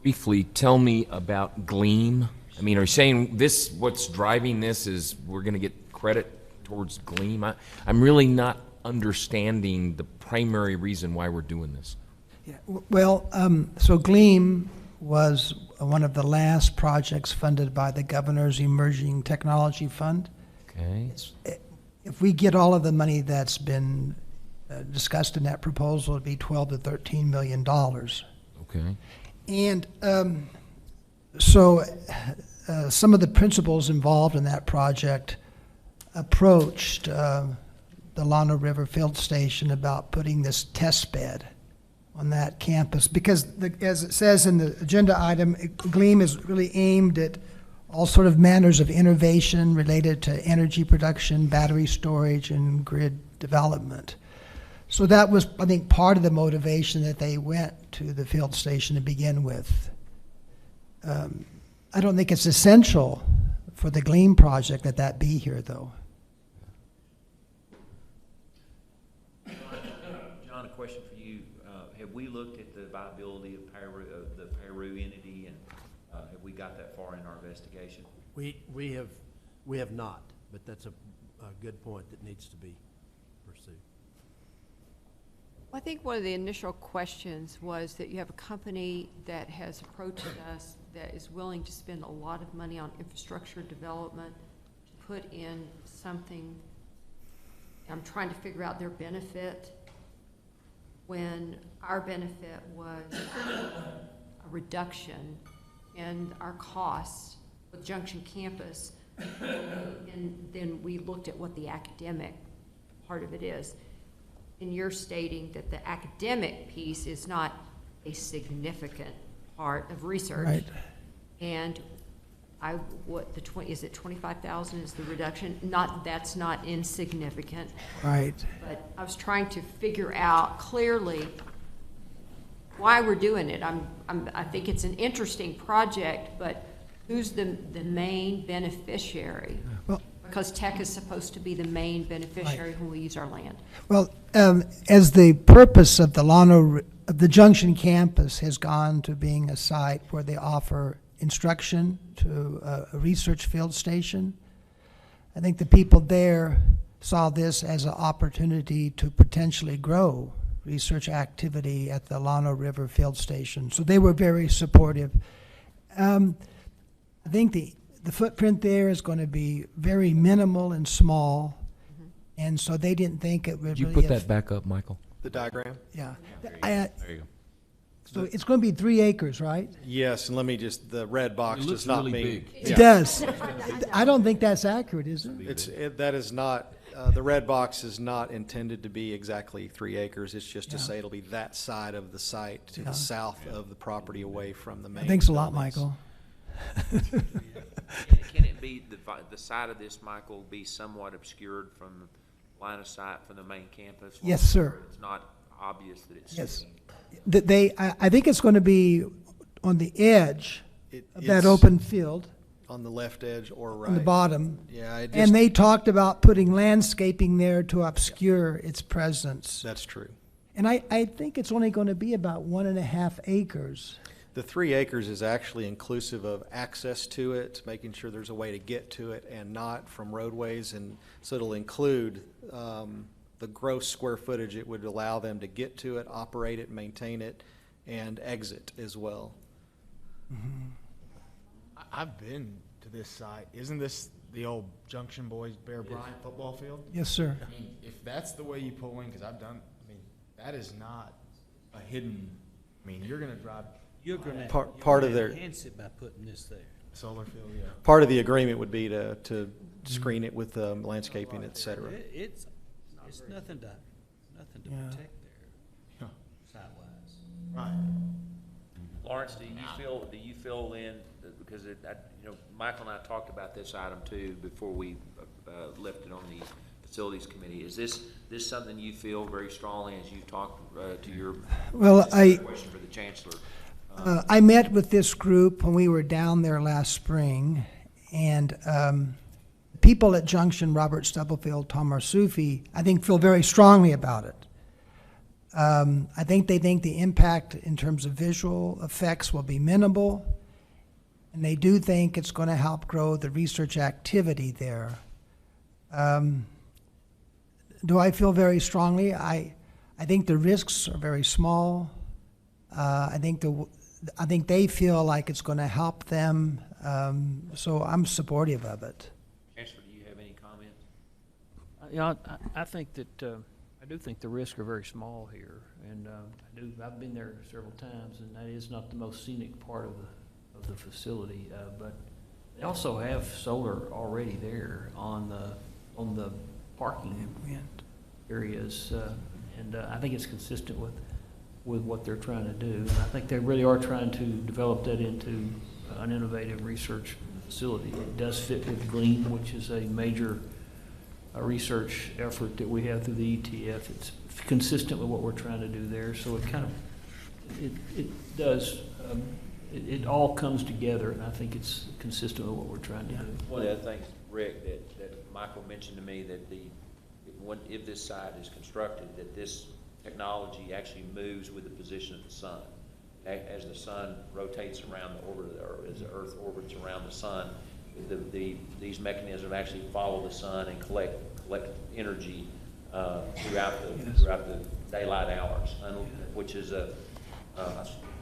briefly tell me about Gleam? I mean, are you saying this, what's driving this is we're going to get credit towards Gleam? I'm really not understanding the primary reason why we're doing this. Yeah, well, so Gleam was one of the last projects funded by the Governor's Emerging Technology Fund. Okay. If we get all of the money that's been discussed in that proposal, it'd be $12 to $13 million. Okay. And so some of the principals involved in that project approached the Llano River Field Station about putting this test bed on that campus because, as it says in the agenda item, Gleam is really aimed at all sort of manners of innovation related to energy production, battery storage, and grid development. So that was, I think, part of the motivation that they went to the field station to begin with. I don't think it's essential for the Gleam project that be here, though. John, a question for you. Have we looked at the viability of the Peru entity, and have we got that far in our investigation? We have not, but that's a good point that needs to be pursued. I think one of the initial questions was that you have a company that has approached us that is willing to spend a lot of money on infrastructure development to put in something. I'm trying to figure out their benefit when our benefit was a reduction in our costs with Junction Campus. And then we looked at what the academic part of it is. And you're stating that the academic piece is not a significant part of research. Right. And is it 25,000 is the reduction? That's not insignificant. Right. But I was trying to figure out clearly why we're doing it. I think it's an interesting project, but who's the main beneficiary? Well, because Tech is supposed to be the main beneficiary when we use our land. Well, as the purpose of the Junction campus has gone to being a site where they offer instruction to a research field station, I think the people there saw this as an opportunity to potentially grow research activity at the Llano River Field Station. So they were very supportive. I think the footprint there is going to be very minimal and small, and so they didn't think it would Could you really put that back up, Michael? The diagram? Yeah. There you go. So it's going to be 3 acres, right? Yes, and let me just, the red box does not mean. It does. I don't think that's accurate, is it? That is not, the red box is not intended to be exactly 3 acres. It's just to say it'll be that side of the site to the south of the property away from the main. Thanks a lot, buildings. Michael. Can it be, the side of this, Michael, be somewhat obscured from line of sight from the main campus? Yes, sir. It's not obvious that it's. Yes. I think it's going to be on the edge of that It's open field. On the left edge or right. On the bottom. Yeah. And they talked about putting landscaping there to obscure its presence. That's true. And I think it's only going to be about 1.5 acres. The 3 acres is actually inclusive of access to it, making sure there's a way to get to it and not from roadways. And so it'll include the gross square footage it would allow them to get to it, operate it, maintain it, and exit as well. Mm-hmm. I've been to this site. Isn't this the old Junction Boys Bear Bryant football field? Yes, sir. I mean, if that's the way you pull in, because that is not a hidden, you're going to drive. You're going to part of their enhance it by putting this there. Solar field, yeah. Part of the agreement would be to screen it with landscaping, et cetera. It's nothing to protect there, sidewise. Right. Lawrence, do you feel then, because Michael and I talked about this item too before we left it on the Facilities Committee. Is this something you feel very strongly as you've talked to your Well, question for the Chancellor? I met with this group when we were down there last spring, and people at Junction, Robert Stubblefield, Tom Marsufi, I think feel very strongly about it. I think they think the impact in terms of visual effects will be minimal, and they do think it's going to help grow the research activity there. Do I feel very strongly? I think the risks are very small. I think they feel like it's going to help them, so I'm supportive of it. Chancellor, do you have any comments? I think that I do think the risks are very small here, and I've been there several times, and that is not the most scenic part of the facility, but they also have solar already there on the parking areas, and I think it's consistent with what they're trying to do. And I think they really are trying to develop that into an innovative research facility. It does fit with GLEAM, which is a major research effort that we have through the ETF. It's consistent with what we're trying to do there, so it all comes together, and I think it's consistent with what we're trying to do. One of the other things, Rick, that Michael mentioned to me, that if this site is constructed, that this technology actually moves with the position of the sun. As the sun rotates around the orbit, or as the Earth orbits around the sun, these mechanisms actually follow the sun and collect energy throughout the daylight hours, which is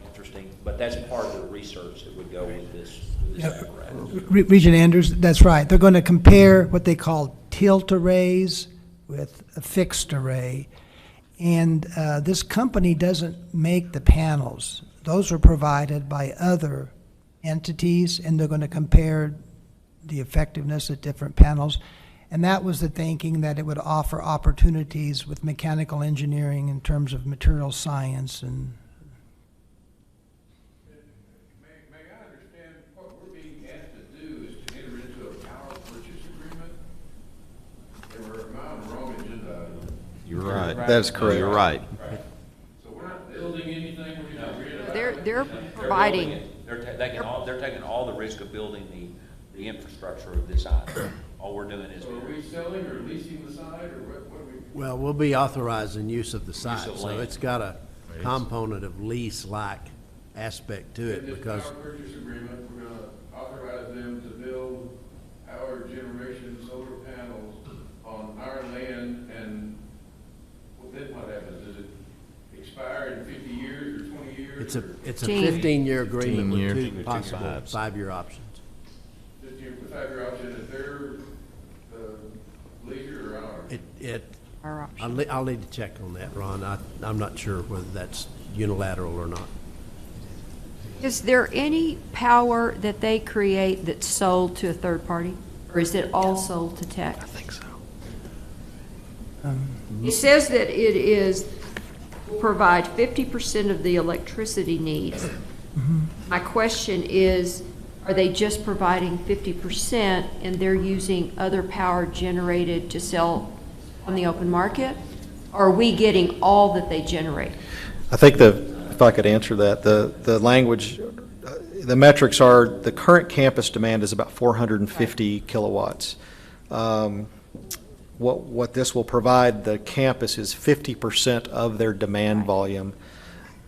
interesting. But that's part of the research that would go with this apparatus. Regent Anders, that's right. They're going to compare what they call tilt arrays with a fixed array. And this company doesn't make the panels. Those are provided by other entities, and they're going to compare the effectiveness of different panels. And that was the thinking, that it would offer opportunities with mechanical engineering in terms of material science. And May I understand what we're being asked to do is to enter into a power purchase agreement? There were a amount of wrong agenda items. You're right. That's correct. You're right. So we're not building anything, we're not rid of. They're providing. They're taking all the risk of building the infrastructure of this item. All we're doing is. So are we selling or leasing the site, or what are we? Well, we'll be authorizing use of the site, of so land. it's got a component of lease-like aspect to it, In because this power purchase agreement, we're gonna authorize them to build power generation solar panels on our land, and then what happens? Does it expire in 50 years or 20 years? it's a Gene. 15-year agreement with 15-year, two with possible 2 5s. 5-year options. 5-year option, is their leisure or ours? Our option. I'll need to check on that, Ron. I'm not sure whether that's unilateral or not. Is there any power that they create that's sold to a third party, or is it all sold to Tech? I think so. It says that it will provide 50% of the electricity needs. My question is, are they just providing 50% and they're using other power generated to sell on the open market? Or are we getting all that they generate? I think if I could answer that, the language, the metrics are, the current campus demand is about 450 kilowatts. What this will provide the campus is 50% of their demand volume.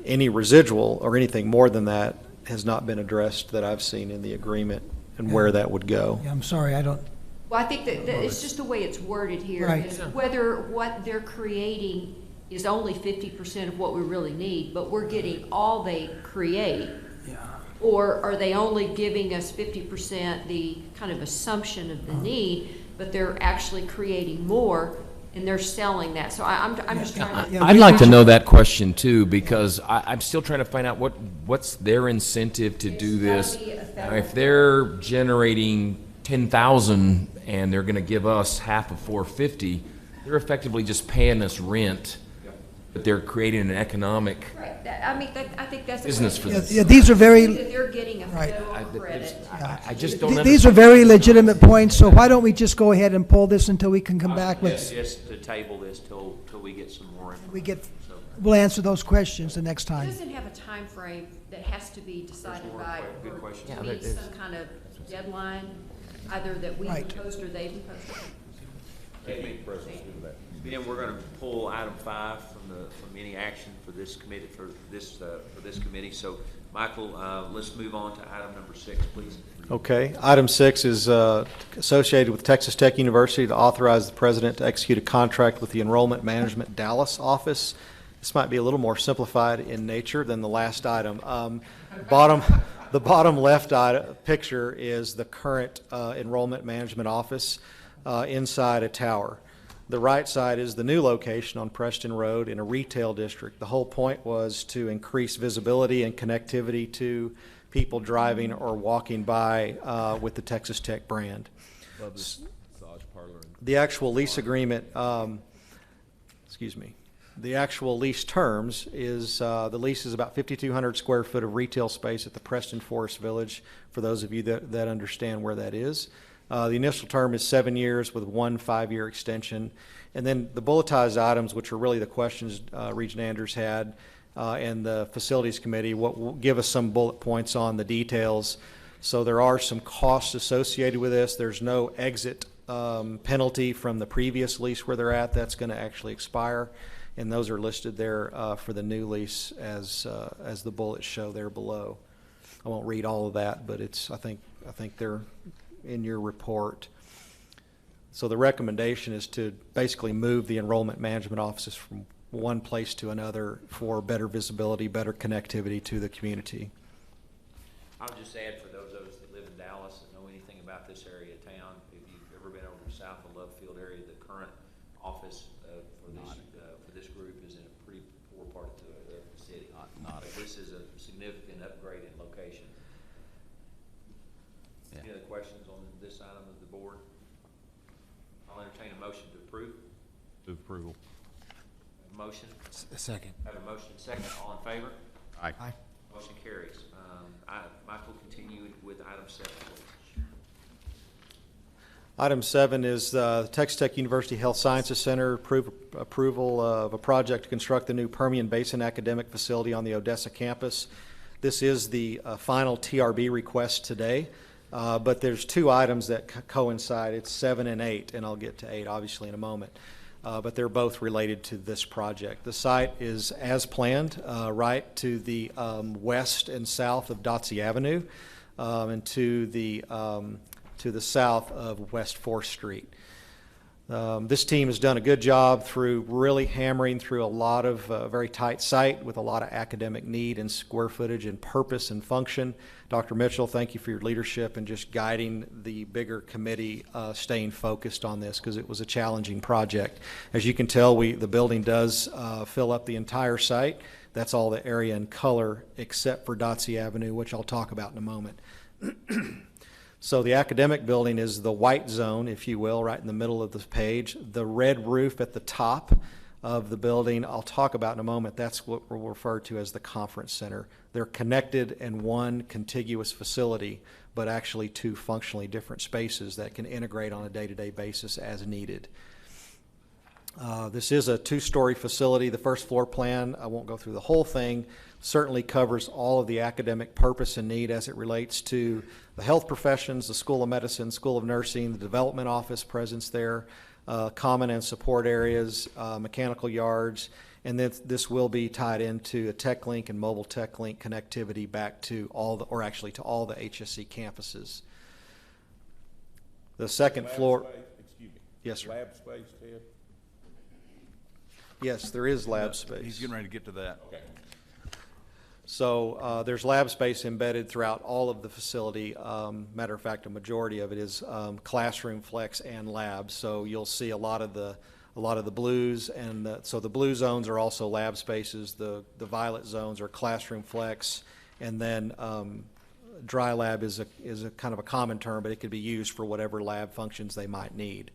Any residual or anything more than that has not been addressed that I've seen in the agreement, and where that would go. yeah, I'm sorry, I don't. Well, I think that it's just the way it's worded here. Right. Is whether what they're creating is only 50% of what we really need, but we're getting all they create. Yeah. Or are they only giving us 50%, the kind of assumption of the need, but they're actually creating more and they're selling that? So I'm just trying to. I'd like to know that question too, because I'm still trying to find out what's their incentive to do this. If they're generating 10,000 and they're going to give us half of 450, they're effectively just paying us rent but they're creating an economic Right, I think that's. business for them. Yeah, these are very- That they're getting a Right. federal credit. I just don't These are very legitimate points, so why don't we just go ahead and pull this until we can come back with, Just to table this till we get some more information. we'll answer those questions the next It time. doesn't have a time frame that has to be decided by, good or question. to Yeah, meet some kind of deadline, either that we Right. proposed or they proposed. Then we're gonna pull item 5 from any action for this committee, for this committee. So, Michael, let's move on to item number 6, please. Okay. Item 6 is associated with Texas Tech University to authorize the president to execute a contract with the Enrollment Management Dallas office. This might be a little more simplified in nature than the last item. The bottom left picture is the current Enrollment Management office inside a tower. The right side is the new location on Preston Road in a retail district. The whole point was to increase visibility and connectivity to people driving or walking by with the Texas Tech brand. The actual lease agreement, the actual lease terms is, the lease is about 5,200 square foot of retail space at the Preston Forest Village, for those of you that understand where that is. The initial term is 7 years with 1 5-year extension. And then the bulletized items, which are really the questions Regent Anders had, and the Facilities Committee, what will give us some bullet points on the details. So there are some costs associated with this. There's no exit penalty from the previous lease where they're at. That's going to actually expire. And those are listed there for the new lease as the bullets show there below. I won't read all of that, but I think they're in your report. So the recommendation is to basically move the enrollment management offices from one place to another for better visibility, better connectivity to the community. I'll just add, for those of us that live in Dallas and know anything about this area of town, if you've ever been over south of Love Field area, the current office for this group is in a pretty poor part of the city. But this is a significant upgrade in location. Any other questions on this item of the board? I'll entertain a motion to approve. Move approval. Motion. Second. Have a motion second. All in favor? Aye. Aye. Motion carries. Michael, continue with item 7, please. Item 7 is the Texas Tech University Health Sciences Center approval of a project to construct the new Permian Basin Academic Facility on the Odessa campus. This is the final TRB request today, but there's 2 items that coincide. It's 7 and 8, and I'll get to 8 obviously in a moment. But they're both related to this project. The site is as planned, right to the west and south of Dotsey Avenue, and to the south of West 4th Street. This team has done a good job through really hammering through a lot of very tight site with a lot of academic need and square footage and purpose and function. Dr. Mitchell, thank you for your leadership and just guiding the bigger committee staying focused on this, because it was a challenging project. As you can tell, the building does fill up the entire site. That's all the area in color except for Dotsey Avenue, which I'll talk about in a moment. So the academic building is the white zone, if you will, right in the middle of the page. The red roof at the top of the building, I'll talk about in a moment. That's what we'll refer to as the conference center. They're connected in one contiguous facility, but actually 2 functionally different spaces that can integrate on a day-to-day basis as needed. This is a 2-story facility. The first floor plan, I won't go through the whole thing, certainly covers all of the academic purpose and need as it relates to the health professions, the School of Medicine, School of Nursing, the development office presence there, common and support areas, mechanical yards, and then this will be tied into a tech link and mobile tech link connectivity back to all the HSC campuses. The second floor. Excuse me. Yes, sir. Lab space, Ted? Yes, there is lab space. He's getting ready to get to that. Okay. So there's lab space embedded throughout all of the facility. Matter of fact, a majority of it is classroom, flex, and labs. So you'll see a lot of the blues, and so the blue zones are also lab spaces. The violet zones are classroom, flex, and then dry lab is a kind of a common term, but it could be used for whatever lab functions they might need.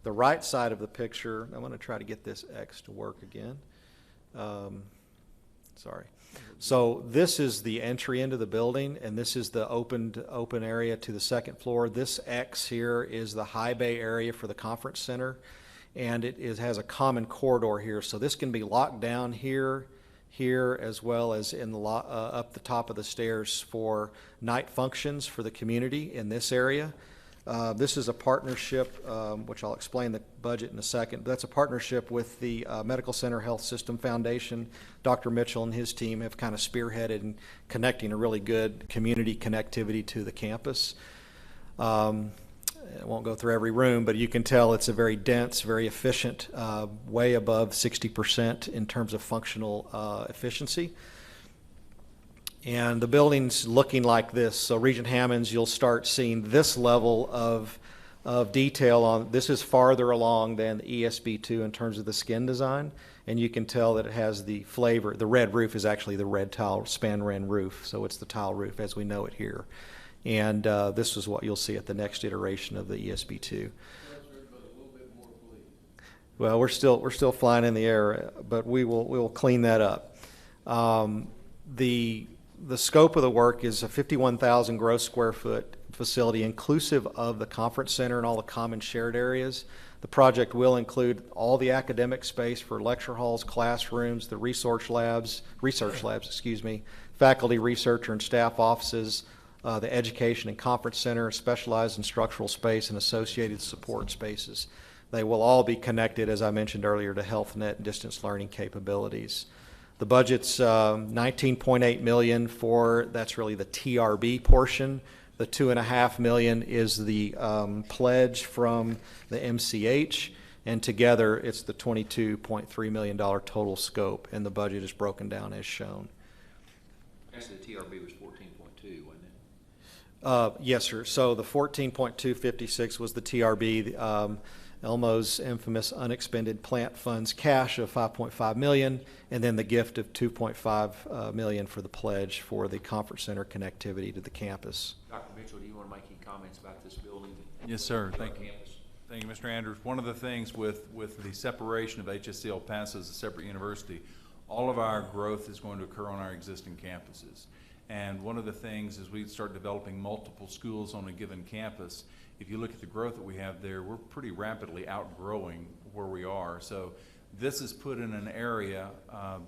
The right side of the picture, I'm going to try to get this X to work again. Sorry. So this is the entry into the building, and this is the open area to the second floor. This X here is the high bay area for the conference center, and it has a common corridor here. So this can be locked down here, as well as in the up the top of the stairs for night functions for the community in this area. This is a partnership, which I'll explain the budget in a second. That's a partnership with the Medical Center Health System Foundation. Dr. Mitchell and his team have kind of spearheaded in connecting a really good community connectivity to the campus. I won't go through every room, but you can tell it's a very dense, very efficient, way above 60% in terms of functional efficiency. And the building's looking like this. So Regent Hammond's, you'll start seeing this level of detail on. This is farther along than the ESB2 in terms of the skin design, and you can tell that it has the flavor. The red roof is actually the red tile span ren roof, so it's the tile roof as we know it here. And this is what you'll see at the next iteration of the ESB2. Well, we're still flying in the air, but we will clean that up. The scope of the work is a 51,000 gross square foot facility inclusive of the conference center and all the common shared areas. The project will include all the academic space for lecture halls, classrooms, the research labs, faculty, researcher, and staff offices, the education and conference center, specialized instructional space, and associated support spaces. They will all be connected, as I mentioned earlier, to HealthNet and distance learning capabilities. The budget's $19.8 million for, that's really the TRB portion. The $2.5 million is the pledge from the MCH, and together it's the $22.3 million total scope, and the budget is broken down as shown. Actually, the TRB was 14.2, wasn't it? Yes, sir. So the 14.256 was the TRB. Elmo's infamous unexpended plant funds cash of $5.5 million, and then the gift of $2.5 million for the pledge for the conference center connectivity to the campus. Dr. Mitchell, do you want to make any comments about this building? Yes, sir. Thank you. Thank you, Mr. Andrews. One of the things with the separation of HSC El Paso as a separate university, all of our growth is going to occur on our existing campuses. And one of the things is we start developing multiple schools on a given campus. If you look at the growth that we have there, we're pretty rapidly outgrowing where we are. So this is put in an area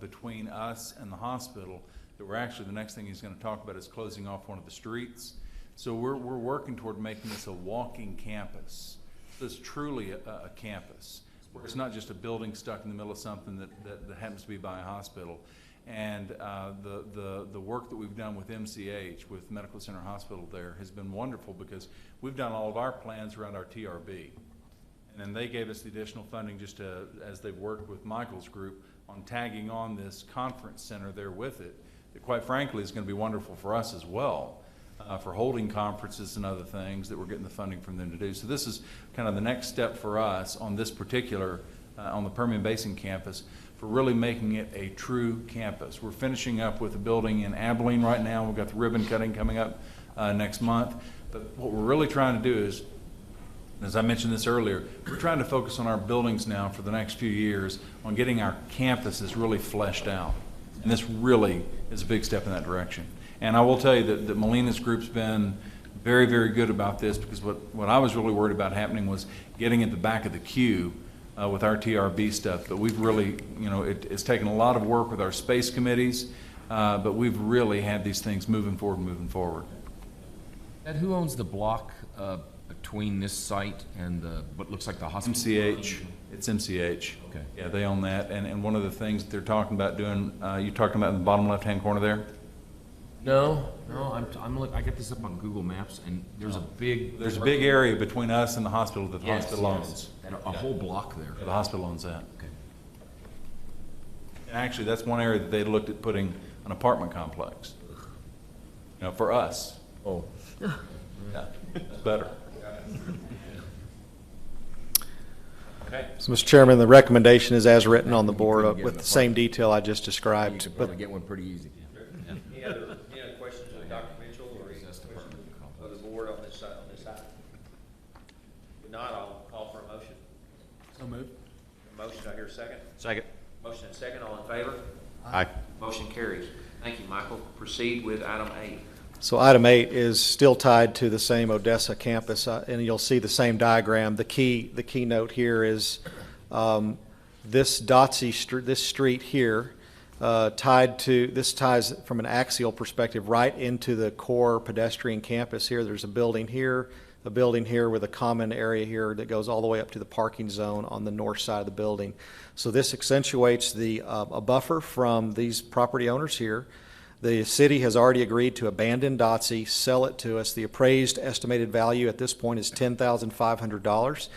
between us and the hospital that we're actually, the next thing he's going to talk about is closing off one of the streets. So we're working toward making this a walking campus. So it's truly a campus, where it's not just a building stuck in the middle of something that happens to be by a hospital. And the work that we've done with MCH, with Medical Center Hospital there, has been wonderful because we've done all of our plans around our TRB. And then they gave us the additional funding just to, as they've worked with Michael's group on tagging on this conference center there with it, that quite frankly is going to be wonderful for us as well, for holding conferences and other things that we're getting the funding from them to do. So this is kind of the next step for us on this particular, on the Permian Basin campus, for really making it a true campus. We're finishing up with a building in Abilene right now. We've got the ribbon cutting coming up next month. But what we're really trying to do is, as I mentioned this earlier, we're trying to focus on our buildings now for the next few years on getting our campuses really fleshed out. And this really is a big step in that direction. And I will tell you that Molina's group's been very, very good about this, because what I was really worried about happening was getting at the back of the queue with our TRB stuff. But we've really, it's taken a lot of work with our space committees, but we've really had these things moving forward. And who owns the block between this site and what looks like the hospital? MCH. It's MCH. Okay. Yeah, they own that. And one of the things that they're talking about doing, you're talking about in the bottom left-hand corner there? No, I got this up on Google Maps, and there's a big area between us and the hospital that the hospital owns. And a whole block there. The hospital owns that. Okay. And actually, that's one area that they looked at putting an apartment complex. For us. Oh. Yeah, that's better. Okay. So, Mr. Chairman, the recommendation is as written on the board with the same detail I just described. You can probably get one pretty easy. Any other questions of Dr. Mitchell or any questions of the board on this side? If not, I'll call for a motion. So moved. A motion, I hear a second. Second. Motion Motion and second, all in favor? Aye. Motion carries. Thank you, Michael. Proceed with item 8. So item 8 is still tied to the same Odessa campus, and you'll see the same diagram. The key note here is this this street here this ties from an axial perspective right into the core pedestrian campus here. There's a building here with a common area here that goes all the way up to the parking zone on the north side of the building. So this accentuates a buffer from these property owners here. The city has already agreed to abandon Dotsy, sell it to us. The appraised estimated value at this point is $10,500.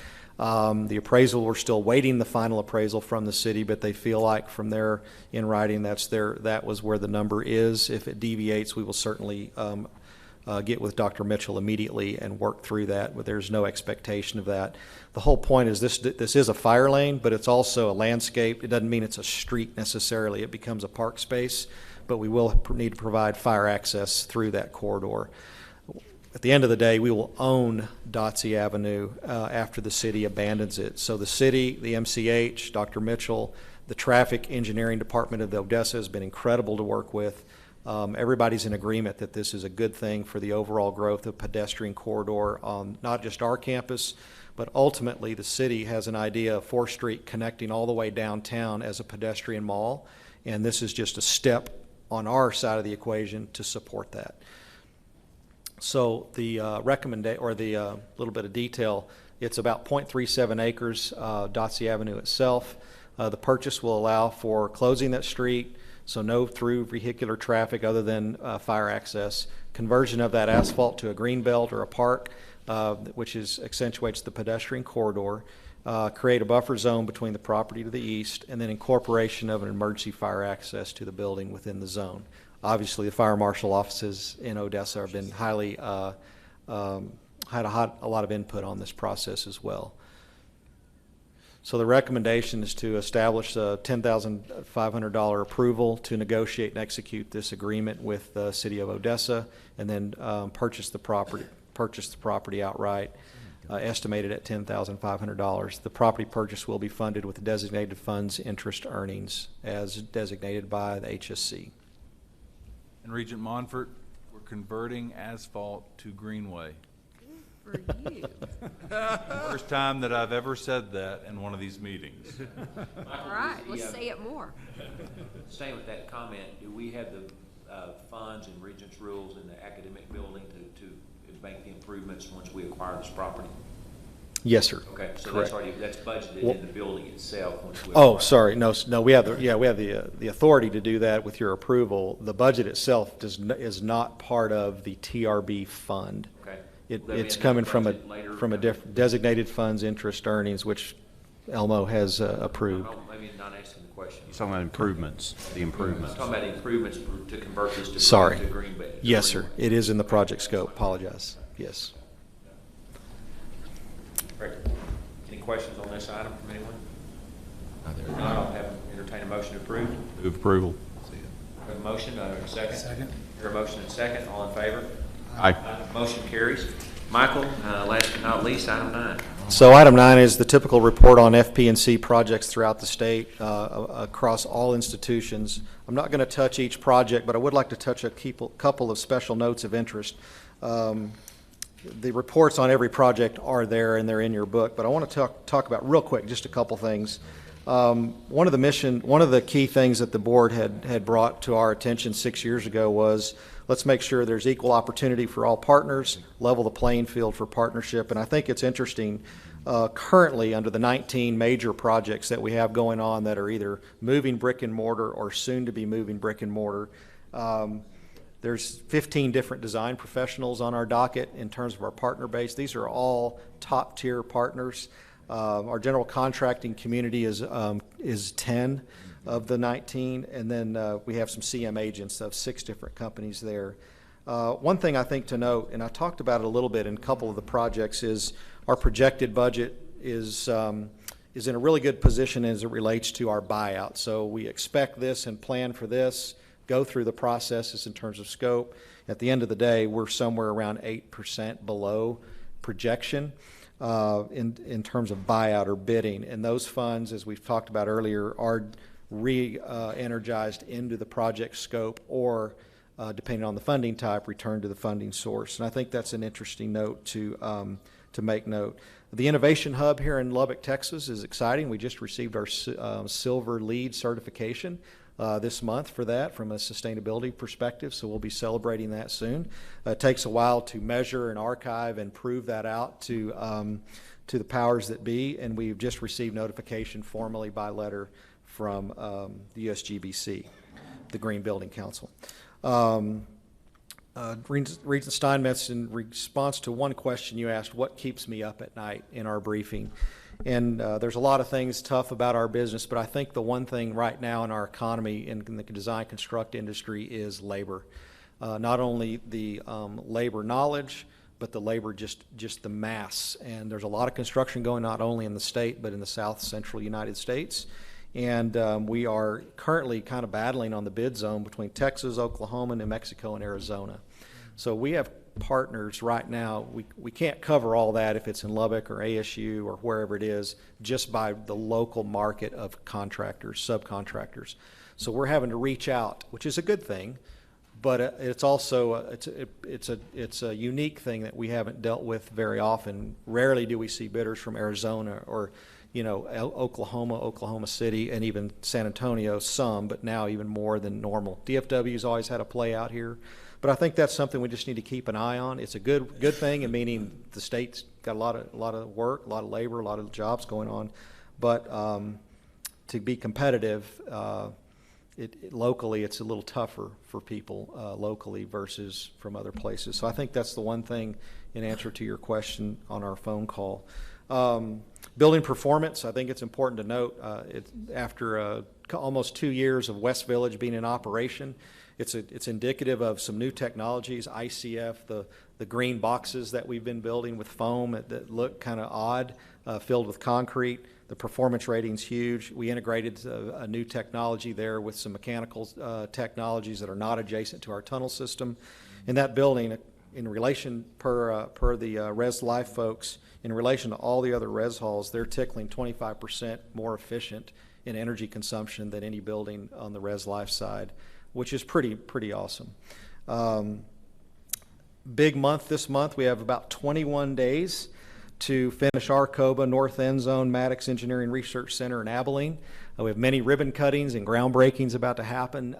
The appraisal, we're still waiting the final appraisal from the city, but they feel like from their in writing that was where the number is. If it deviates, we will certainly get with Dr. Mitchell immediately and work through that, but there's no expectation of that. The whole point is this is a fire lane, but it's also a landscape. It doesn't mean it's a street necessarily. It becomes a park space, but we will need to provide fire access through that corridor. At the end of the day, we will own Dotsy Avenue after the city abandons it. So the city, the MCH, Dr. Mitchell, the traffic engineering department of Odessa has been incredible to work with. Everybody's in agreement that this is a good thing for the overall growth of pedestrian corridor on not just our campus, but ultimately the city has an idea of 4th Street connecting all the way downtown as a pedestrian mall, and this is just a step on our side of the equation to support that. So the little bit of detail, it's about 0.37 acres, Dotsy Avenue itself. The purchase will allow for closing that street, so no through vehicular traffic other than fire access, conversion of that asphalt to a green belt or a park, which accentuates the pedestrian corridor, create a buffer zone between the property to the east, and then incorporation of an emergency fire access to the building within the zone. Obviously, the fire marshal offices in Odessa have been had a lot of input on this process as well. So the recommendation is to establish a $10,500 approval to negotiate and execute this agreement with the city of Odessa, and then purchase the property outright, estimated at $10,500. The property purchase will be funded with designated funds interest earnings as designated by the HSC. And Regent Monfort, we're converting asphalt to greenway. For you. First time that I've ever said that in one of these meetings. All right, let's say it more. Staying with that comment, do we have the funds and Regents rules in the academic building to make the improvements once we acquire this property? Yes, sir. Okay, so Correct. that's budgeted in the building itself. Once we Oh, acquire sorry. No, we have the authority to do that with your approval. The budget itself is not part of the TRB fund. Okay. It's coming from a designated funds interest earnings, which Elmo has approved. Maybe not asking the question. You're talking about improvements, the improvements. I'm talking about improvements to convert this to Sorry. green belt. Yes, sir. It is in the project scope. Apologize. Yes. Great. Any questions on this item from anyone? If not, I'll entertain a motion to approve. Move approval. Have a motion, a second? Second. Hear a motion and second, all in favor? Aye. Motion carries. Michael, last but not least, item 9. So item 9 is the typical report on FP&C projects throughout the state, across all institutions. I'm not going to touch each project, but I would like to touch a couple of special notes of interest. The reports on every project are there, and they're in your book, but I want to talk about real quick just a couple things. One of the key things that the board had brought to our attention 6 years ago was, let's make sure there's equal opportunity for all partners, level the playing field for partnership. And I think it's interesting, currently under the 19 major projects that we have going on that are either moving brick and mortar or soon to be moving brick and mortar, there's 15 different design professionals on our docket in terms of our partner base. These are all top tier partners. Our general contracting community is 10 of the 19, and then we have some CM agents of 6 different companies there. One thing I think to note, and I talked about it a little bit in a couple of the projects, is our projected budget is in a really good position as it relates to our buyout. So we expect this and plan for this, go through the processes in terms of scope. At the end of the day, we're somewhere around 8% below projection in terms of buyout or bidding. And those funds, as we've talked about earlier, are re-energized into the project scope, or depending on the funding type, return to the funding source. And I think that's an interesting note to make note. The Innovation Hub here in Lubbock, Texas is exciting. We just received our Silver LEED certification this month for that from a sustainability perspective, so we'll be celebrating that soon. It takes a while to measure and archive and prove that out to the powers that be, and we've just received notification formally by letter from the USGBC, the Green Building Council. Regent Steinmetz, in response to one question you asked, what keeps me up at night in our briefing? And there's a lot of things tough about our business, but I think the one thing right now in our economy in the design construct industry is labor. Not only the labor knowledge, but the labor, just the mass. And there's a lot of construction going not only in the state, but in the south central United States. And we are currently kind of battling on the bid zone between Texas, Oklahoma, New Mexico, and Arizona. So we have partners right now. We can't cover all that if it's in Lubbock or ASU or wherever it is, just by the local market of contractors, subcontractors. So we're having to reach out, which is a good thing, but it's also it's a unique thing that we haven't dealt with very often. Rarely do we see bidders from Arizona or Oklahoma City, and even San Antonio, some, but now even more than normal. DFW's always had a play out here, but I think that's something we just need to keep an eye on. It's a good thing, and meaning the state's got a lot of work, a lot of labor, a lot of jobs going on, but to be competitive, locally, it's a little tougher for people locally versus from other places. So I think that's the one thing in answer to your question on our phone call. Building performance, I think it's important to note, after almost 2 years of West Village being in operation, it's indicative of some new technologies, ICF, the green boxes that we've been building with foam that look kind of odd, filled with concrete. The performance rating's huge. We integrated a new technology there with some mechanical technologies that are not adjacent to our tunnel system. In that building, in relation per the Res Life folks, in relation to all the other res halls, they're tickling 25% more efficient in energy consumption than any building on the Res Life side, which is pretty awesome. Big month this month. We have about 21 days to finish Arcoba, North End Zone, Maddox Engineering Research Center in Abilene. We have many ribbon cuttings and groundbreakings about to happen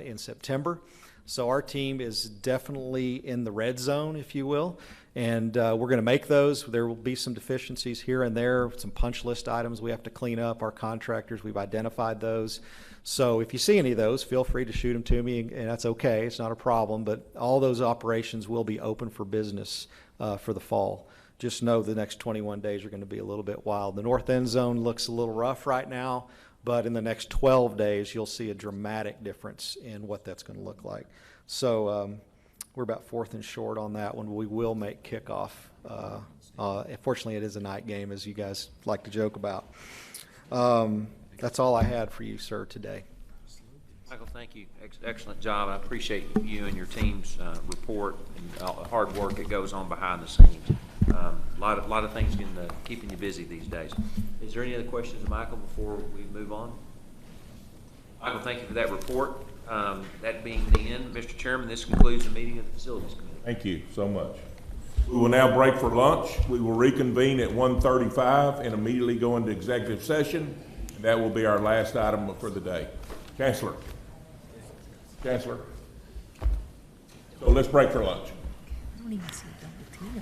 in September. So our team is definitely in the red zone, if you will, and we're going to make those. There will be some deficiencies here and there, some punch list items we have to clean up. Our contractors, we've identified those. So if you see any of those, feel free to shoot them to me, and that's okay. It's not a problem, but all those operations will be open for business for the fall. Just know the next 21 days are going to be a little bit wild. The North End Zone looks a little rough right now, but in the next 12 days, you'll see a dramatic difference in what that's going to look like. So we're about fourth and short on that one. We will make kickoff. Fortunately, it is a night game, as you guys like to joke about. That's all I had for you, sir, today. Michael, thank you. Excellent job. I appreciate you and your team's report and all the hard work that goes on behind the scenes. A lot of things keeping you busy these days. Is there any other questions, Michael, before we move on? Michael, thank you for that report. That being the end, Mr. Chairman, this concludes the meeting of the Facilities Committee. Thank you so much. We will now break for lunch. We will reconvene at 1:35 and immediately go into executive session. And that will be our last item for the day. Chancellor. So let's break for lunch. I don't even see double T.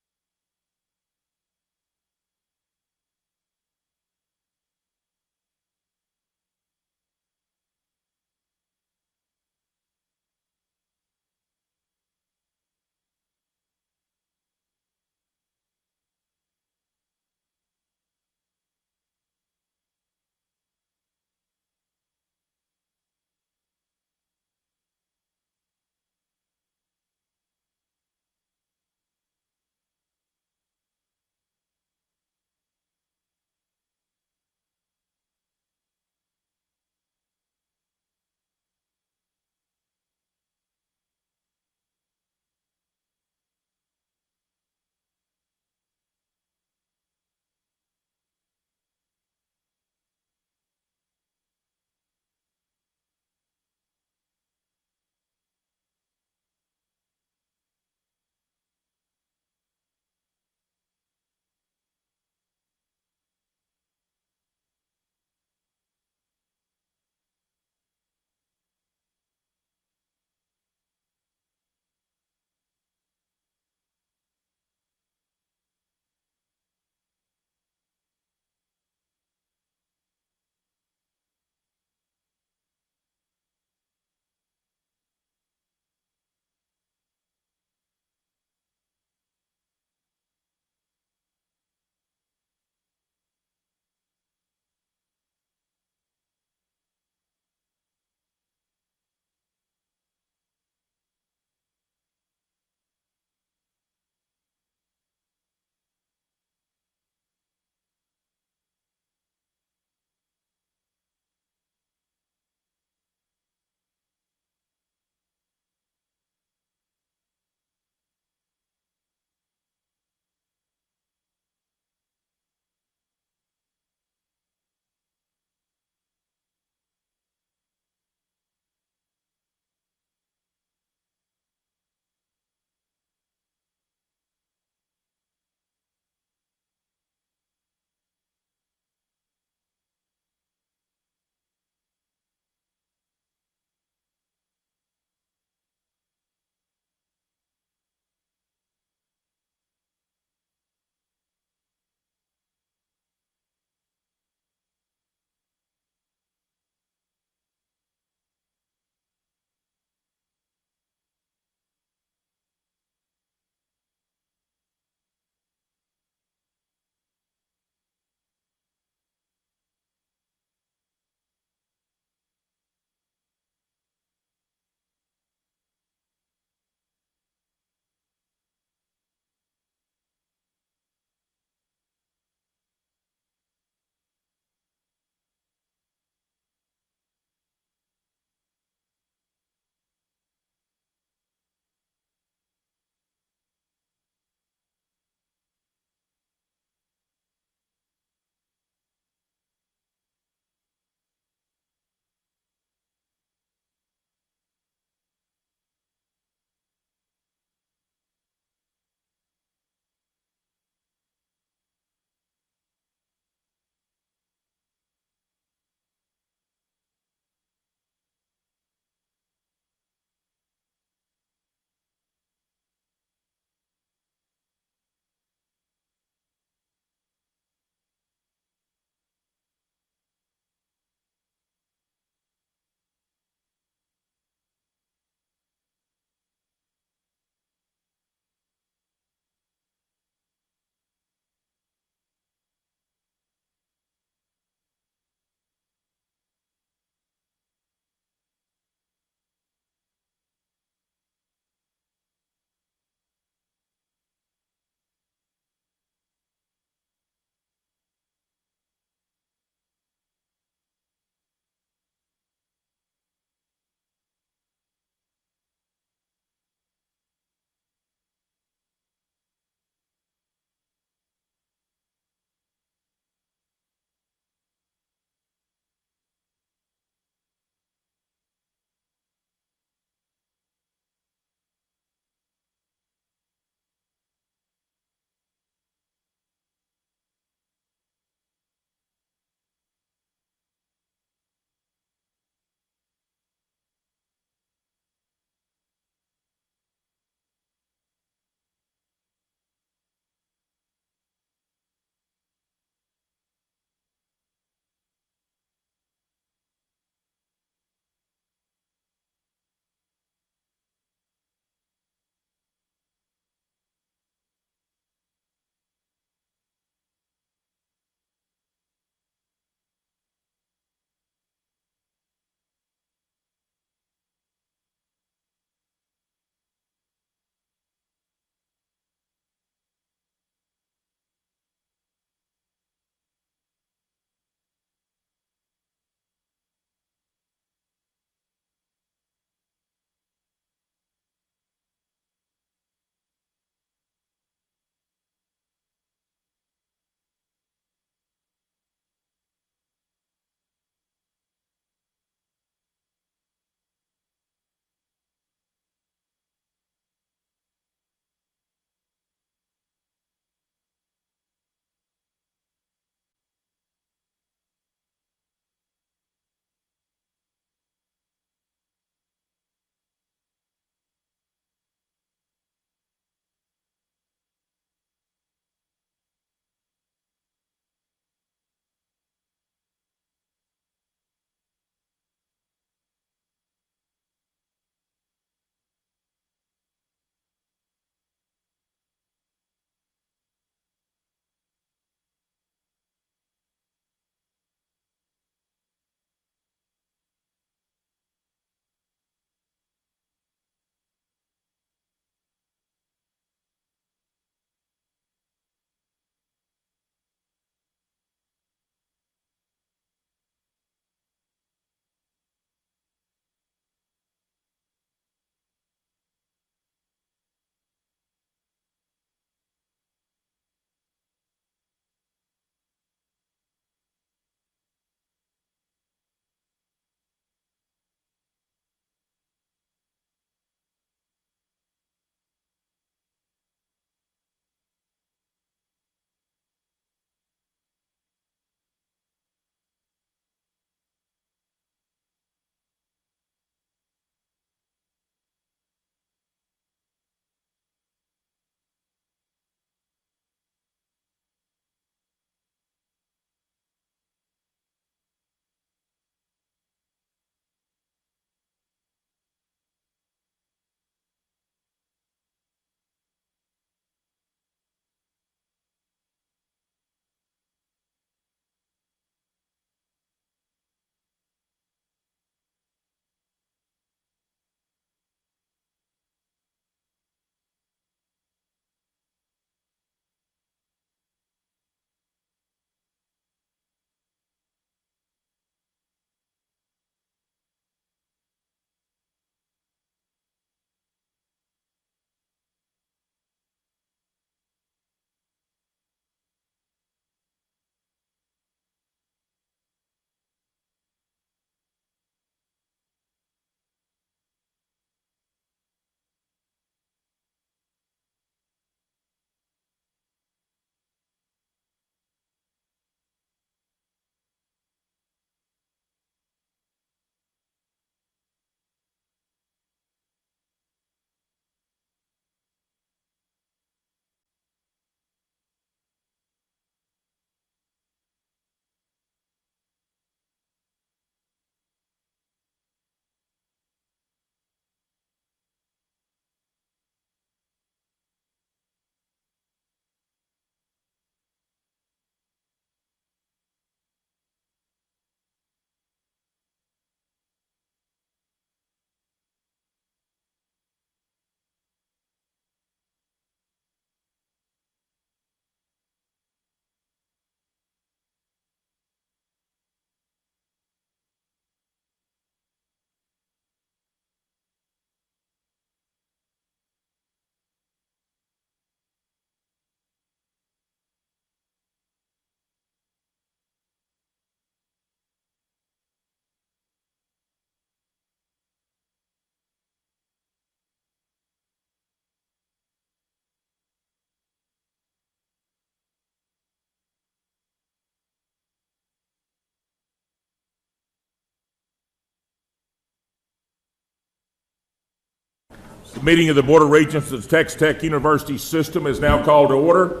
The meeting of the Board of Regents of the Texas Tech University System is now called to order.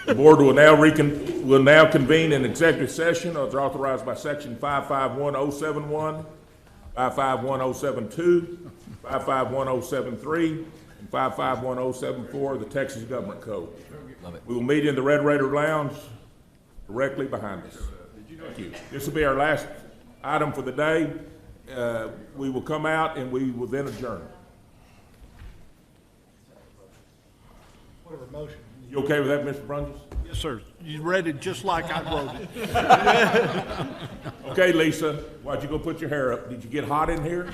The board will now convene an executive session as authorized by section 551071, 551072, 551073, and 551074 of the Texas Government Code. We will meet in the Red Raider Lounge directly behind us. Thank you. This will be our last item for the day. We will come out and we will then adjourn. Whatever motion. You okay with that, Mr. Brunges? Yes, sir. You read it just like I wrote it. Okay, Lisa, why'd you go put your hair up? Did you get hot in here?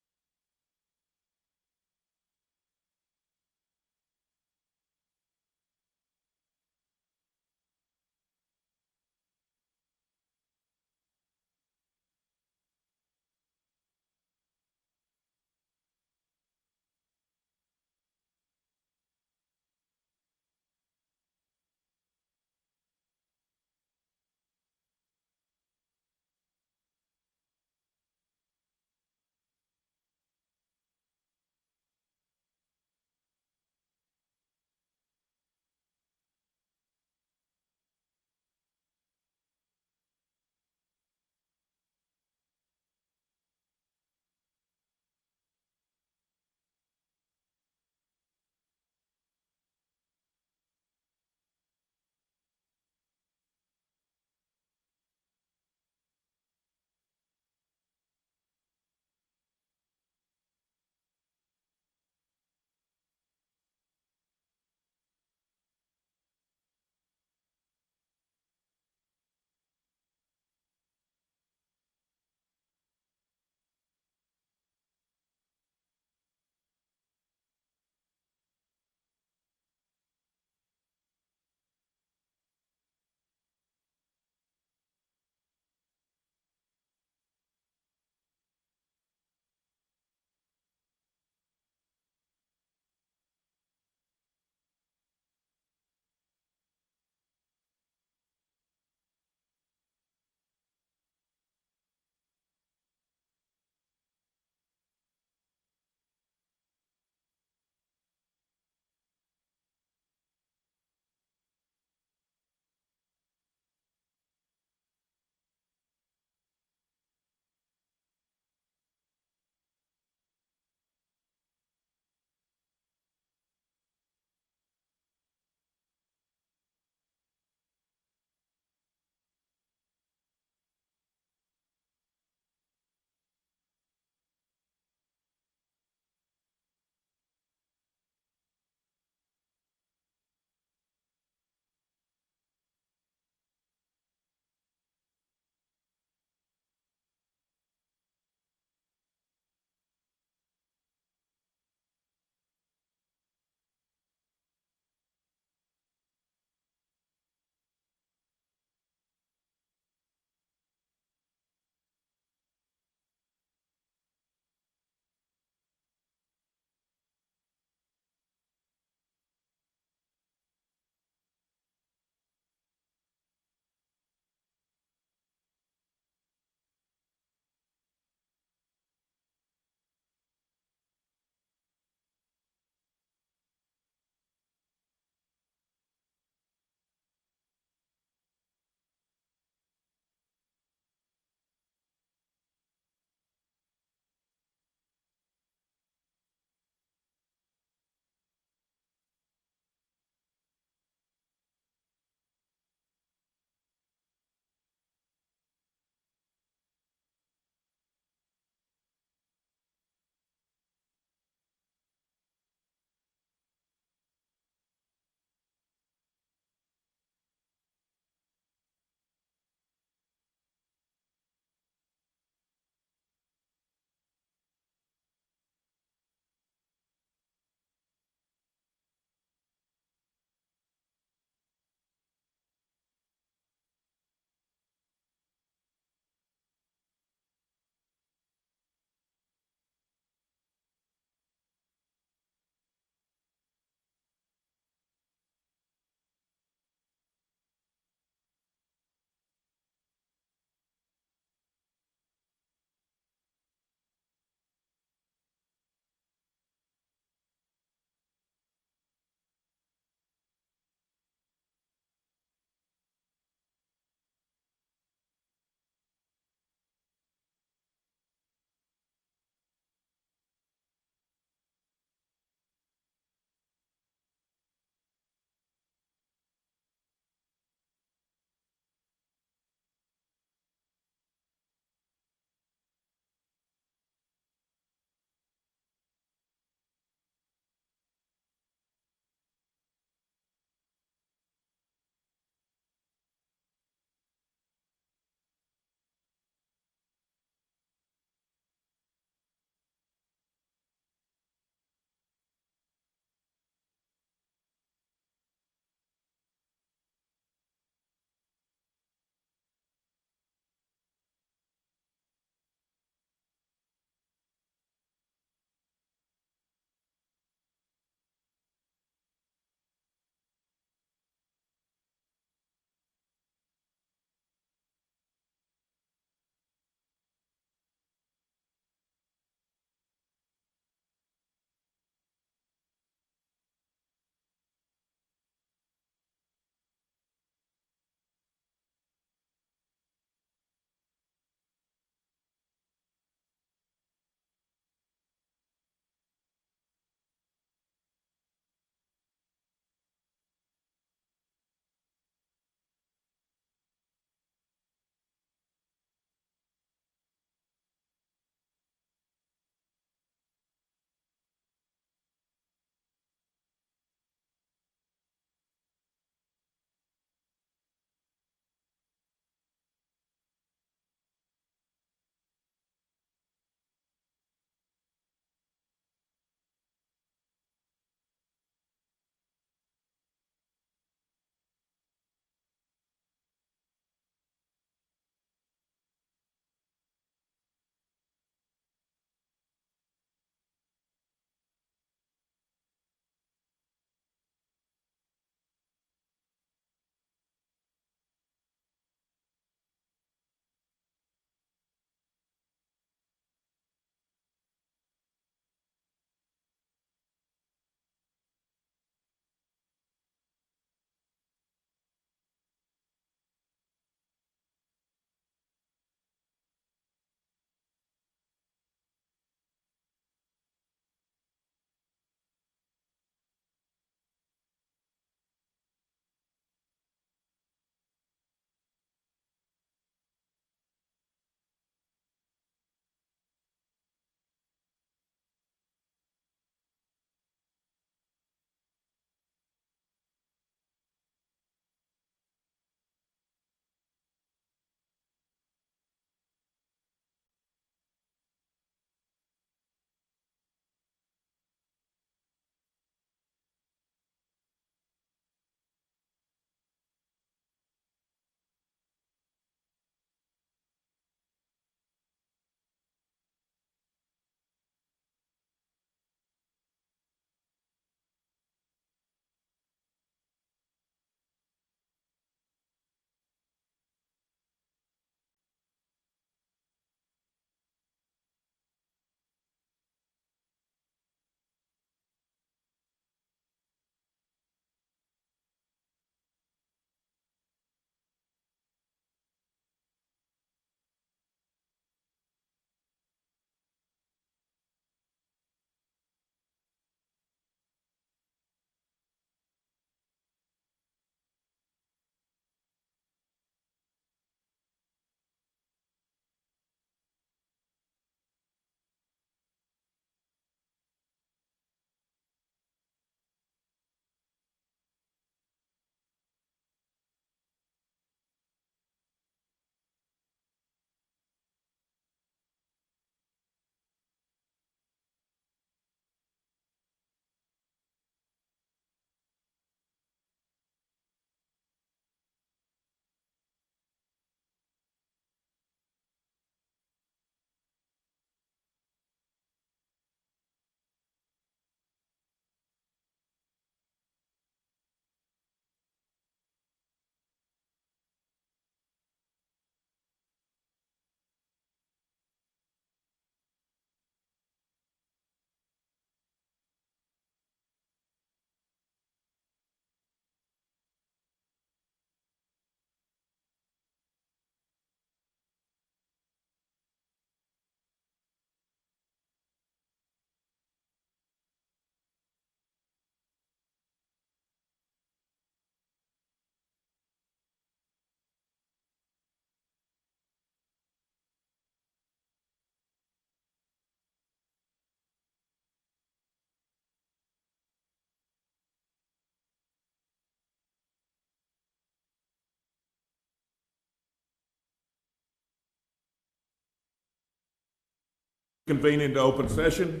Convene into open session.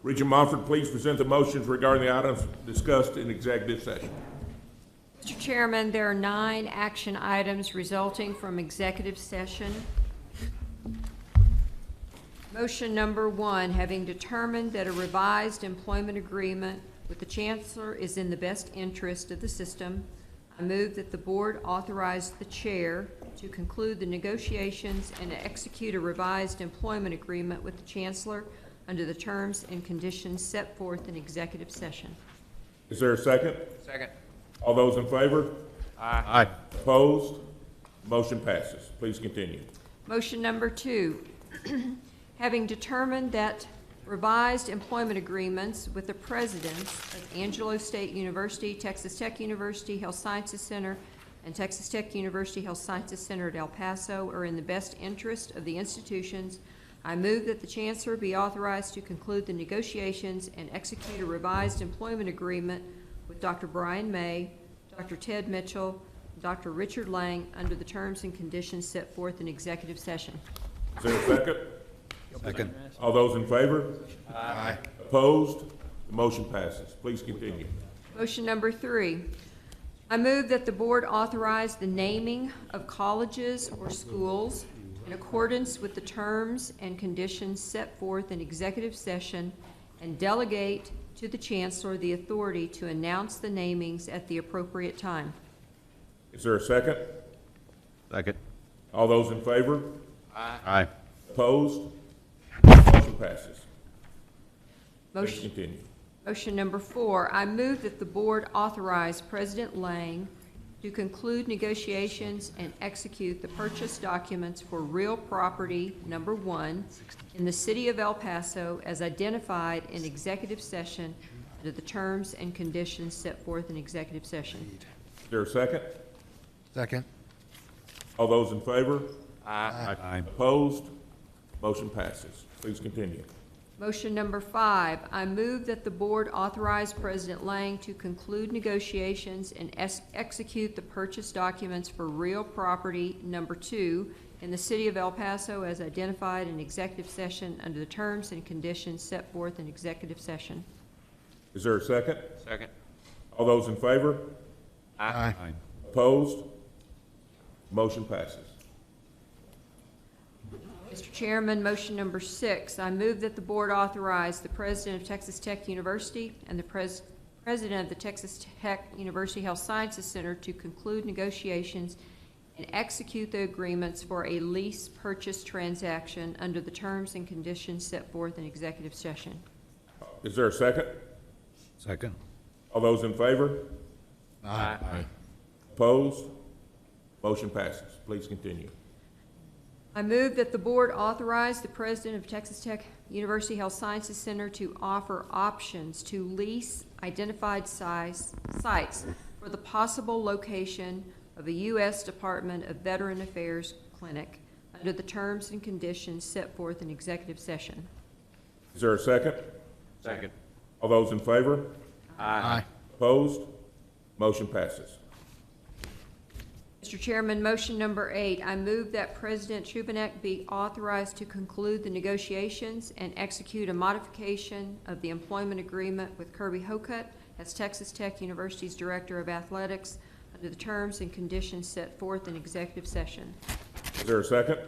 Regent Montford, please present the motions regarding the items discussed in executive session. Mr. Chairman, there are 9 action items resulting from executive session. Motion number 1, having determined that a revised employment agreement with the Chancellor is in the best interest of the system, I move that the Board authorize the Chair to conclude the negotiations and execute a revised employment agreement with the Chancellor under the terms and conditions set forth in executive session. Is there a second? Second. All those in favor? Aye. Opposed? Motion passes. Please continue. Motion number 2, having determined that revised employment agreements with the presidents of Angelo State University, Texas Tech University Health Sciences Center, and Texas Tech University Health Sciences Center at El Paso are in the best interest of the institutions. I move that the Chancellor be authorized to conclude the negotiations and execute a revised employment agreement with Dr. Brian May, Dr. Ted Mitchell, Dr. Richard Lang under the terms and conditions set forth in executive session. Is there a second? Second. All those in favor? Aye. Opposed? The motion passes. Please continue. Motion number 3, I move that the Board authorize the naming of colleges or schools in accordance with the terms and conditions set forth in executive session and delegate to the Chancellor the authority to announce the namings at the appropriate time. Is there a second? Second. All those in favor? Aye. Opposed? Motion passes. Please Motion, continue. motion number 4, I move that the Board authorize President Lang to conclude negotiations and execute the purchase documents for real property number 1 in the city of El Paso as identified in executive session under the terms and conditions set forth in executive session. Is there a second? Second. All those in favor? Aye. Opposed? Motion passes. Please continue. Motion number 5, I move that the Board authorize President Lang to conclude negotiations and execute the purchase documents for real property number 2 in the city of El Paso as identified in executive session under the terms and conditions set forth in executive session. Is there a second? Second. All those in favor? Aye. Opposed? Motion passes. Mr. Chairman, motion number 6, I move that the Board authorize the President of Texas Tech University and the President of the Texas Tech University Health Sciences Center to conclude negotiations and execute the agreements for a lease purchase transaction under the terms and conditions set forth in executive session. Is there a second? Second. All those in favor? Aye. Opposed? Motion passes. Please continue. I move that the Board authorize the President of Texas Tech University Health Sciences Center to offer options to lease identified sites for the possible location of a U.S. Department of Veteran Affairs clinic under the terms and conditions set forth in executive session. Is there a second? Second. All those in favor? Aye. Opposed? Motion passes. Mr. Chairman, motion number 8, I move that President Chubanek be authorized to conclude the negotiations and execute a modification of the employment agreement with Kirby Hokut as Texas Tech University's Director of Athletics under the terms and conditions set forth in executive session. Is there a second?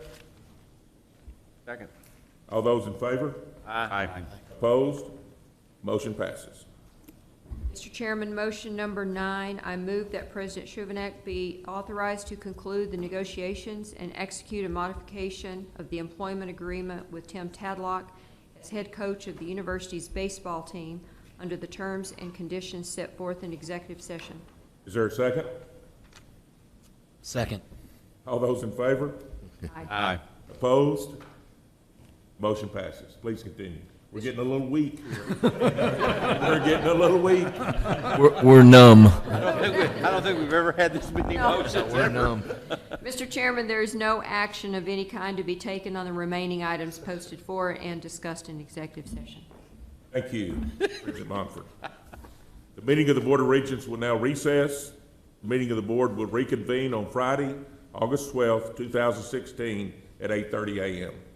Second. All those in favor? Aye. Opposed? Motion passes. Mr. Chairman, motion number 9, I move that President Chubanek be authorized to conclude the negotiations and execute a modification of the employment agreement with Tim Tadlock as head coach of the university's baseball team under the terms and conditions set forth in executive session. Is there a second? Second. All those in favor? Aye. Opposed? Motion passes. Please continue. We're getting a little weak here. We're getting a little weak. We're numb. I don't think we've ever had this many motions. We're numb. Mr. Chairman, there is no action of any kind to be taken on the remaining items posted for and discussed in executive session. Thank you, Regent Montford. The meeting of the Board of Regents will now recess. The meeting of the Board will reconvene on Friday, August 12th, 2016, at 8:30 a.m.